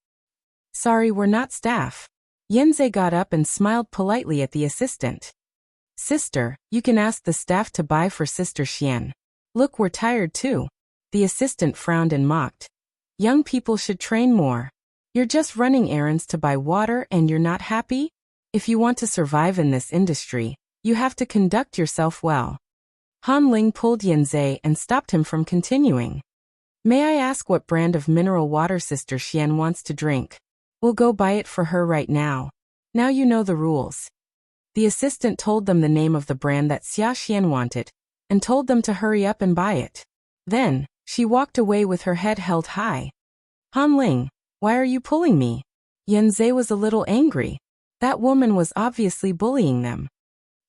Sorry, we're not staff. Yanzei got up and smiled politely at the assistant. Sister, you can ask the staff to buy for Sister Xian. Look, we're tired too. The assistant frowned and mocked. Young people should train more. You're just running errands to buy water and you're not happy? If you want to survive in this industry, you have to conduct yourself well. Han Ling pulled Yanzei and stopped him from continuing. May I ask what brand of mineral water Sister Xian wants to drink? We'll go buy it for her right now. Now you know the rules. The assistant told them the name of the brand that Xia Xian wanted, and told them to hurry up and buy it. Then, she walked away with her head held high. Han Ling, why are you pulling me? Yan Zhe was a little angry. That woman was obviously bullying them.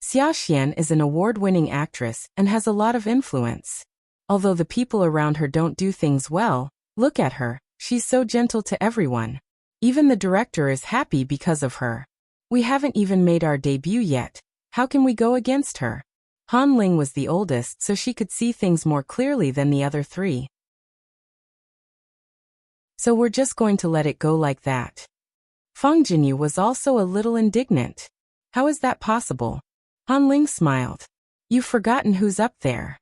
Xia Xian is an award-winning actress and has a lot of influence. Although the people around her don't do things well, look at her, she's so gentle to everyone. Even the director is happy because of her. We haven't even made our debut yet. How can we go against her? Han Ling was the oldest, so she could see things more clearly than the other three. So we're just going to let it go like that. Feng Jinyu was also a little indignant. How is that possible? Han Ling smiled. You've forgotten who's up there.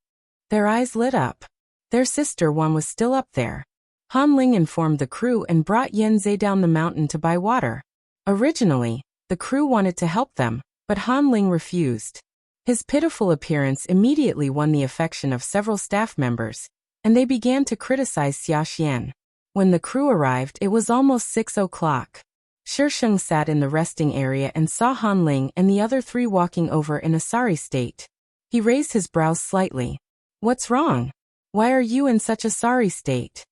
Their eyes lit up. Their sister Wan was still up there. Han Ling informed the crew and brought Yan Zhe down the mountain to buy water. Originally, the crew wanted to help them, but Han Ling refused. His pitiful appearance immediately won the affection of several staff members, and they began to criticize Xia Xian. When the crew arrived, it was almost 6 o'clock. Shisheng sat in the resting area and saw Han Ling and the other three walking over in a sorry state. He raised his brows slightly. What's wrong? Why are you in such a sorry state?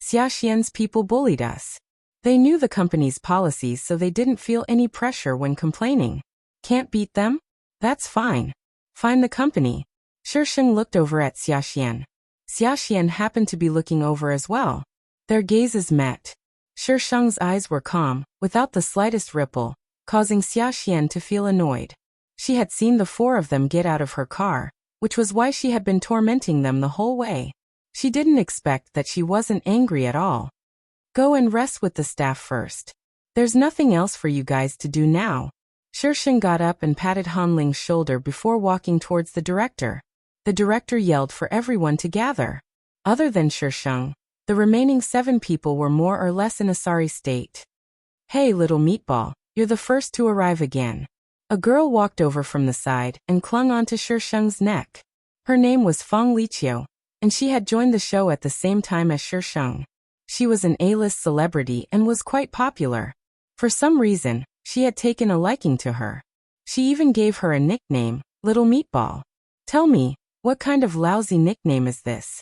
Xia Xian's people bullied us. They knew the company's policies, so they didn't feel any pressure when complaining. Can't beat them? That's fine. Find the company. Shisheng looked over at Xia Xian. Xia Xian happened to be looking over as well. Their gazes met. Shisheng's eyes were calm, without the slightest ripple, causing Xia Xian to feel annoyed. She had seen the four of them get out of her car, which was why she had been tormenting them the whole way. She didn't expect that she wasn't angry at all. Go and rest with the staff first. There's nothing else for you guys to do now. Shisheng got up and patted Han Ling's shoulder before walking towards the director. The director yelled for everyone to gather. Other than Shisheng, the remaining 7 people were more or less in a sorry state. Hey little meatball, you're the first to arrive again. A girl walked over from the side and clung onto Shisheng's neck. Her name was Feng Liqiu, and she had joined the show at the same time as Shisheng. She was an A-list celebrity and was quite popular. For some reason, she had taken a liking to her. She even gave her a nickname, Little Meatball. Tell me, what kind of lousy nickname is this?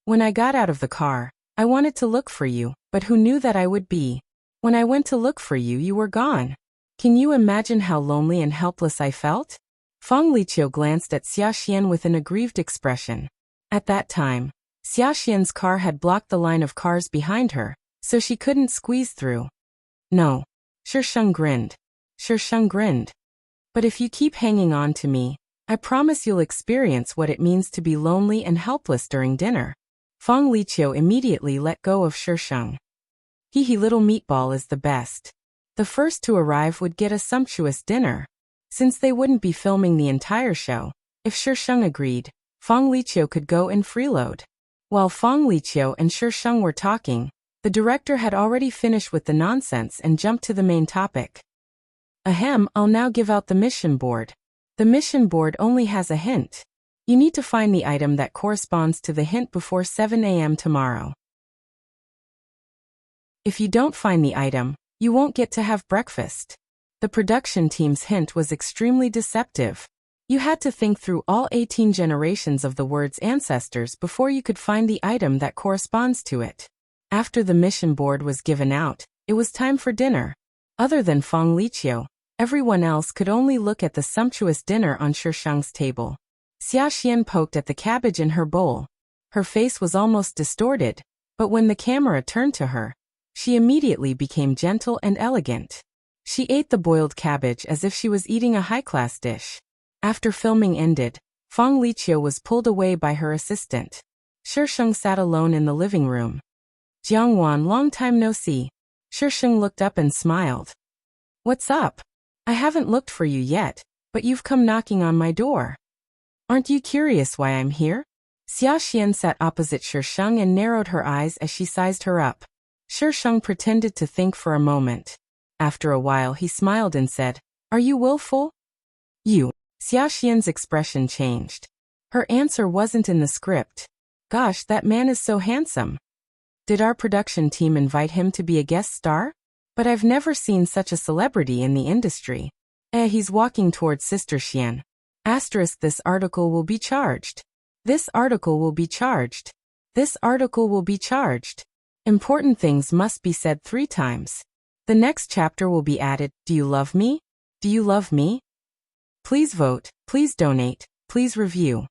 When I got out of the car, I wanted to look for you, but who knew that I would be? When I went to look for you, you were gone. Can you imagine how lonely and helpless I felt? Feng Liqiu glanced at Xia Xian with an aggrieved expression. At that time, Xia Xian's car had blocked the line of cars behind her, so she couldn't squeeze through. No. Shisheng grinned. Shisheng grinned. But if you keep hanging on to me, I promise you'll experience what it means to be lonely and helpless during dinner. Feng Liqiu immediately let go of Shisheng. He little meatball is the best. The first to arrive would get a sumptuous dinner. Since they wouldn't be filming the entire show, if Shisheng agreed, Feng Liqiu could go and freeload. While Feng Liqiu and Shisheng were talking, the director had already finished with the nonsense and jumped to the main topic. Ahem, I'll now give out the mission board. The mission board only has a hint. You need to find the item that corresponds to the hint before 7 a.m. tomorrow. If you don't find the item, you won't get to have breakfast. The production team's hint was extremely deceptive. You had to think through all 18 generations of the word's ancestors before you could find the item that corresponds to it. After the mission board was given out, it was time for dinner. Other than Feng Liqiu, everyone else could only look at the sumptuous dinner on Shisheng's table. Xia Xian poked at the cabbage in her bowl. Her face was almost distorted, but when the camera turned to her, she immediately became gentle and elegant. She ate the boiled cabbage as if she was eating a high-class dish. After filming ended, Feng Liqiu was pulled away by her assistant. Shisheng sat alone in the living room. Jiangwan, long time no see. Shisheng looked up and smiled. What's up? I haven't looked for you yet, but you've come knocking on my door. Aren't you curious why I'm here? Xia Xian sat opposite Shisheng and narrowed her eyes as she sized her up. Shisheng pretended to think for a moment. After a while he smiled and said, Are you willful? You. Xia Xian's expression changed. Her answer wasn't in the script. Gosh, that man is so handsome. Did our production team invite him to be a guest star? But I've never seen such a celebrity in the industry. He's walking towards Sister Xian. Asterisk, this article will be charged. This article will be charged. This article will be charged. Important things must be said 3 times. The next chapter will be added. Do you love me? Do you love me? Please vote, please donate, please review.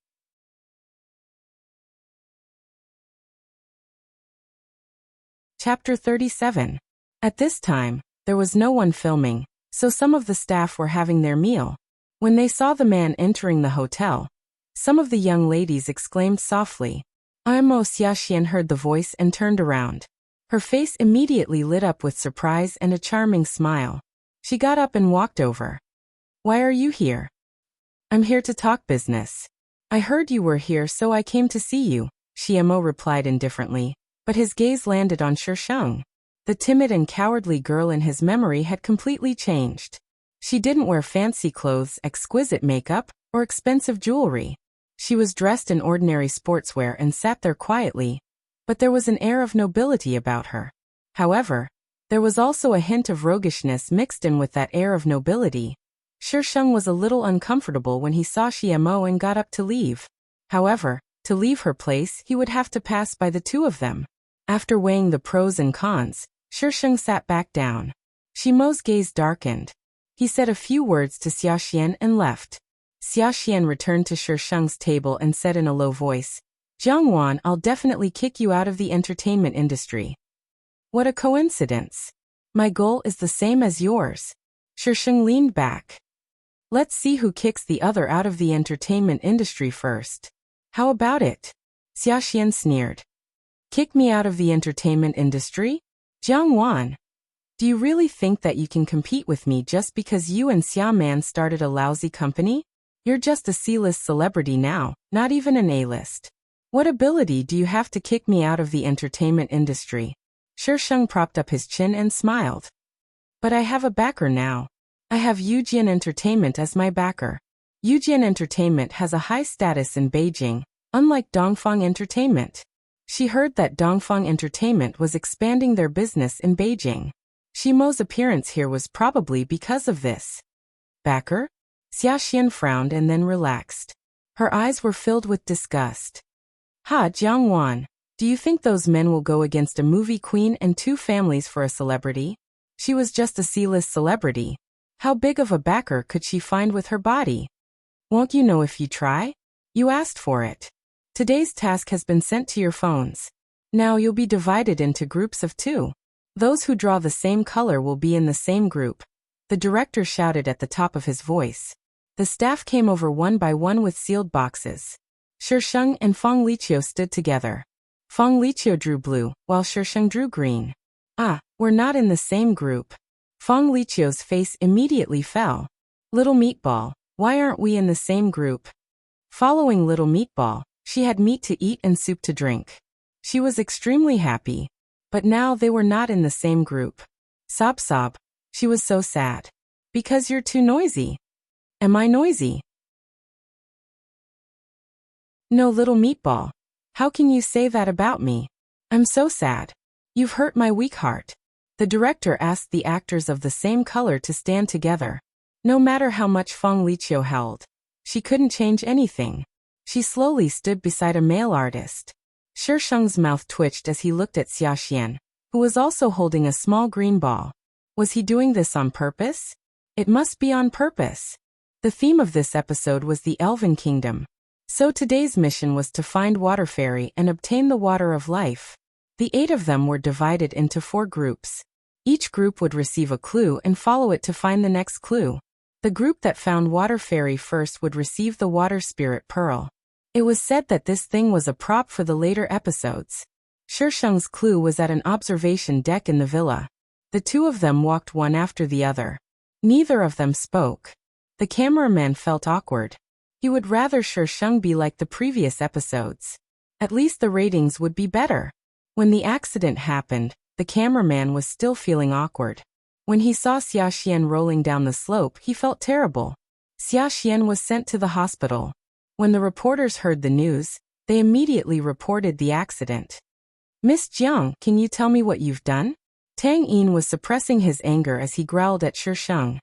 Chapter 37. At this time, there was no one filming, so some of the staff were having their meal. When they saw the man entering the hotel, some of the young ladies exclaimed softly. Imo Xiaxian heard the voice and turned around. Her face immediately lit up with surprise and a charming smile. She got up and walked over. Why are you here? I'm here to talk business. I heard you were here, so I came to see you, Xiamo replied indifferently, but his gaze landed on Shisheng. The timid and cowardly girl in his memory had completely changed. She didn't wear fancy clothes, exquisite makeup, or expensive jewelry. She was dressed in ordinary sportswear and sat there quietly, but there was an air of nobility about her. However, there was also a hint of roguishness mixed in with that air of nobility. Shisheng was a little uncomfortable when he saw Xiamo and got up to leave. However, to leave her place, he would have to pass by the 2 of them. After weighing the pros and cons, Shisheng sat back down. Xiamo's gaze darkened. He said a few words to Xiaxian and left. Xiaxian returned to Shisheng's table and said in a low voice, Jiangwan, I'll definitely kick you out of the entertainment industry. What a coincidence. My goal is the same as yours. Shisheng leaned back. Let's see who kicks the other out of the entertainment industry first. How about it? Xiaxian sneered. Kick me out of the entertainment industry? Jiangwan, do you really think that you can compete with me just because you and Xiaman started a lousy company? You're just a C-list celebrity now, not even an A-list. What ability do you have to kick me out of the entertainment industry? Shisheng propped up his chin and smiled. But I have a backer now. I have Yujian Entertainment as my backer. Yujian Entertainment has a high status in Beijing, unlike Dongfang Entertainment. She heard that Dongfang Entertainment was expanding their business in Beijing. Xiamo's appearance here was probably because of this. Backer? Xiaxian frowned and then relaxed. Her eyes were filled with disgust. Jiangwan, do you think those men will go against a movie queen and 2 families for a celebrity? She was just a C-list celebrity. How big of a backer could she find with her body? Won't you know if you try? You asked for it. Today's task has been sent to your phones. Now you'll be divided into groups of 2. Those who draw the same color will be in the same group. The director shouted at the top of his voice. The staff came over one by one with sealed boxes. Shisheng and Feng Liqiu stood together. Feng Liqiu drew blue, while Shisheng drew green. We're not in the same group. Feng Liqiu's face immediately fell. Little Meatball, why aren't we in the same group? Following Little Meatball, she had meat to eat and soup to drink. She was extremely happy. But now they were not in the same group. Sob sob. She was so sad. Because you're too noisy. Am I noisy? No, Little Meatball. How can you say that about me? I'm so sad. You've hurt my weak heart. The director asked the actors of the same color to stand together. No matter how much Feng Liqiu held, she couldn't change anything. She slowly stood beside a male artist. Shisheng's mouth twitched as he looked at Xiaxian, who was also holding a small green ball. Was he doing this on purpose? It must be on purpose. The theme of this episode was the Elven Kingdom. So today's mission was to find Water Fairy and obtain the Water of Life. The 8 of them were divided into 4 groups. Each group would receive a clue and follow it to find the next clue. The group that found Water Fairy first would receive the Water Spirit Pearl. It was said that this thing was a prop for the later episodes. Shisheng's clue was at an observation deck in the villa. The 2 of them walked one after the other. Neither of them spoke. The cameraman felt awkward. He would rather Shisheng be like the previous episodes. At least the ratings would be better. When the accident happened, the cameraman was still feeling awkward. When he saw Xiaxian rolling down the slope, he felt terrible. Xiaxian was sent to the hospital. When the reporters heard the news, they immediately reported the accident. Miss Jiang, can you tell me what you've done? Tang Yin was suppressing his anger as he growled at Shisheng.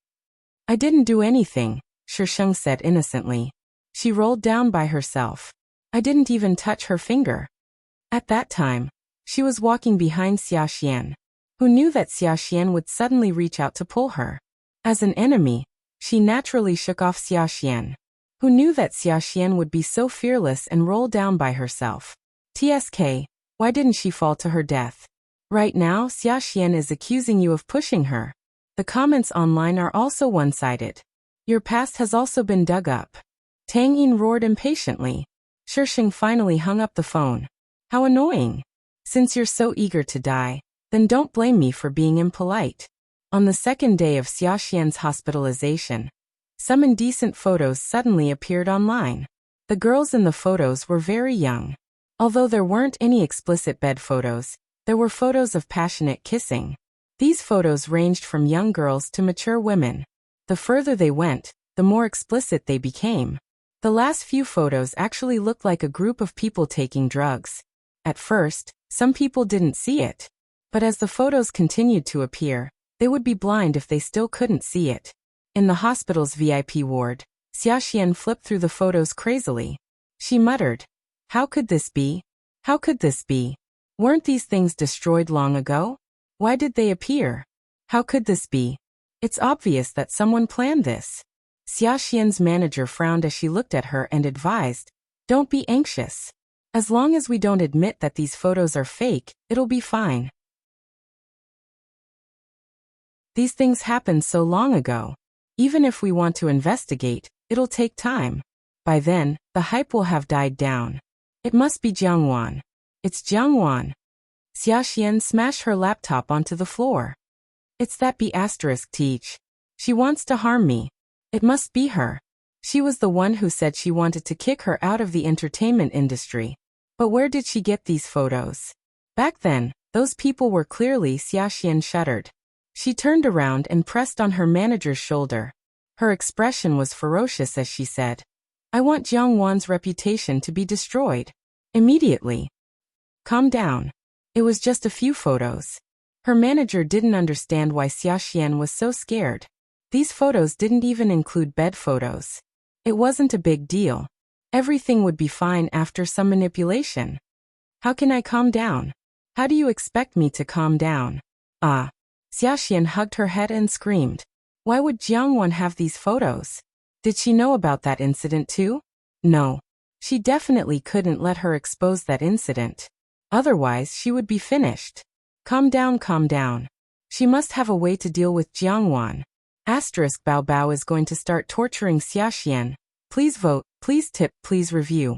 I didn't do anything, Shisheng said innocently. She rolled down by herself. I didn't even touch her finger. At that time, she was walking behind Xia Xian, who knew that Xia Xian would suddenly reach out to pull her. As an enemy, she naturally shook off Xia Xian, who knew that Xia Xian would be so fearless and roll down by herself. TSK, why didn't she fall to her death? Right now, Xia Xian is accusing you of pushing her. The comments online are also one-sided. Your past has also been dug up. Tang Yin roared impatiently. Shisheng finally hung up the phone. How annoying. Since you're so eager to die, then don't blame me for being impolite. On the second day of Xia Xian's hospitalization, some indecent photos suddenly appeared online. The girls in the photos were very young. Although there weren't any explicit bed photos, there were photos of passionate kissing. These photos ranged from young girls to mature women. The further they went, the more explicit they became. The last few photos actually looked like a group of people taking drugs. At first, some people didn't see it. But as the photos continued to appear, they would be blind if they still couldn't see it. In the hospital's VIP ward, Xia Xian flipped through the photos crazily. She muttered, How could this be? How could this be? Weren't these things destroyed long ago? Why did they appear? How could this be? It's obvious that someone planned this. Xia Xian's manager frowned as she looked at her and advised, Don't be anxious. As long as we don't admit that these photos are fake, it'll be fine. These things happened so long ago. Even if we want to investigate, it'll take time. By then, the hype will have died down. It must be Jiang Wan. It's Jiang Wan. Xia Xian smashed her laptop onto the floor. It's that B*teach. She wants to harm me. It must be her. She was the one who said she wanted to kick her out of the entertainment industry. But where did she get these photos? Back then, those people were clearly. Xia Xian shuddered. She turned around and pressed on her manager's shoulder. Her expression was ferocious as she said, I want Jiang Wan's reputation to be destroyed. Immediately. Calm down. It was just a few photos. Her manager didn't understand why Xia Xian was so scared. These photos didn't even include bed photos. It wasn't a big deal. Everything would be fine after some manipulation. How can I calm down? How do you expect me to calm down? Ah. Xia Xian hugged her head and screamed. Why would Jiang Wan have these photos? Did she know about that incident too? No. She definitely couldn't let her expose that incident. Otherwise, she would be finished. Calm down, calm down. She must have a way to deal with Jiang Wan. Bao Bao is going to start torturing Xia Xian. Please vote, please tip, please review.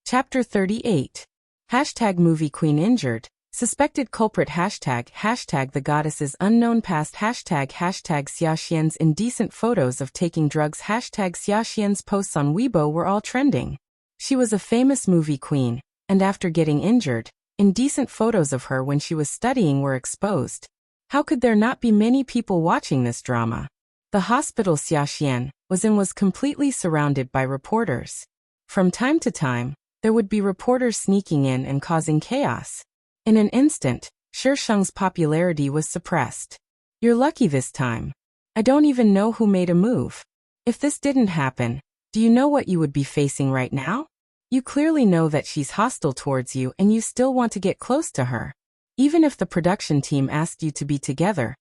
Chapter 38. Hashtag movie queen injured. Suspected culprit hashtag the goddess's unknown past hashtag Xia Xian's indecent photos of taking drugs hashtag Xia Xian's posts on Weibo were all trending. She was a famous movie queen, and after getting injured, indecent photos of her when she was studying were exposed. How could there not be many people watching this drama? The hospital Xia Xian was in was completely surrounded by reporters. From time to time, there would be reporters sneaking in and causing chaos. In an instant, Shisheng's popularity was suppressed. You're lucky this time. I don't even know who made a move. If this didn't happen, do you know what you would be facing right now? You clearly know that she's hostile towards you and you still want to get close to her. Even if the production team asked you to be together,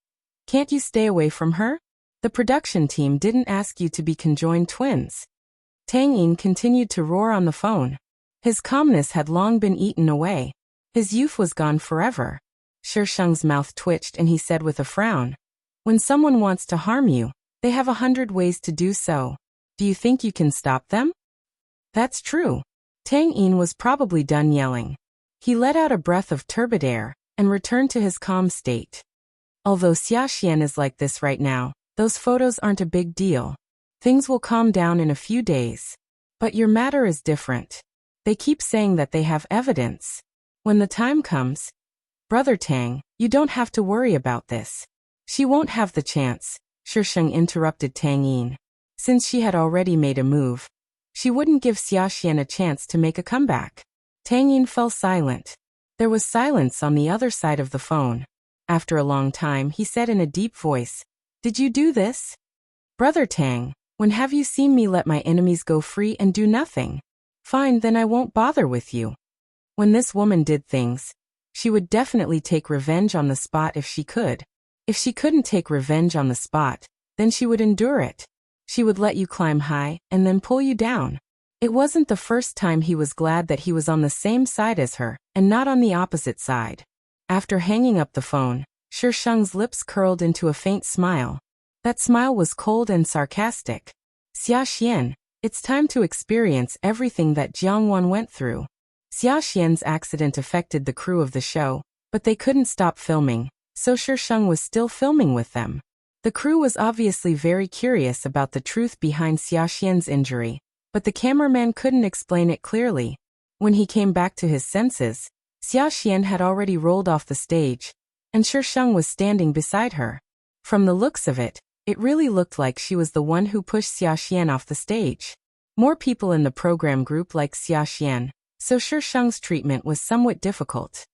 can't you stay away from her? The production team didn't ask you to be conjoined twins. Tang Yin continued to roar on the phone. His calmness had long been eaten away. His youth was gone forever. Shisheng's mouth twitched and he said with a frown, When someone wants to harm you, they have 100 ways to do so. Do you think you can stop them? That's true. Tang Yin was probably done yelling. He let out a breath of turbid air and returned to his calm state. Although Xia Xian is like this right now, those photos aren't a big deal. Things will calm down in a few days. But your matter is different. They keep saying that they have evidence. When the time comes, Brother Tang, you don't have to worry about this. She won't have the chance, Shisheng interrupted Tang Yin. Since she had already made a move, She wouldn't give Xiaoxian a chance to make a comeback. Tang Yin fell silent. There was silence on the other side of the phone. After a long time, he said in a deep voice, "Did you do this? Brother Tang, when have you seen me let my enemies go free and do nothing? Fine, then I won't bother with you." When this woman did things, she would definitely take revenge on the spot if she could. If she couldn't take revenge on the spot, then she would endure it. She would let you climb high and then pull you down. It wasn't the first time he was glad that he was on the same side as her and not on the opposite side. After hanging up the phone, Shi Sheng's lips curled into a faint smile. That smile was cold and sarcastic. "Xiaoxian, it's time to experience everything that Jiangwan went through." Xiaoxian's accident affected the crew of the show, but they couldn't stop filming, so Shi Sheng was still filming with them. The crew was obviously very curious about the truth behind Xiaoxian's injury, but the cameraman couldn't explain it clearly. When he came back to his senses, Xiaoxian had already rolled off the stage, and Shi Sheng was standing beside her. From the looks of it, it really looked like she was the one who pushed Xiaoxian off the stage. More people in the program group liked Xiaoxian, so Shi Sheng's treatment was somewhat difficult.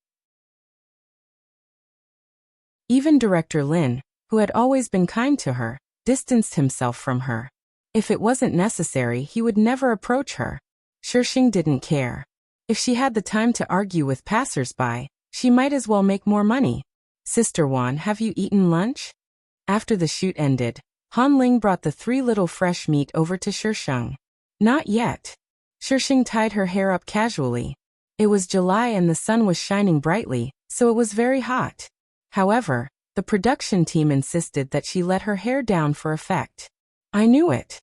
Even Director Lin, who had always been kind to her, distanced himself from her. If it wasn't necessary, he would never approach her. Shi Sheng didn't care. If she had the time to argue with passers-by, she might as well make more money. "Sister Wan, have you eaten lunch?" After the shoot ended, Han Ling brought the 3 little fresh meat over to Shi Sheng. "Not yet." Shi Sheng tied her hair up casually. It was July and the sun was shining brightly, so it was very hot. However, the production team insisted that she let her hair down for effect. "I knew it."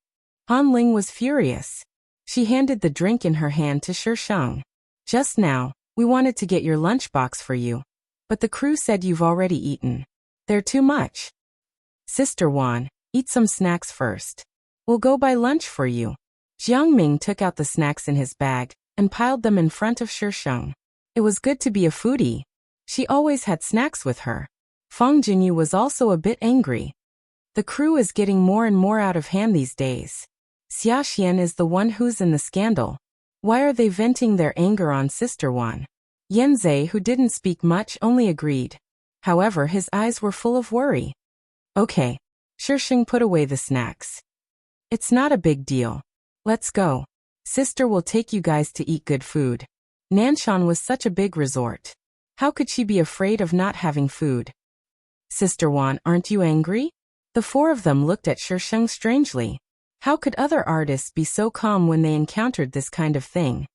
Han Ling was furious. She handed the drink in her hand to Shi Sheng. "Just now, we wanted to get your lunchbox for you, but the crew said you've already eaten. They're too much. Sister Wan, eat some snacks first. We'll go buy lunch for you." Jiang Ming took out the snacks in his bag and piled them in front of Shi Sheng. It was good to be a foodie. She always had snacks with her. Feng Jinyu was also a bit angry. The crew is getting more and more out of hand these days. Xiaoxian is the one who's in the scandal. Why are they venting their anger on Sister Wan? Yanzei, who didn't speak much, only agreed. However, his eyes were full of worry. "Okay." Shi Sheng put away the snacks. "It's not a big deal. Let's go. Sister will take you guys to eat good food." Nanshan was such a big resort. How could she be afraid of not having food? "Sister Wan, aren't you angry?" The 4 of them looked at Shi Sheng strangely. How could other artists be so calm when they encountered this kind of thing?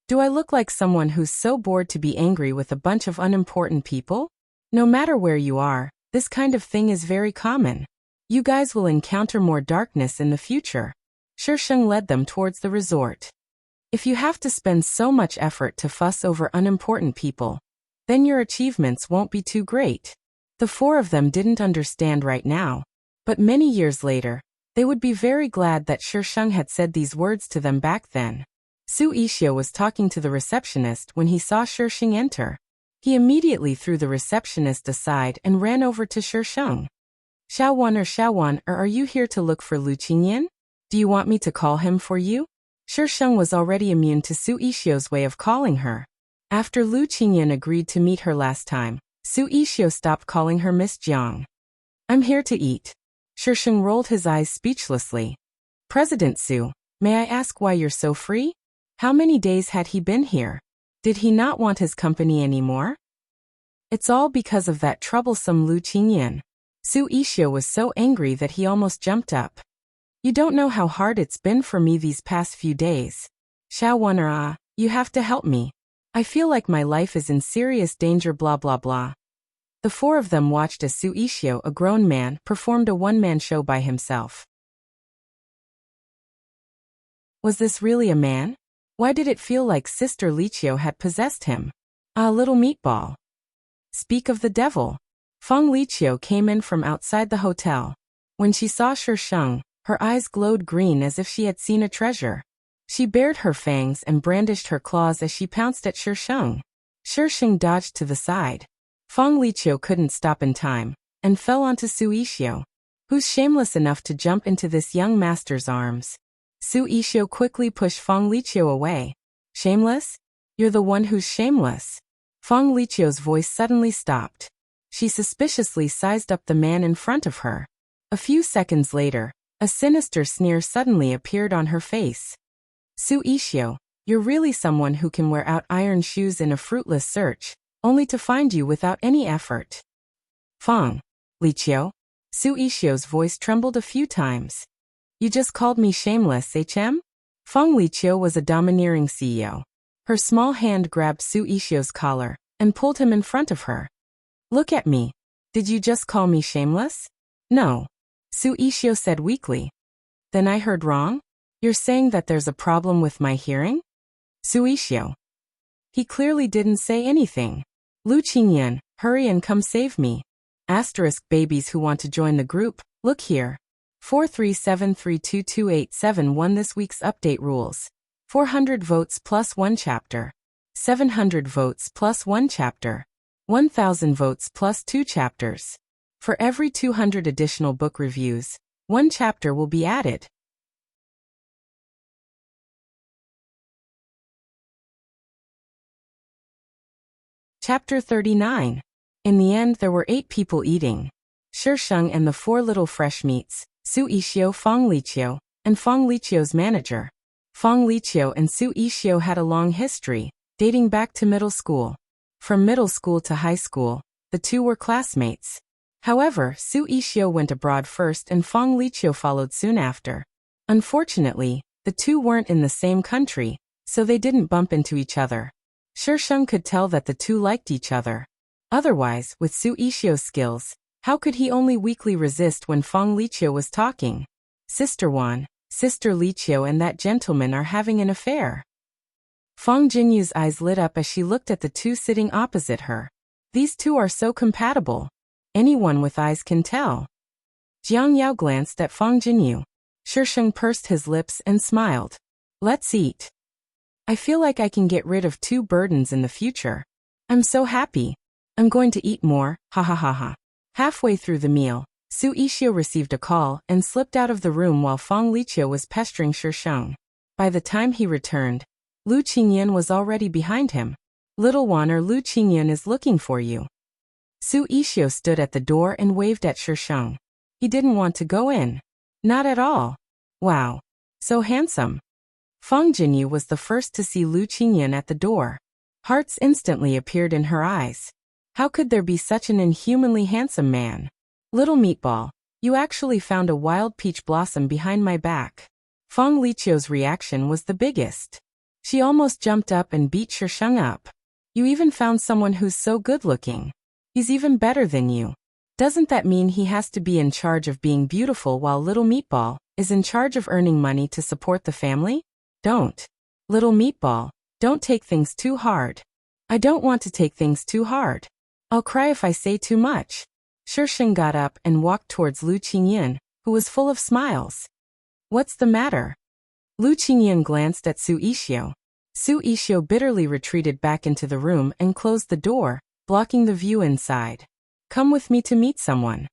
"Do I look like someone who's so bored to be angry with a bunch of unimportant people? No matter where you are, this kind of thing is very common. You guys will encounter more darkness in the future." Shi Sheng led them towards the resort. If you have to spend so much effort to fuss over unimportant people, then your achievements won't be too great. The 4 of them didn't understand right now, but many years later, they would be very glad that Shi Sheng had said these words to them back then. Su Yixio was talking to the receptionist when he saw Shi Sheng enter. He immediately threw the receptionist aside and ran over to Shi Sheng. Xiaowan, or are you here to look for Lu Qingyan? Do you want me to call him for you?" Shi Sheng was already immune to Su Yixio's way of calling her. After Lu Qingyan agreed to meet her last time, Su Yixio stopped calling her Miss Jiang. "I'm here to eat." Shi Sheng rolled his eyes speechlessly. "President Su, may I ask why you're so free? How many days had he been here? Did he not want his company anymore?" "It's all because of that troublesome Lu Qingyan." Su Yixio was so angry that he almost jumped up. "You don't know how hard it's been for me these past few days. Xiaowan, you have to help me. I feel like my life is in serious danger, blah blah blah." The 4 of them watched as Su Yixio, a grown man, performed a one-man show by himself. Was this really a man? Why did it feel like Sister Lichio had possessed him? Ah, little meatball. Speak of the devil. Feng Lichio came in from outside the hotel. When she saw Shi Sheng, her eyes glowed green as if she had seen a treasure. She bared her fangs and brandished her claws as she pounced at Shi Sheng. Shi Sheng dodged to the side. Feng Lichio couldn't stop in time, and fell onto Su Yixio. Who's shameless enough to jump into this young master's arms? Su Yixio quickly pushed Feng Liqiu away. Shameless? You're the one who's shameless. Feng Liqiu's voice suddenly stopped. She suspiciously sized up the man in front of her. A few seconds later, a sinister sneer suddenly appeared on her face. Su Yixio, you're really someone who can wear out iron shoes in a fruitless search, only to find you without any effort. Feng Liqiu? Su Yixio's voice trembled a few times. You just called me shameless, HM? Feng Liqiu was a domineering CEO. Her small hand grabbed Su Yixio's collar and pulled him in front of her. Look at me. Did you just call me shameless? No. Su Yixio said weakly. Then I heard wrong? You're saying that there's a problem with my hearing? Su Yixio. He clearly didn't say anything. Lu Qingyan, hurry and come save me. Asterisk babies who want to join the group, look here. 437322871 This week's update rules. 400 votes plus 1 chapter. 700 votes plus 1 chapter. 1000 votes plus 2 chapters. For every 200 additional book reviews, 1 chapter will be added. Chapter 39. In the end there were 8 people eating. Shisheng and the 4 little fresh meats, Su Yixio, Feng Liqiu, and Feng Liqiu's manager. Feng Liqiu and Su Yixio had a long history, dating back to middle school. From middle school to high school, the two were classmates. However, Su Yixio went abroad first and Feng Liqiu followed soon after. Unfortunately, the two weren't in the same country, so they didn't bump into each other. Shisheng could tell that the two liked each other. Otherwise, with Su Yixio's skills, how could he only weakly resist when Feng Liqiu was talking? Sister Wan, Sister Liqiu and that gentleman are having an affair. Feng Jinyu's eyes lit up as she looked at the two sitting opposite her. These two are so compatible. Anyone with eyes can tell. Jiang Yao glanced at Feng Jinyu. Shisheng pursed his lips and smiled. Let's eat. I feel like I can get rid of 2 burdens in the future. I'm so happy. I'm going to eat more, ha ha ha ha. Halfway through the meal, Su Yixio received a call and slipped out of the room while Feng Liqiu was pestering Shisheng. By the time he returned, Lu Qingyan was already behind him. Little one, or Lu Qingyan is looking for you. Su Yixio stood at the door and waved at Shisheng. He didn't want to go in. Not at all. Wow. So handsome. Feng Jinyu was the first to see Lu Qingyan at the door. Hearts instantly appeared in her eyes. How could there be such an inhumanly handsome man? Little meatball, you actually found a wild peach blossom behind my back. Feng Liqiu's reaction was the biggest. She almost jumped up and beat Shisheng up. You even found someone who's so good-looking. He's even better than you. Doesn't that mean he has to be in charge of being beautiful while Little Meatball is in charge of earning money to support the family? Don't. Little Meatball, don't take things too hard. I don't want to take things too hard. I'll cry if I say too much. Shisheng got up and walked towards Lu Qingyan, who was full of smiles. What's the matter? Lu Qingyan glanced at Su Yixio. Su Yixio bitterly retreated back into the room and closed the door, blocking the view inside. Come with me to meet someone.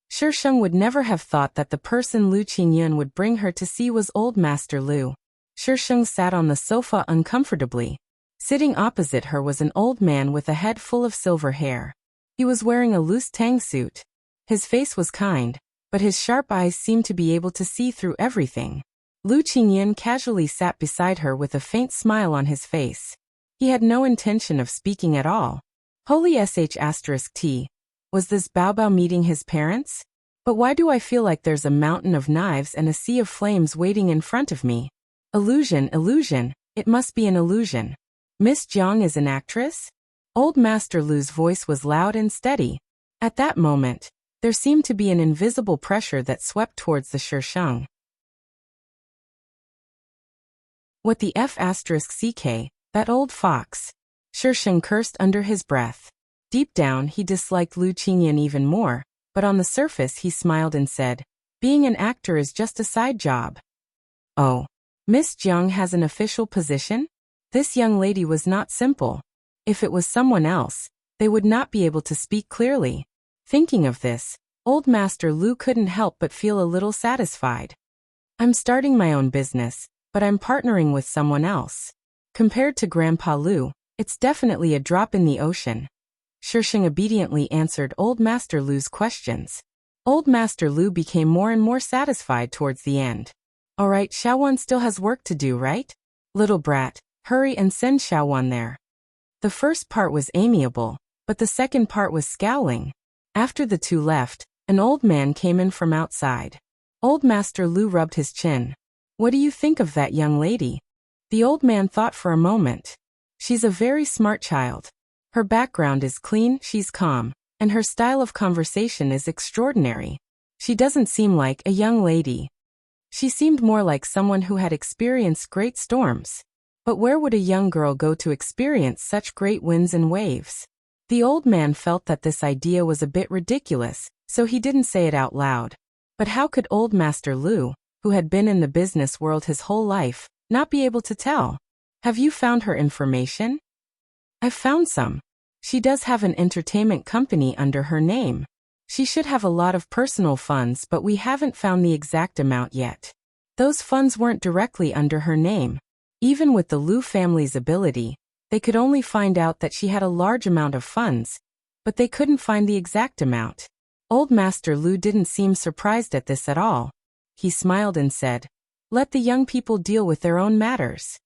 Shisheng would never have thought that the person Lu Qingyan would bring her to see was old Master Lu. Shisheng sat on the sofa uncomfortably. Sitting opposite her was an old man with a head full of silver hair. He was wearing a loose tang suit. His face was kind, but his sharp eyes seemed to be able to see through everything. Lu Qingyan casually sat beside her with a faint smile on his face. He had no intention of speaking at all. Holy sh*t. Was this Baobao meeting his parents? But why do I feel like there's a mountain of knives and a sea of flames waiting in front of me? Illusion, illusion, it must be an illusion. Miss Jiang is an actress? Old Master Lu's voice was loud and steady. At that moment, there seemed to be an invisible pressure that swept towards the Shisheng. What the f*ck, that old fox. Shisheng cursed under his breath. Deep down he disliked Lu Qingyan even more, but on the surface he smiled and said, being an actor is just a side job. Oh. Miss Jiang has an official position? This young lady was not simple. If it was someone else, they would not be able to speak clearly. Thinking of this, old Master Lu couldn't help but feel a little satisfied. I'm starting my own business, but I'm partnering with someone else. Compared to Grandpa Lu, it's definitely a drop in the ocean. Shisheng obediently answered Old Master Lu's questions. Old Master Lu became more and more satisfied towards the end. Alright, Xiaowan still has work to do, right? Little brat, hurry and send Xiaowan there. The first part was amiable, but the second part was scowling. After the two left, an old man came in from outside. Old Master Lu rubbed his chin. What do you think of that young lady? The old man thought for a moment. She's a very smart child. Her background is clean, she's calm, and her style of conversation is extraordinary. She doesn't seem like a young lady. She seemed more like someone who had experienced great storms. But where would a young girl go to experience such great winds and waves? The old man felt that this idea was a bit ridiculous, so he didn't say it out loud. But how could Old Master Lu, who had been in the business world his whole life, not be able to tell? Have you found her information? I've found some. She does have an entertainment company under her name. She should have a lot of personal funds, but we haven't found the exact amount yet. Those funds weren't directly under her name. Even with the Lu family's ability, they could only find out that she had a large amount of funds, but they couldn't find the exact amount. Old Master Lu didn't seem surprised at this at all. He smiled and said, "Let the young people deal with their own matters."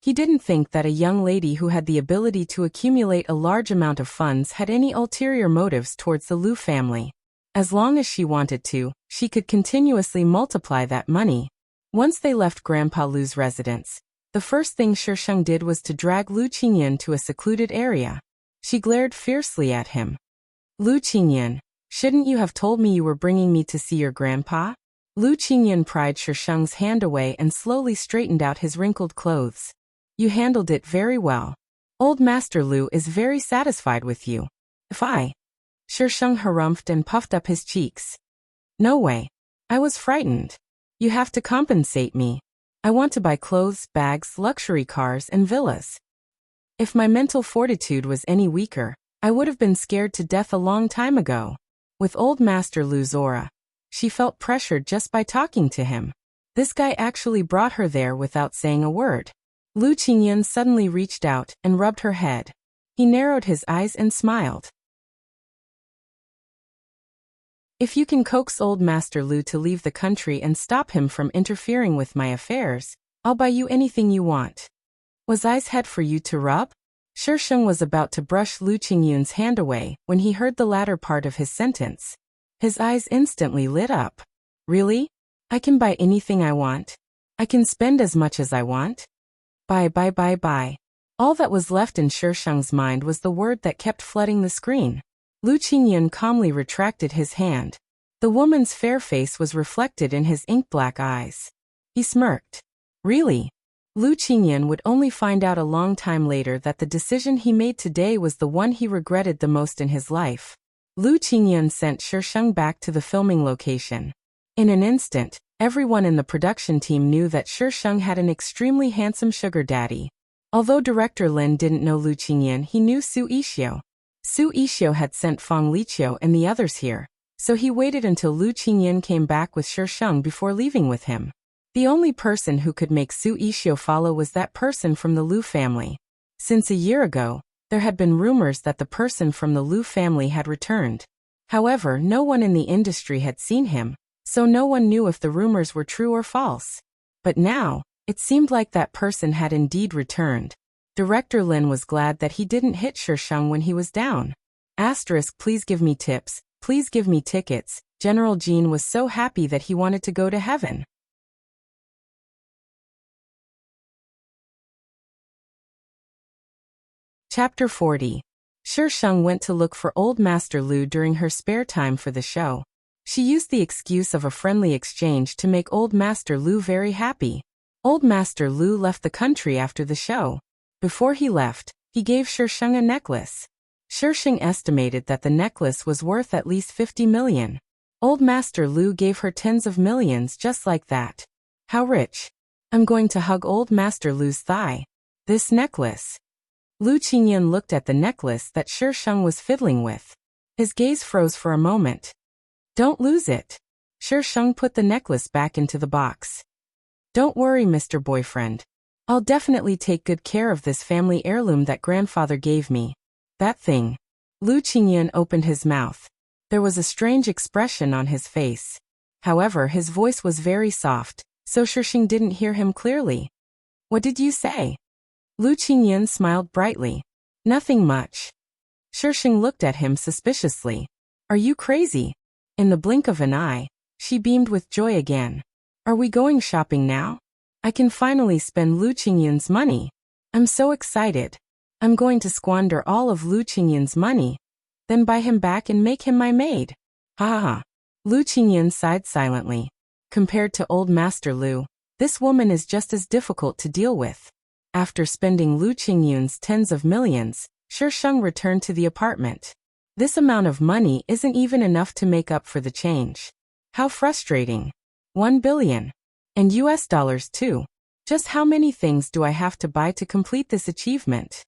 He didn't think that a young lady who had the ability to accumulate a large amount of funds had any ulterior motives towards the Lu family. As long as she wanted to, she could continuously multiply that money. Once they left Grandpa Lu's residence, the first thing Shisheng did was to drag Lu Qingyan to a secluded area. She glared fiercely at him. "Lu Qingyan, shouldn't you have told me you were bringing me to see your grandpa?" Lu Qingyan pried Shisheng's hand away and slowly straightened out his wrinkled clothes. "You handled it very well. Old Master Lu is very satisfied with you." "If I..." Shisheng harumphed and puffed up his cheeks. "No way. I was frightened. You have to compensate me. I want to buy clothes, bags, luxury cars, and villas. If my mental fortitude was any weaker, I would have been scared to death a long time ago." With Old Master Lu's aura, she felt pressured just by talking to him. This guy actually brought her there without saying a word. Lu Qingyan suddenly reached out and rubbed her head. He narrowed his eyes and smiled. "If you can coax Old Master Lu to leave the country and stop him from interfering with my affairs, I'll buy you anything you want." Was I's head for you to rub? Shisheng was about to brush Lu Qingyan's hand away when he heard the latter part of his sentence. His eyes instantly lit up. "Really? I can buy anything I want? I can spend as much as I want? Buy. All that was left in Shisheng's mind was the word that kept flooding the screen. Lu Qingyan calmly retracted his hand. The woman's fair face was reflected in his ink-black eyes. He smirked. Really? Lu Qingyan would only find out a long time later that the decision he made today was the one he regretted the most in his life. Lu Qingyan sent Shisheng back to the filming location. In an instant, everyone in the production team knew that Shisheng had an extremely handsome sugar daddy. Although Director Lin didn't know Lu Qingyan, he knew Su Yixio. Su Yixio had sent Fang Liqiu and the others here, so he waited until Lu Qingyan came back with Shisheng before leaving with him. The only person who could make Su Yixio follow was that person from the Lu family. Since a year ago, there had been rumors that the person from the Lu family had returned. However, no one in the industry had seen him, so no one knew if the rumors were true or false. But now, it seemed like that person had indeed returned. Director Lin was glad that he didn't hit Shisheng when he was down. Please give me tips, please give me tickets. General Jean was so happy that he wanted to go to heaven. Chapter 40. Shisheng went to look for Old Master Lu during her spare time for the show. She used the excuse of a friendly exchange to make Old Master Lu very happy. Old Master Lu left the country after the show. Before he left, he gave Shisheng a necklace. Shisheng estimated that the necklace was worth at least 50 million. Old Master Lu gave her tens of millions just like that. How rich. I'm going to hug Old Master Lu's thigh. This necklace. Lu Qingyan looked at the necklace that Shisheng was fiddling with. His gaze froze for a moment. Don't lose it. Sheng put the necklace back into the box. Don't worry, Mr. Boyfriend. I'll definitely take good care of this family heirloom that grandfather gave me. That thing. Lu Qingyan opened his mouth. There was a strange expression on his face. However, his voice was very soft, so Sheng didn't hear him clearly. What did you say? Lu Qingyan smiled brightly. Nothing much. Sheng looked at him suspiciously. Are you crazy? In the blink of an eye, she beamed with joy again. Are we going shopping now? I can finally spend Lu Qingyan's money. I'm so excited. I'm going to squander all of Lu Qingyan's money, then buy him back and make him my maid. Ha ha ha. Lu Qingyan sighed silently. Compared to old Master Lu, this woman is just as difficult to deal with. After spending Lu Qingyan's tens of millions, Sheng returned to the apartment. This amount of money isn't even enough to make up for the change. How frustrating. 1 billion. And US dollars too. Just how many things do I have to buy to complete this achievement?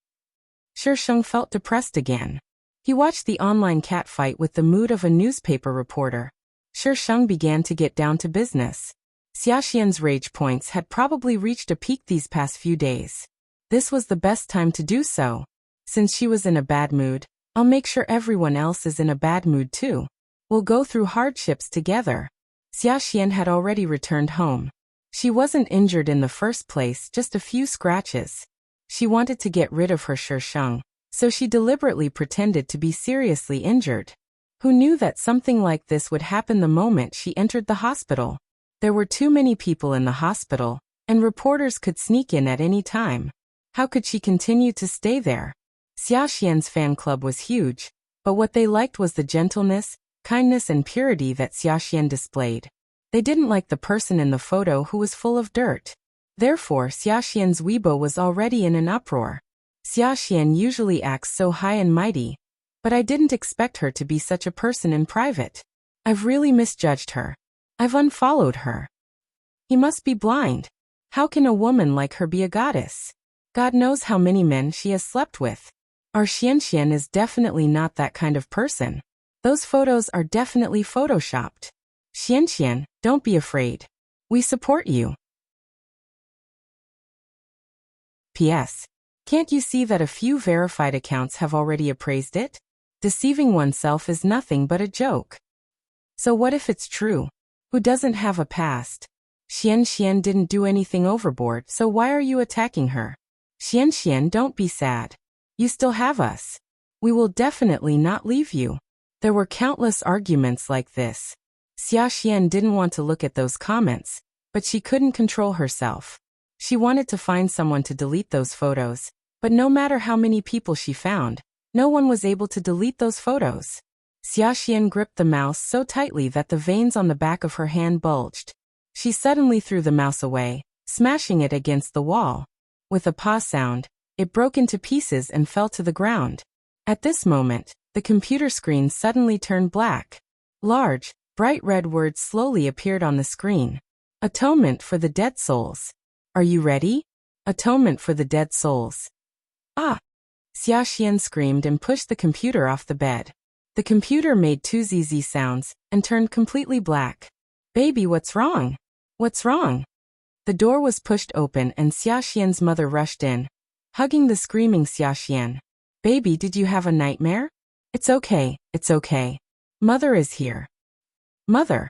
Sheng felt depressed again. He watched the online catfight with the mood of a newspaper reporter. Sheng began to get down to business. Xiaxian's rage points had probably reached a peak these past few days. This was the best time to do so. Since she was in a bad mood, I'll make sure everyone else is in a bad mood too. We'll go through hardships together. Xiaxian had already returned home. She wasn't injured in the first place, just a few scratches. She wanted to get rid of her Sheng, so she deliberately pretended to be seriously injured. Who knew that something like this would happen the moment she entered the hospital? There were too many people in the hospital, and reporters could sneak in at any time. How could she continue to stay there? Xiaxian's fan club was huge, but what they liked was the gentleness, kindness and purity that Xiaxian displayed. They didn't like the person in the photo who was full of dirt. Therefore, Xiaxian's Weibo was already in an uproar. Xiaxian usually acts so high and mighty, but I didn't expect her to be such a person in private. I've really misjudged her. I've unfollowed her. He must be blind. How can a woman like her be a goddess? God knows how many men she has slept with. Our Xianxian is definitely not that kind of person. Those photos are definitely photoshopped. Xianxian, don't be afraid. We support you. P.S. Can't you see that a few verified accounts have already appraised it? Deceiving oneself is nothing but a joke. So what if it's true? Who doesn't have a past? Xianxian didn't do anything overboard, so why are you attacking her? Xianxian, don't be sad. You still have us. We will definitely not leave you. There were countless arguments like this. Xiaxian didn't want to look at those comments, but she couldn't control herself. She wanted to find someone to delete those photos, but no matter how many people she found, no one was able to delete those photos. Xiaxian gripped the mouse so tightly that the veins on the back of her hand bulged. She suddenly threw the mouse away, smashing it against the wall. With a paw sound, it broke into pieces and fell to the ground. At this moment, the computer screen suddenly turned black. Large, bright red words slowly appeared on the screen. Atonement for the dead souls. Are you ready? Atonement for the dead souls. Ah! Xiaxian screamed and pushed the computer off the bed. The computer made two zzz sounds and turned completely black. Baby, what's wrong? What's wrong? The door was pushed open and Xiaxian's mother rushed in, hugging the screaming Xiaxian. Baby, did you have a nightmare? It's okay, it's okay. Mother is here. Mother.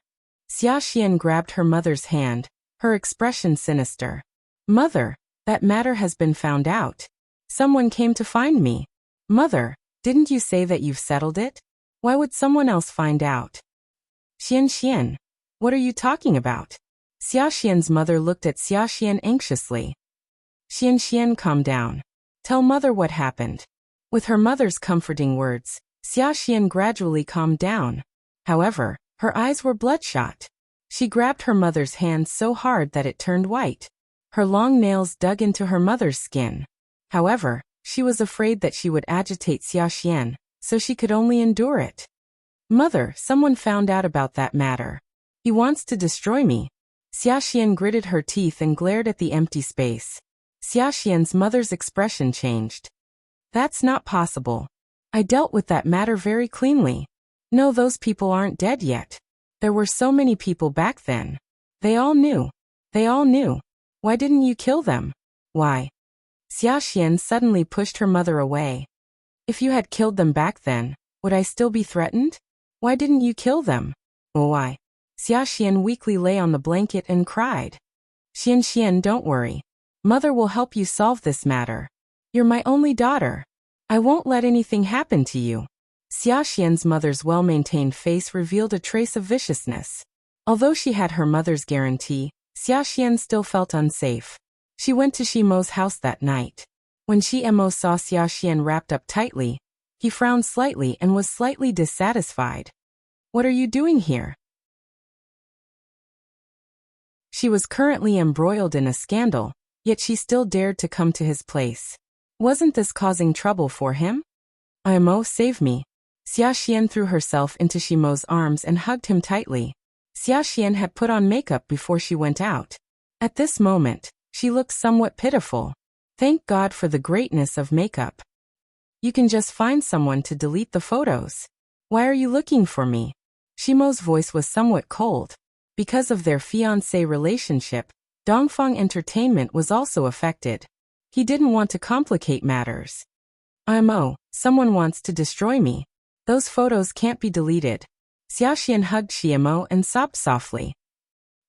Xiaxian grabbed her mother's hand, her expression sinister. Mother, that matter has been found out. Someone came to find me. Mother, didn't you say that you've settled it? Why would someone else find out? Xianxian, what are you talking about? Xiaxian's mother looked at Xiaxian anxiously. Xianxian, calm down. Tell mother what happened. With her mother's comforting words, Xiaxian gradually calmed down. However, her eyes were bloodshot. She grabbed her mother's hand so hard that it turned white. Her long nails dug into her mother's skin. However, she was afraid that she would agitate Xiaxian, so she could only endure it. Mother, someone found out about that matter. He wants to destroy me. Xiaxian gritted her teeth and glared at the empty space. Xiaxian's mother's expression changed. That's not possible. I dealt with that matter very cleanly. No, those people aren't dead yet. There were so many people back then. They all knew. They all knew. Why didn't you kill them? Why? Xia Xian suddenly pushed her mother away. If you had killed them back then, would I still be threatened? Why didn't you kill them? Why? Xia Xian weakly lay on the blanket and cried. Xian, don't worry. Mother will help you solve this matter. You're my only daughter. I won't let anything happen to you. Xia Xian's mother's well-maintained face revealed a trace of viciousness. Although she had her mother's guarantee, Xia Xian still felt unsafe. She went to Shi Mo's house that night. When Shi Mo saw Xia Xian wrapped up tightly, he frowned slightly and was slightly dissatisfied. What are you doing here? She was currently embroiled in a scandal, yet she still dared to come to his place. Wasn't this causing trouble for him? Mo, save me. Xia Xian threw herself into Shi Mo's arms and hugged him tightly. Xia Xian had put on makeup before she went out. At this moment, she looked somewhat pitiful. Thank God for the greatness of makeup. You can just find someone to delete the photos. Why are you looking for me? Shi Mo's voice was somewhat cold. Because of their fiancé relationship, Dongfang Entertainment was also affected. He didn't want to complicate matters. Mo, someone wants to destroy me. Those photos can't be deleted. Xia Xian hugged Shi Mo and sobbed softly.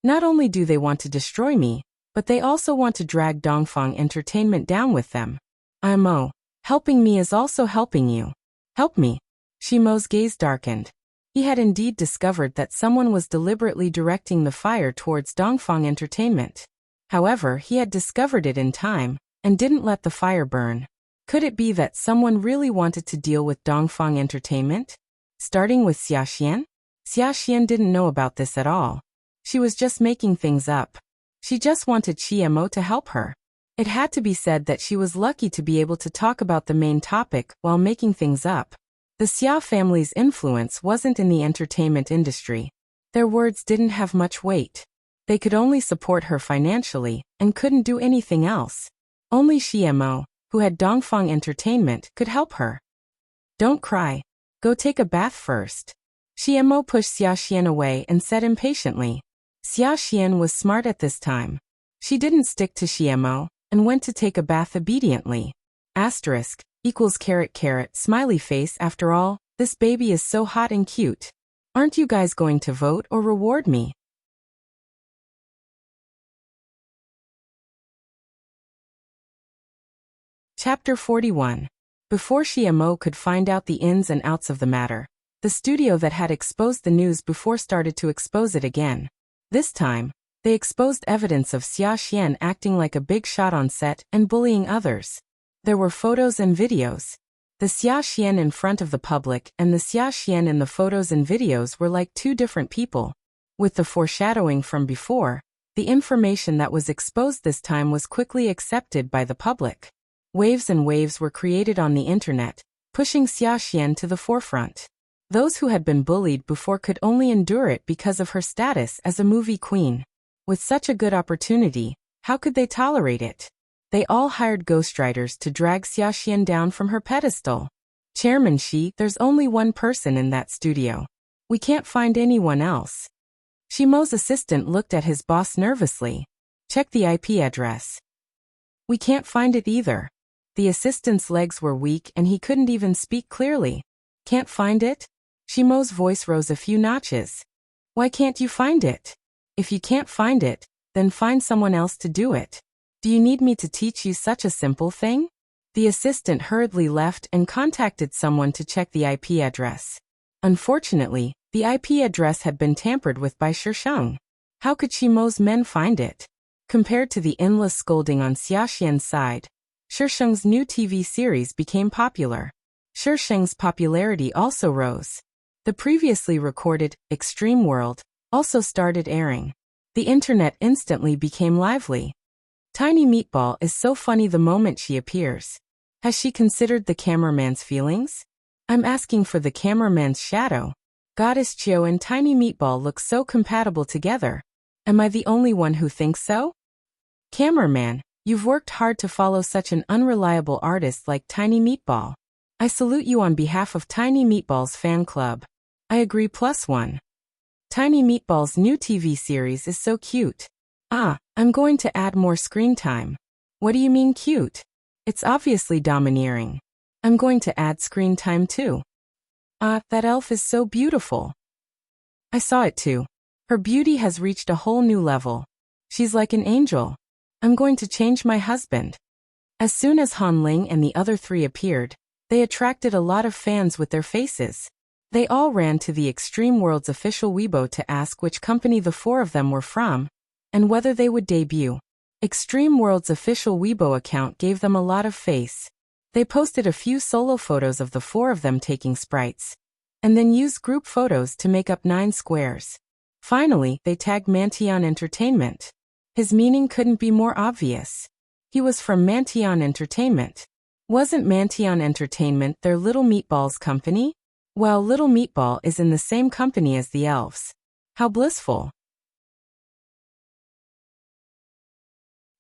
Not only do they want to destroy me, but they also want to drag Dongfang Entertainment down with them. Mo, helping me is also helping you. Help me. Shi Mo's gaze darkened. He had indeed discovered that someone was deliberately directing the fire towards Dongfang Entertainment. However, he had discovered it in time, and didn't let the fire burn. Could it be that someone really wanted to deal with Dongfang Entertainment? Starting with Xia Xian? Xia Xian didn't know about this at all. She was just making things up. She just wanted Shi Mo to help her. It had to be said that she was lucky to be able to talk about the main topic while making things up. The Xia family's influence wasn't in the entertainment industry. Their words didn't have much weight. They could only support her financially, and couldn't do anything else. Only Shi Mo, who had Dongfang Entertainment, could help her. Don't cry. Go take a bath first. Shi Mo pushed Xia Xian away and said impatiently. Xia Xian was smart at this time. She didn't stick to Shi Mo, and went to take a bath obediently. Asterisk, equals caret caret, smiley face. After all, this baby is so hot and cute. Aren't you guys going to vote or reward me? Chapter 41. Before Shi Mo could find out the ins and outs of the matter, the studio that had exposed the news before started to expose it again. This time, they exposed evidence of Xia Xian acting like a big shot on set and bullying others. There were photos and videos. The Xia Xian in front of the public and the Xia Xian in the photos and videos were like two different people. With the foreshadowing from before, the information that was exposed this time was quickly accepted by the public. Waves and waves were created on the internet, pushing Xia Xian to the forefront. Those who had been bullied before could only endure it because of her status as a movie queen. With such a good opportunity, how could they tolerate it? They all hired ghostwriters to drag Xia Xian down from her pedestal. Chairman Shi, there's only one person in that studio. We can't find anyone else. Shi Mo's assistant looked at his boss nervously. Check the IP address. We can't find it either. The assistant's legs were weak and he couldn't even speak clearly. Can't find it? Shi Mo's voice rose a few notches. Why can't you find it? If you can't find it, then find someone else to do it. Do you need me to teach you such a simple thing? The assistant hurriedly left and contacted someone to check the IP address. Unfortunately, the IP address had been tampered with by Shisheng. How could Shi Mo's men find it? Compared to the endless scolding on Xia Xian's side, Shisheng's new TV series became popular. Shisheng's popularity also rose. The previously recorded Extreme World also started airing. The internet instantly became lively. Tiny Meatball is so funny the moment she appears. Has she considered the cameraman's feelings? I'm asking for the cameraman's shadow. Goddess Chio and Tiny Meatball look so compatible together. Am I the only one who thinks so? Cameraman, you've worked hard to follow such an unreliable artist like Tiny Meatball. I salute you on behalf of Tiny Meatball's fan club. I agree +1. Tiny Meatball's new TV series is so cute. Ah, I'm going to add more screen time. What do you mean cute? It's obviously domineering. I'm going to add screen time too. Ah, that elf is so beautiful. I saw it too. Her beauty has reached a whole new level. She's like an angel. I'm going to change my husband. As soon as Han Ling and the other three appeared, they attracted a lot of fans with their faces. They all ran to the Extreme World's official Weibo to ask which company the four of them were from, and whether they would debut. Extreme World's official Weibo account gave them a lot of face. They posted a few solo photos of the four of them taking sprites, and then used group photos to make up 9 squares. Finally, they tagged Mantion Entertainment. His meaning couldn't be more obvious. He was from Mantion Entertainment. Wasn't Mantion Entertainment their Little Meatball's company? Well, Little Meatball is in the same company as the elves. How blissful.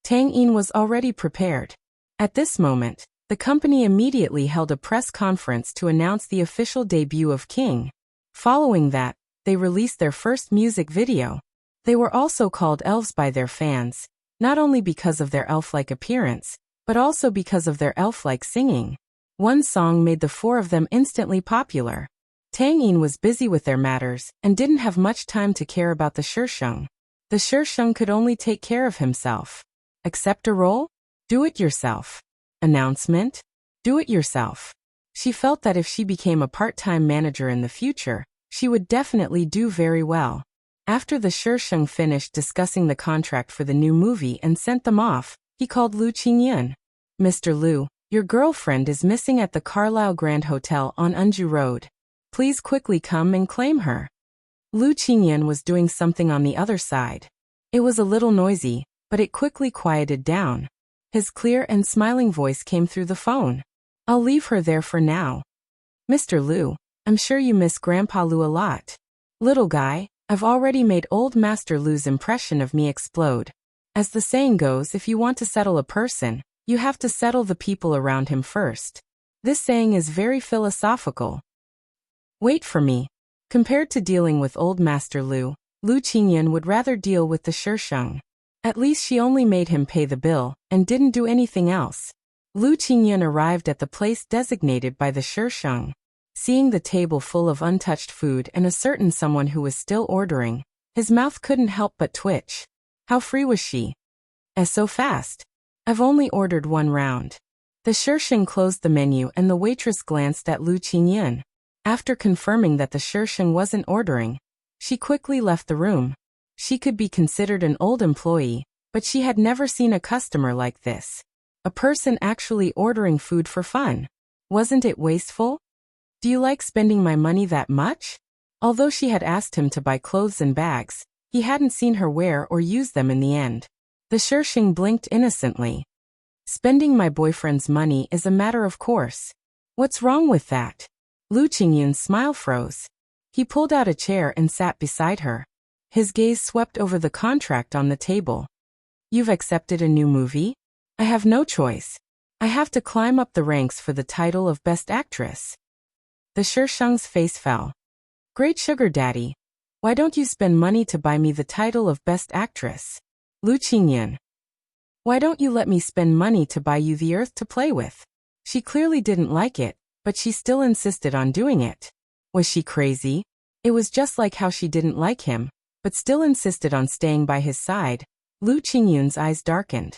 Tang Yin was already prepared. At this moment, the company immediately held a press conference to announce the official debut of King. Following that, they released their first music video. They were also called elves by their fans, not only because of their elf-like appearance, but also because of their elf-like singing. One song made the four of them instantly popular. Tang Yin was busy with their matters and didn't have much time to care about the Shisheng. The Shisheng could only take care of himself. Accept a role? Do it yourself. Announcement? Do it yourself. She felt that if she became a part-time manager in the future, she would definitely do very well. After the Shisheng finished discussing the contract for the new movie and sent them off, he called Lu Qingyan. Mr. Lu, your girlfriend is missing at the Carlisle Grand Hotel on Unju Road. Please quickly come and claim her. Lu Qingyan was doing something on the other side. It was a little noisy, but it quickly quieted down. His clear and smiling voice came through the phone. I'll leave her there for now. Mr. Lu, I'm sure you miss Grandpa Lu a lot. Little guy, I've already made old Master Lu's impression of me explode. As the saying goes, if you want to settle a person, you have to settle the people around him first. This saying is very philosophical. Wait for me. Compared to dealing with old Master Lu, Lu Qingyan would rather deal with the Shisheng. At least she only made him pay the bill, and didn't do anything else. Lu Qingyan arrived at the place designated by the Shisheng. Seeing the table full of untouched food and a certain someone who was still ordering, his mouth couldn't help but twitch. How free was she? So fast. I've only ordered 1 round. The Shisheng closed the menu and the waitress glanced at Lu Qingyan. After confirming that the Shisheng wasn't ordering, she quickly left the room. She could be considered an old employee, but she had never seen a customer like this. A person actually ordering food for fun. Wasn't it wasteful? Do you like spending my money that much? Although she had asked him to buy clothes and bags, he hadn't seen her wear or use them in the end. The Shisheng blinked innocently. Spending my boyfriend's money is a matter of course. What's wrong with that? Lu Qingyan's smile froze. He pulled out a chair and sat beside her. His gaze swept over the contract on the table. You've accepted a new movie? I have no choice. I have to climb up the ranks for the title of Best Actress. The Shisheng's face fell. Great sugar daddy. Why don't you spend money to buy me the title of Best Actress? Lu Qingyan. Why don't you let me spend money to buy you the earth to play with? She clearly didn't like it, but she still insisted on doing it. Was she crazy? It was just like how she didn't like him, but still insisted on staying by his side. Lu Qingyan's eyes darkened.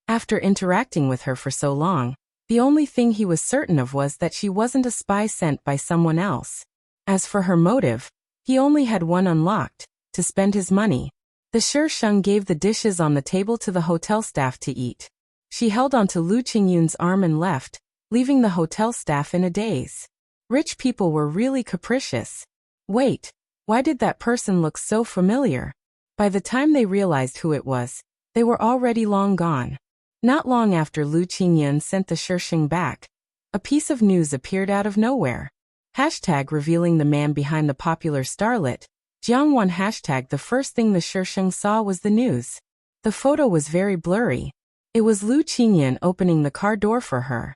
After interacting with her for so long, the only thing he was certain of was that she wasn't a spy sent by someone else. As for her motive, he only had one unlocked: to spend his money. The Shisheng gave the dishes on the table to the hotel staff to eat. She held onto Lu Qingyan's arm and left, leaving the hotel staff in a daze. Rich people were really capricious. Wait, why did that person look so familiar? By the time they realized who it was, they were already long gone. Not long after Lu Qingyan sent the Shisheng back, a piece of news appeared out of nowhere. Hashtag revealing the man behind the popular starlet, Jiangwan. Hashtag the first thing the Shisheng saw was the news. The photo was very blurry. It was Lu Qingyan opening the car door for her.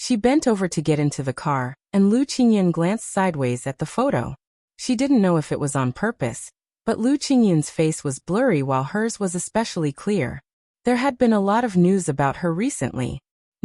She bent over to get into the car, and Lu Qingyan glanced sideways at the photo. She didn't know if it was on purpose, but Lu Qingyan's face was blurry while hers was especially clear. There had been a lot of news about her recently.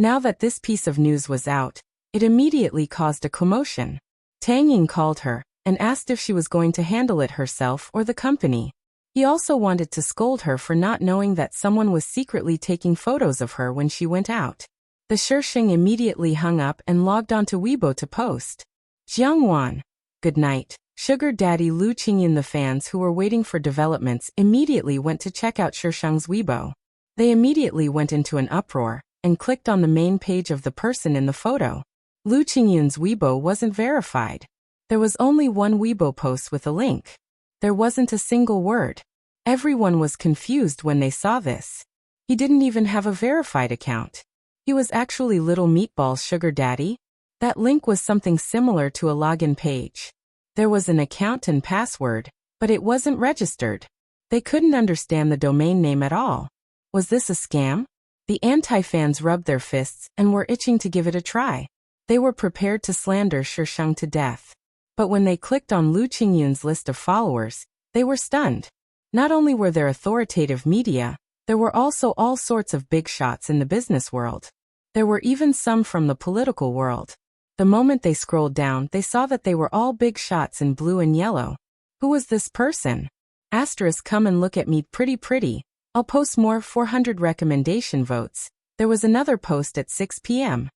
Now that this piece of news was out, it immediately caused a commotion. Tang Ying called her and asked if she was going to handle it herself or the company. He also wanted to scold her for not knowing that someone was secretly taking photos of her when she went out. The Shisheng immediately hung up and logged onto Weibo to post. Jiangwan. Good night. Sugar Daddy Lu Qingyan. The fans who were waiting for developments immediately went to check out Shisheng's Weibo. They immediately went into an uproar and clicked on the main page of the person in the photo. Lu Qingyan's Weibo wasn't verified. There was only one Weibo post with a link. There wasn't a single word. Everyone was confused when they saw this. He didn't even have a verified account. He was actually Little Meatball's sugar daddy. That link was something similar to a login page. There was an account and password, but it wasn't registered. They couldn't understand the domain name at all. Was this a scam? The anti-fans rubbed their fists and were itching to give it a try. They were prepared to slander Shisheng to death. But when they clicked on Lu Qingyan's list of followers, they were stunned. Not only were there authoritative media, there were also all sorts of big shots in the business world. There were even some from the political world. The moment they scrolled down, they saw that they were all big shots in blue and yellow. Who was this person? Asterisk, come and look at me, pretty. I'll post more 400 recommendation votes. There was another post at 6 p.m.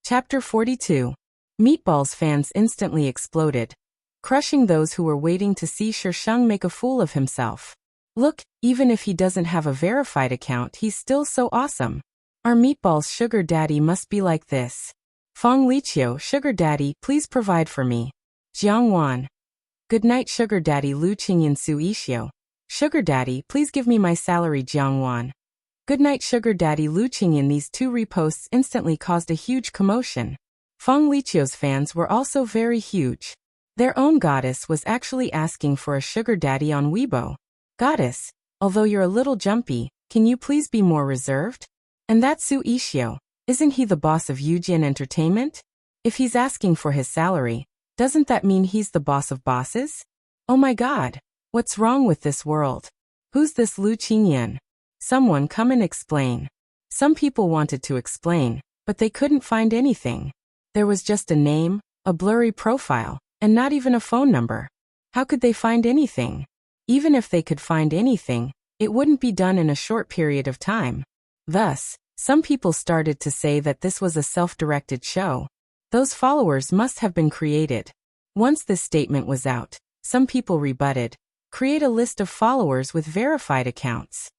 Chapter 42. Meatball's fans instantly exploded, crushing those who were waiting to see Shisheng make a fool of himself. Look, even if he doesn't have a verified account, he's still so awesome. Our Meatball's sugar daddy must be like this. Feng Liqiu, sugar daddy, please provide for me. Jiang Wan. Good night, sugar daddy Lu Qingyan. Su Ishio. Sugar daddy, please give me my salary. Jiang Wan. Good night, sugar daddy Lu Qingyan. These two reposts instantly caused a huge commotion. Feng Liqiu's fans were also very huge. Their own goddess was actually asking for a sugar daddy on Weibo. Goddess, although you're a little jumpy, can you please be more reserved? And that Su Ishio, isn't he the boss of Yujian Entertainment? If he's asking for his salary, doesn't that mean he's the boss of bosses? Oh my god, what's wrong with this world? Who's this Lu Qingyan? Someone come and explain. Some people wanted to explain, but they couldn't find anything. There was just a name, a blurry profile, and not even a phone number. How could they find anything? Even if they could find anything, it wouldn't be done in a short period of time. Thus, some people started to say that this was a self-directed show. Those followers must have been created. Once this statement was out, some people rebutted, create a list of followers with verified accounts.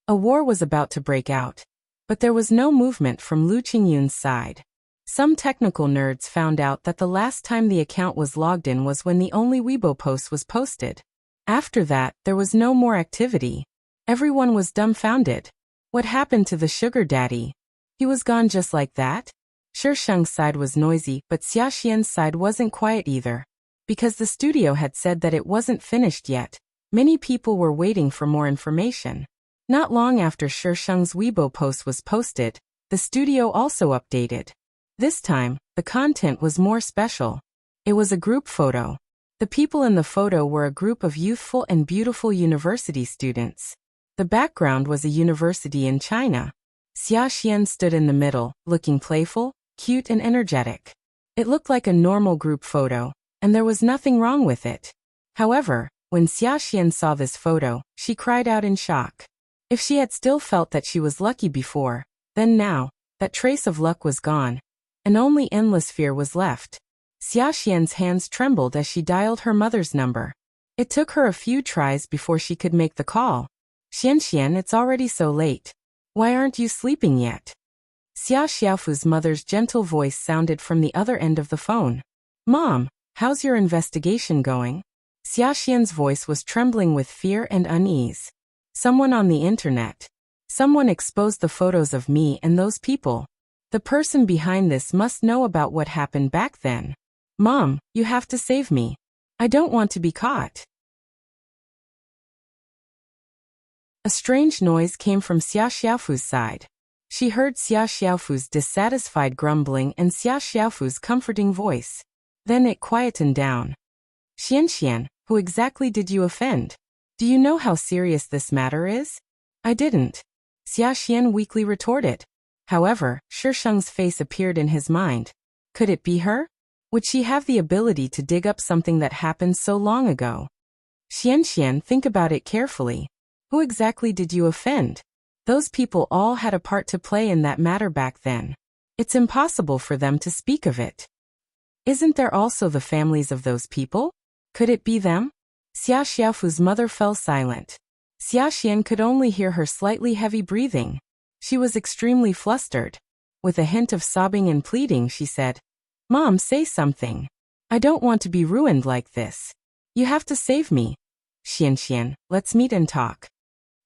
A war was about to break out, but there was no movement from Lu Qingyan's side. Some technical nerds found out that the last time the account was logged in was when the only Weibo post was posted. After that, there was no more activity. Everyone was dumbfounded. What happened to the sugar daddy? He was gone just like that? Shisheng's side was noisy, but Xiaxian's side wasn't quiet either. Because the studio had said that it wasn't finished yet, many people were waiting for more information. Not long after Shisheng's Weibo post was posted, the studio also updated. This time, the content was more special. It was a group photo. The people in the photo were a group of youthful and beautiful university students. The background was a university in China. Xiaxian stood in the middle, looking playful, cute and energetic. It looked like a normal group photo, and there was nothing wrong with it. However, when Xiaxian saw this photo, she cried out in shock. If she had still felt that she was lucky before, then now, that trace of luck was gone, and only endless fear was left. Xiaxian's hands trembled as she dialed her mother's number. It took her a few tries before she could make the call. Xianxian, it's already so late. Why aren't you sleeping yet? Xia Xiaofu's mother's gentle voice sounded from the other end of the phone. Mom, how's your investigation going? Xiaxian's voice was trembling with fear and unease. Someone on the internet. Someone exposed the photos of me and those people. The person behind this must know about what happened back then. Mom, you have to save me. I don't want to be caught. A strange noise came from Xia Xiaofu's side. She heard Xia Xiaofu's dissatisfied grumbling and Xia Xiaofu's comforting voice. Then it quietened down. Xian, who exactly did you offend? Do you know how serious this matter is? I didn't. Xia Xian weakly retorted. However, Shisheng's face appeared in his mind. Could it be her? Would she have the ability to dig up something that happened so long ago? Xian, think about it carefully. Who exactly did you offend? Those people all had a part to play in that matter back then. It's impossible for them to speak of it. Isn't there also the families of those people? Could it be them? Xia Xiaofu's mother fell silent. Xia Xian could only hear her slightly heavy breathing. She was extremely flustered. With a hint of sobbing and pleading, she said, Mom, say something. I don't want to be ruined like this. You have to save me. Xian, let's meet and talk.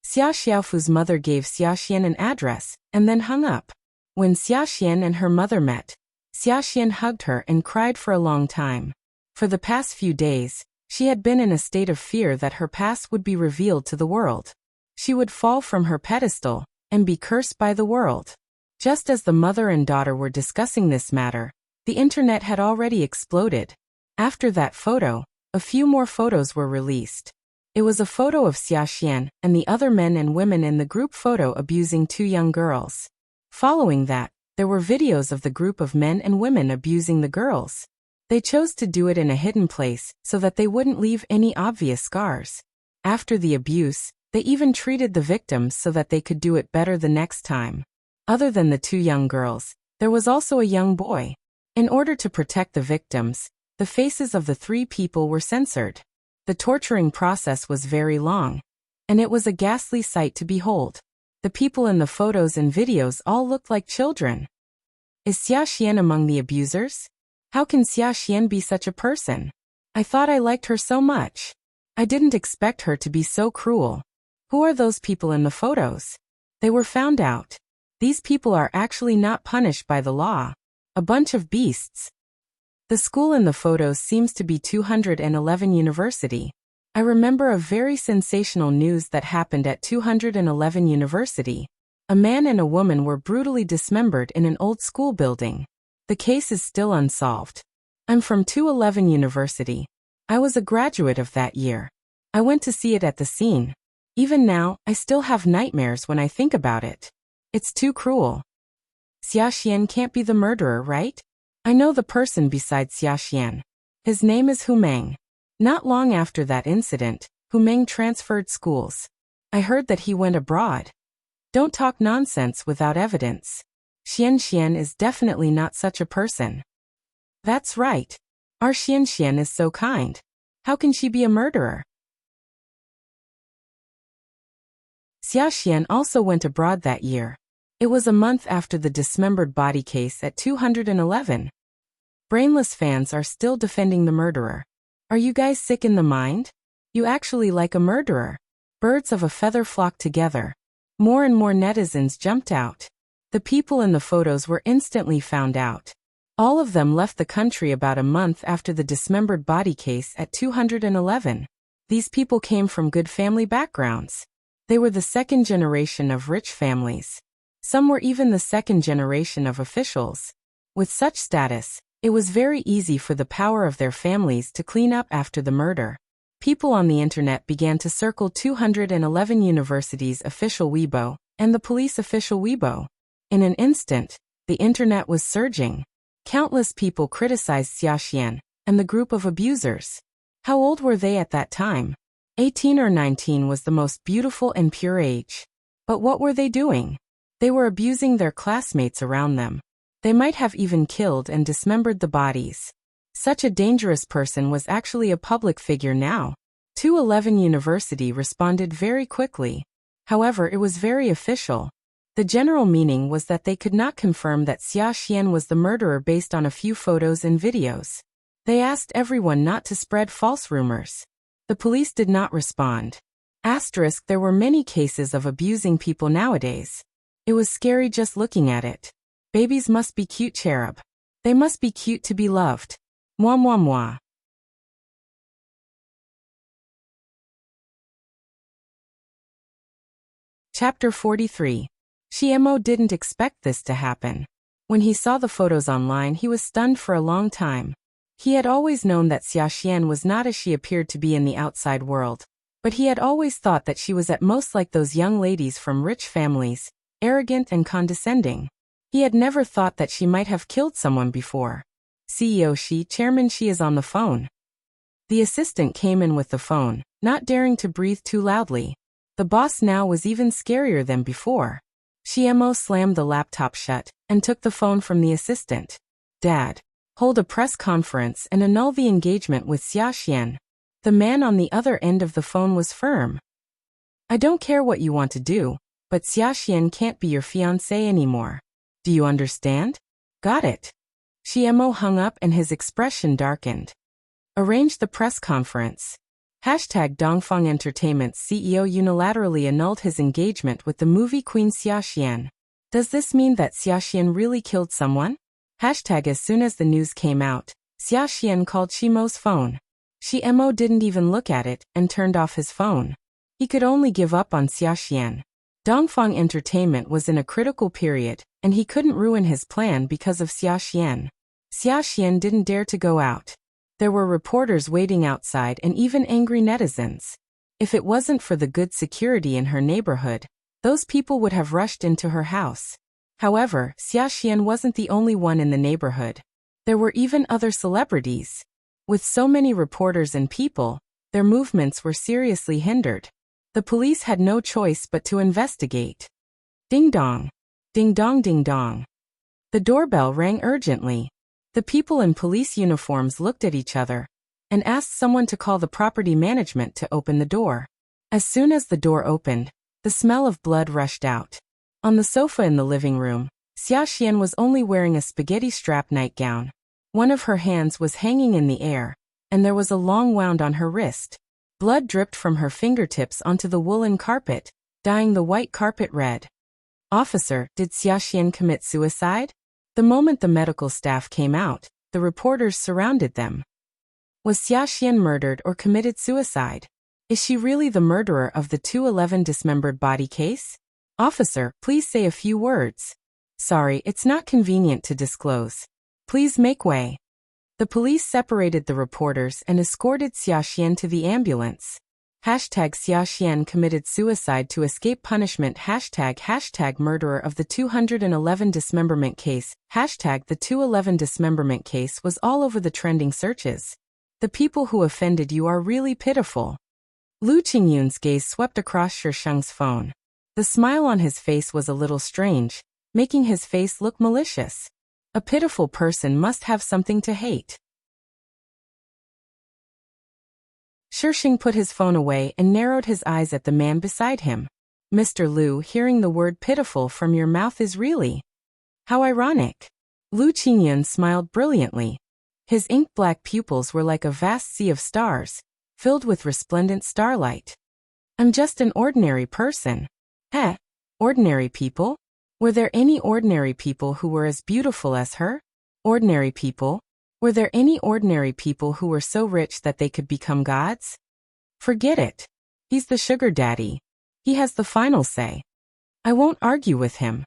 Xia Xiaofu's mother gave Xia Xian an address, and then hung up. When Xia Xian and her mother met, Xia Xian hugged her and cried for a long time. For the past few days, she had been in a state of fear that her past would be revealed to the world. She would fall from her pedestal and be cursed by the world. Just as the mother and daughter were discussing this matter, the internet had already exploded. After that photo, a few more photos were released. It was a photo of Xia Xian and the other men and women in the group photo abusing two young girls. Following that, there were videos of the group of men and women abusing the girls. They chose to do it in a hidden place so that they wouldn't leave any obvious scars. After the abuse, they even treated the victims so that they could do it better the next time. Other than the two young girls, there was also a young boy. In order to protect the victims, the faces of the three people were censored. The torturing process was very long, and it was a ghastly sight to behold. The people in the photos and videos all looked like children. Is Xia Xian among the abusers? How can Xia Xian be such a person? I thought I liked her so much. I didn't expect her to be so cruel. Who are those people in the photos? They were found out. These people are actually not punished by the law. A bunch of beasts. The school in the photos seems to be 211 University. I remember a very sensational news that happened at 211 University. A man and a woman were brutally dismembered in an old school building. The case is still unsolved. I'm from 211 University. I was a graduate of that year. I went to see it at the scene. Even now, I still have nightmares when I think about it. It's too cruel. Xia Xian can't be the murderer, right? I know the person besides Xia Xian. His name is Hu Meng. Not long after that incident, Hu Meng transferred schools. I heard that he went abroad. Don't talk nonsense without evidence. Xian is definitely not such a person. That's right. Our Xian is so kind. How can she be a murderer? Xia Xian also went abroad that year. It was a month after the dismembered body case at 211. Brainless fans are still defending the murderer. Are you guys sick in the mind? You actually like a murderer. Birds of a feather flock together. More and more netizens jumped out. The people in the photos were instantly found out. All of them left the country about a month after the dismembered body case at 211. These people came from good family backgrounds. They were the second generation of rich families. Some were even the second generation of officials. With such status, it was very easy for the power of their families to clean up after the murder. People on the internet began to circle 211 University's official Weibo and the police official Weibo. In an instant, the internet was surging. Countless people criticized Xia Xian and the group of abusers. How old were they at that time? 18 or 19 was the most beautiful and pure age. But what were they doing? They were abusing their classmates around them. They might have even killed and dismembered the bodies. Such a dangerous person was actually a public figure now. 211 University responded very quickly. However, it was very official. The general meaning was that they could not confirm that Xia Xian was the murderer based on a few photos and videos. They asked everyone not to spread false rumors. The police did not respond. Asterisk, there were many cases of abusing people nowadays. It was scary just looking at it. Babies must be cute, cherub. They must be cute to be loved. Moi moi moi. Chapter 43. Xiemo didn't expect this to happen. When he saw the photos online, he was stunned for a long time. He had always known that Xiaxian was not as she appeared to be in the outside world, but he had always thought that she was at most like those young ladies from rich families, arrogant and condescending. He had never thought that she might have killed someone before. CEO Shi, Chairman Shi is on the phone. The assistant came in with the phone, not daring to breathe too loudly. The boss now was even scarier than before. Xiemo slammed the laptop shut and took the phone from the assistant. Dad, hold a press conference and annul the engagement with Xiaxian. The man on the other end of the phone was firm. I don't care what you want to do, but Xiaxian can't be your fiancé anymore. Do you understand? Got it. Xiemo hung up and his expression darkened. Arrange the press conference. Dongfang Entertainment's CEO unilaterally annulled his engagement with the movie queen Xiaxian. Does this mean that Xiaxian really killed someone? As soon as the news came out, Xiaxian called Ximeo's phone. Xiemo didn't even look at it and turned off his phone. He could only give up on Xiaxian. Dongfang Entertainment was in a critical period, and he couldn't ruin his plan because of Xiaxian. Xiaxian didn't dare to go out. There were reporters waiting outside and even angry netizens. If it wasn't for the good security in her neighborhood, those people would have rushed into her house. However, Xiaxian wasn't the only one in the neighborhood. There were even other celebrities. With so many reporters and people, their movements were seriously hindered. The police had no choice but to investigate. Ding dong. Ding dong ding dong. The doorbell rang urgently. The people in police uniforms looked at each other and asked someone to call the property management to open the door. As soon as the door opened, the smell of blood rushed out. On the sofa in the living room, Xiaxian was only wearing a spaghetti strap nightgown. One of her hands was hanging in the air, and there was a long wound on her wrist. Blood dripped from her fingertips onto the woolen carpet, dyeing the white carpet red. Officer, did Xiaxian commit suicide? The moment the medical staff came out, the reporters surrounded them. Was Xiaxian murdered or committed suicide? Is she really the murderer of the 211 dismembered body case? Officer, please say a few words. Sorry, it's not convenient to disclose. Please make way. The police separated the reporters and escorted Xiaxian to the ambulance. Xiaxian committed suicide to escape punishment. Murderer of the 211 dismemberment case. The 211 dismemberment case was all over the trending searches. The people who offended you are really pitiful. Lu Qingyun's gaze swept across Shisheng's phone. The smile on his face was a little strange, making his face look malicious. A pitiful person must have something to hate. Shisheng put his phone away and narrowed his eyes at the man beside him. Mr. Lu, hearing the word pitiful from your mouth is really... How ironic. Lu Qingyun smiled brilliantly. His ink-black pupils were like a vast sea of stars, filled with resplendent starlight. I'm just an ordinary person. Ordinary people? Were there any ordinary people who were as beautiful as her? Ordinary people? Were there any ordinary people who were so rich that they could become gods? Forget it. He's the sugar daddy. He has the final say. I won't argue with him.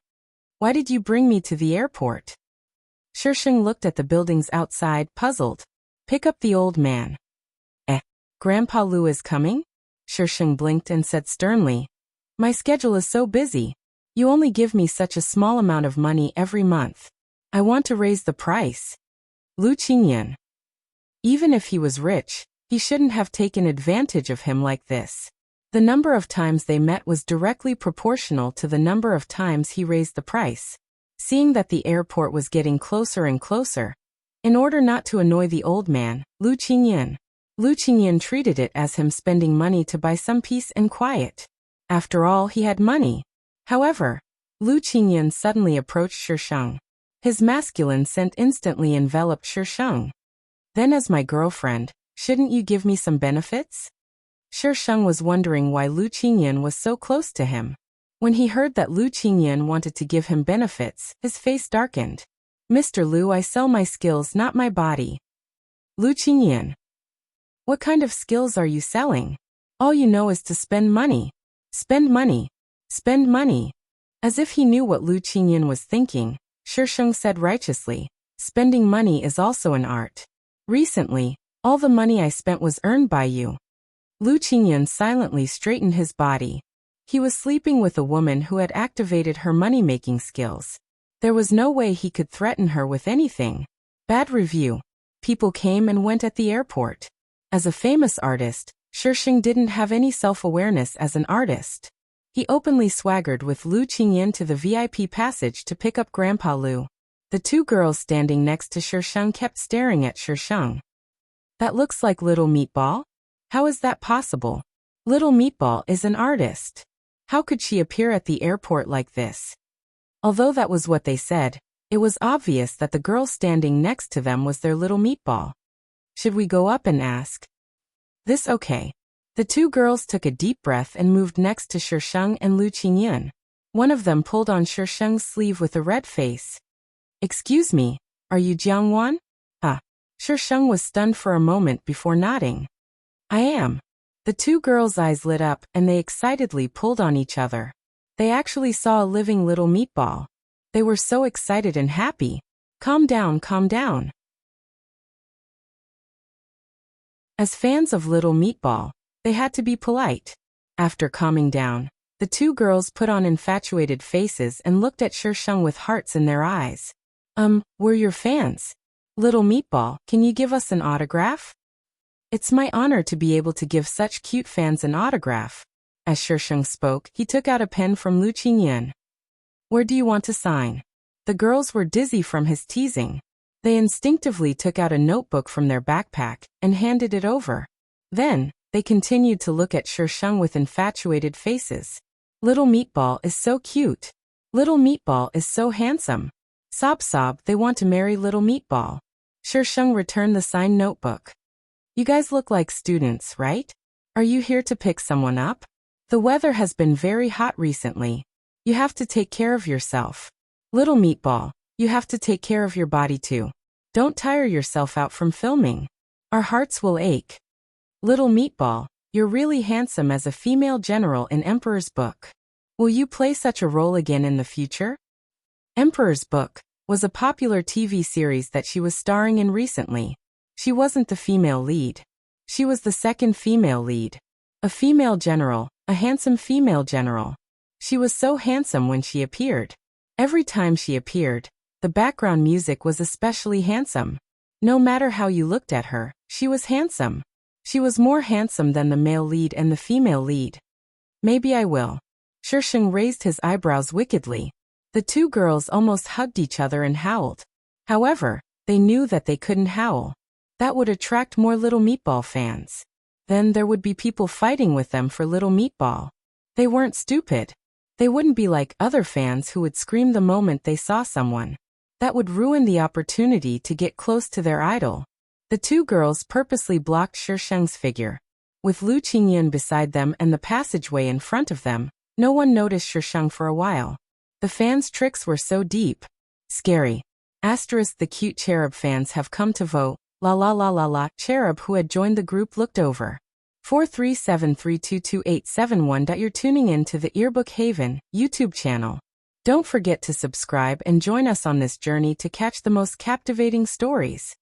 Why did you bring me to the airport? Shisheng looked at the buildings outside, puzzled. Pick up the old man. Grandpa Lu is coming? Shisheng blinked and said sternly. My schedule is so busy. You only give me such a small amount of money every month. I want to raise the price. Lu Qingyun. Even if he was rich, he shouldn't have taken advantage of him like this. The number of times they met was directly proportional to the number of times he raised the price. Seeing that the airport was getting closer and closer, in order not to annoy the old man, Lu Qingyun treated it as him spending money to buy some peace and quiet. After all, he had money. However, Lu Qingyun suddenly approached Shisheng. His masculine scent instantly enveloped Shisheng. Then as my girlfriend, shouldn't you give me some benefits? Shisheng was wondering why Lu Qingyun was so close to him. When he heard that Lu Qingyun wanted to give him benefits, his face darkened. Mr. Lu, I sell my skills, not my body. Lu Qingyun. What kind of skills are you selling? All you know is to spend money. Spend money. Spend money. As if he knew what Lu Qingyan was thinking, Shisheng said righteously, spending money is also an art. Recently, all the money I spent was earned by you. Lu Qingyan silently straightened his body. He was sleeping with a woman who had activated her money-making skills. There was no way he could threaten her with anything. Bad review. People came and went at the airport. As a famous artist, Shisheng didn't have any self-awareness as an artist. He openly swaggered with Lu Qingyan to the VIP passage to pick up Grandpa Lu. The two girls standing next to Shisheng kept staring at Shisheng. That looks like Little Meatball? How is that possible? Little Meatball is an artist. How could she appear at the airport like this? Although that was what they said, it was obvious that the girl standing next to them was their Little Meatball. Should we go up and ask? This okay. The two girls took a deep breath and moved next to Shisheng and Lu Qingyan. One of them pulled on Shisheng's sleeve with a red face. Excuse me, are you Jiang Wan? Shisheng was stunned for a moment before nodding. I am. The two girls' eyes lit up and they excitedly pulled on each other. They actually saw a living Little Meatball. They were so excited and happy. Calm down, calm down. As fans of Little Meatball, they had to be polite. After calming down, the two girls put on infatuated faces and looked at Shisheng with hearts in their eyes. We're your fans. Little Meatball, can you give us an autograph? It's my honor to be able to give such cute fans an autograph. As Shisheng spoke, he took out a pen from Lu Qingyan. Where do you want to sign? The girls were dizzy from his teasing. They instinctively took out a notebook from their backpack and handed it over. Then, they continued to look at Shisheng with infatuated faces. Little Meatball is so cute. Little Meatball is so handsome. Sob sob, they want to marry Little Meatball. Shisheng returned the signed notebook. You guys look like students, right? Are you here to pick someone up? The weather has been very hot recently. You have to take care of yourself. Little Meatball, you have to take care of your body too. Don't tire yourself out from filming. Our hearts will ache. Little Meatball, you're really handsome as a female general in Emperor's Book. Will you play such a role again in the future? Emperor's Book was a popular TV series that she was starring in recently. She wasn't the female lead. She was the second female lead. A female general, a handsome female general. She was so handsome when she appeared. Every time she appeared, the background music was especially handsome. No matter how you looked at her, she was handsome. She was more handsome than the male lead and the female lead. Maybe I will. Shisheng raised his eyebrows wickedly. The two girls almost hugged each other and howled. However, they knew that they couldn't howl. That would attract more Little Meatball fans. Then there would be people fighting with them for Little Meatball. They weren't stupid. They wouldn't be like other fans who would scream the moment they saw someone. That would ruin the opportunity to get close to their idol. The two girls purposely blocked Shisheng's figure. With Lu Qingyan beside them and the passageway in front of them, no one noticed Shisheng for a while. The fans' tricks were so deep. Scary. Asterisk the cute Cherub fans have come to vote. La la la la la. Cherub who had joined the group looked over. 437322871. You're tuning in to the Earbook Haven YouTube channel. Don't forget to subscribe and join us on this journey to catch the most captivating stories.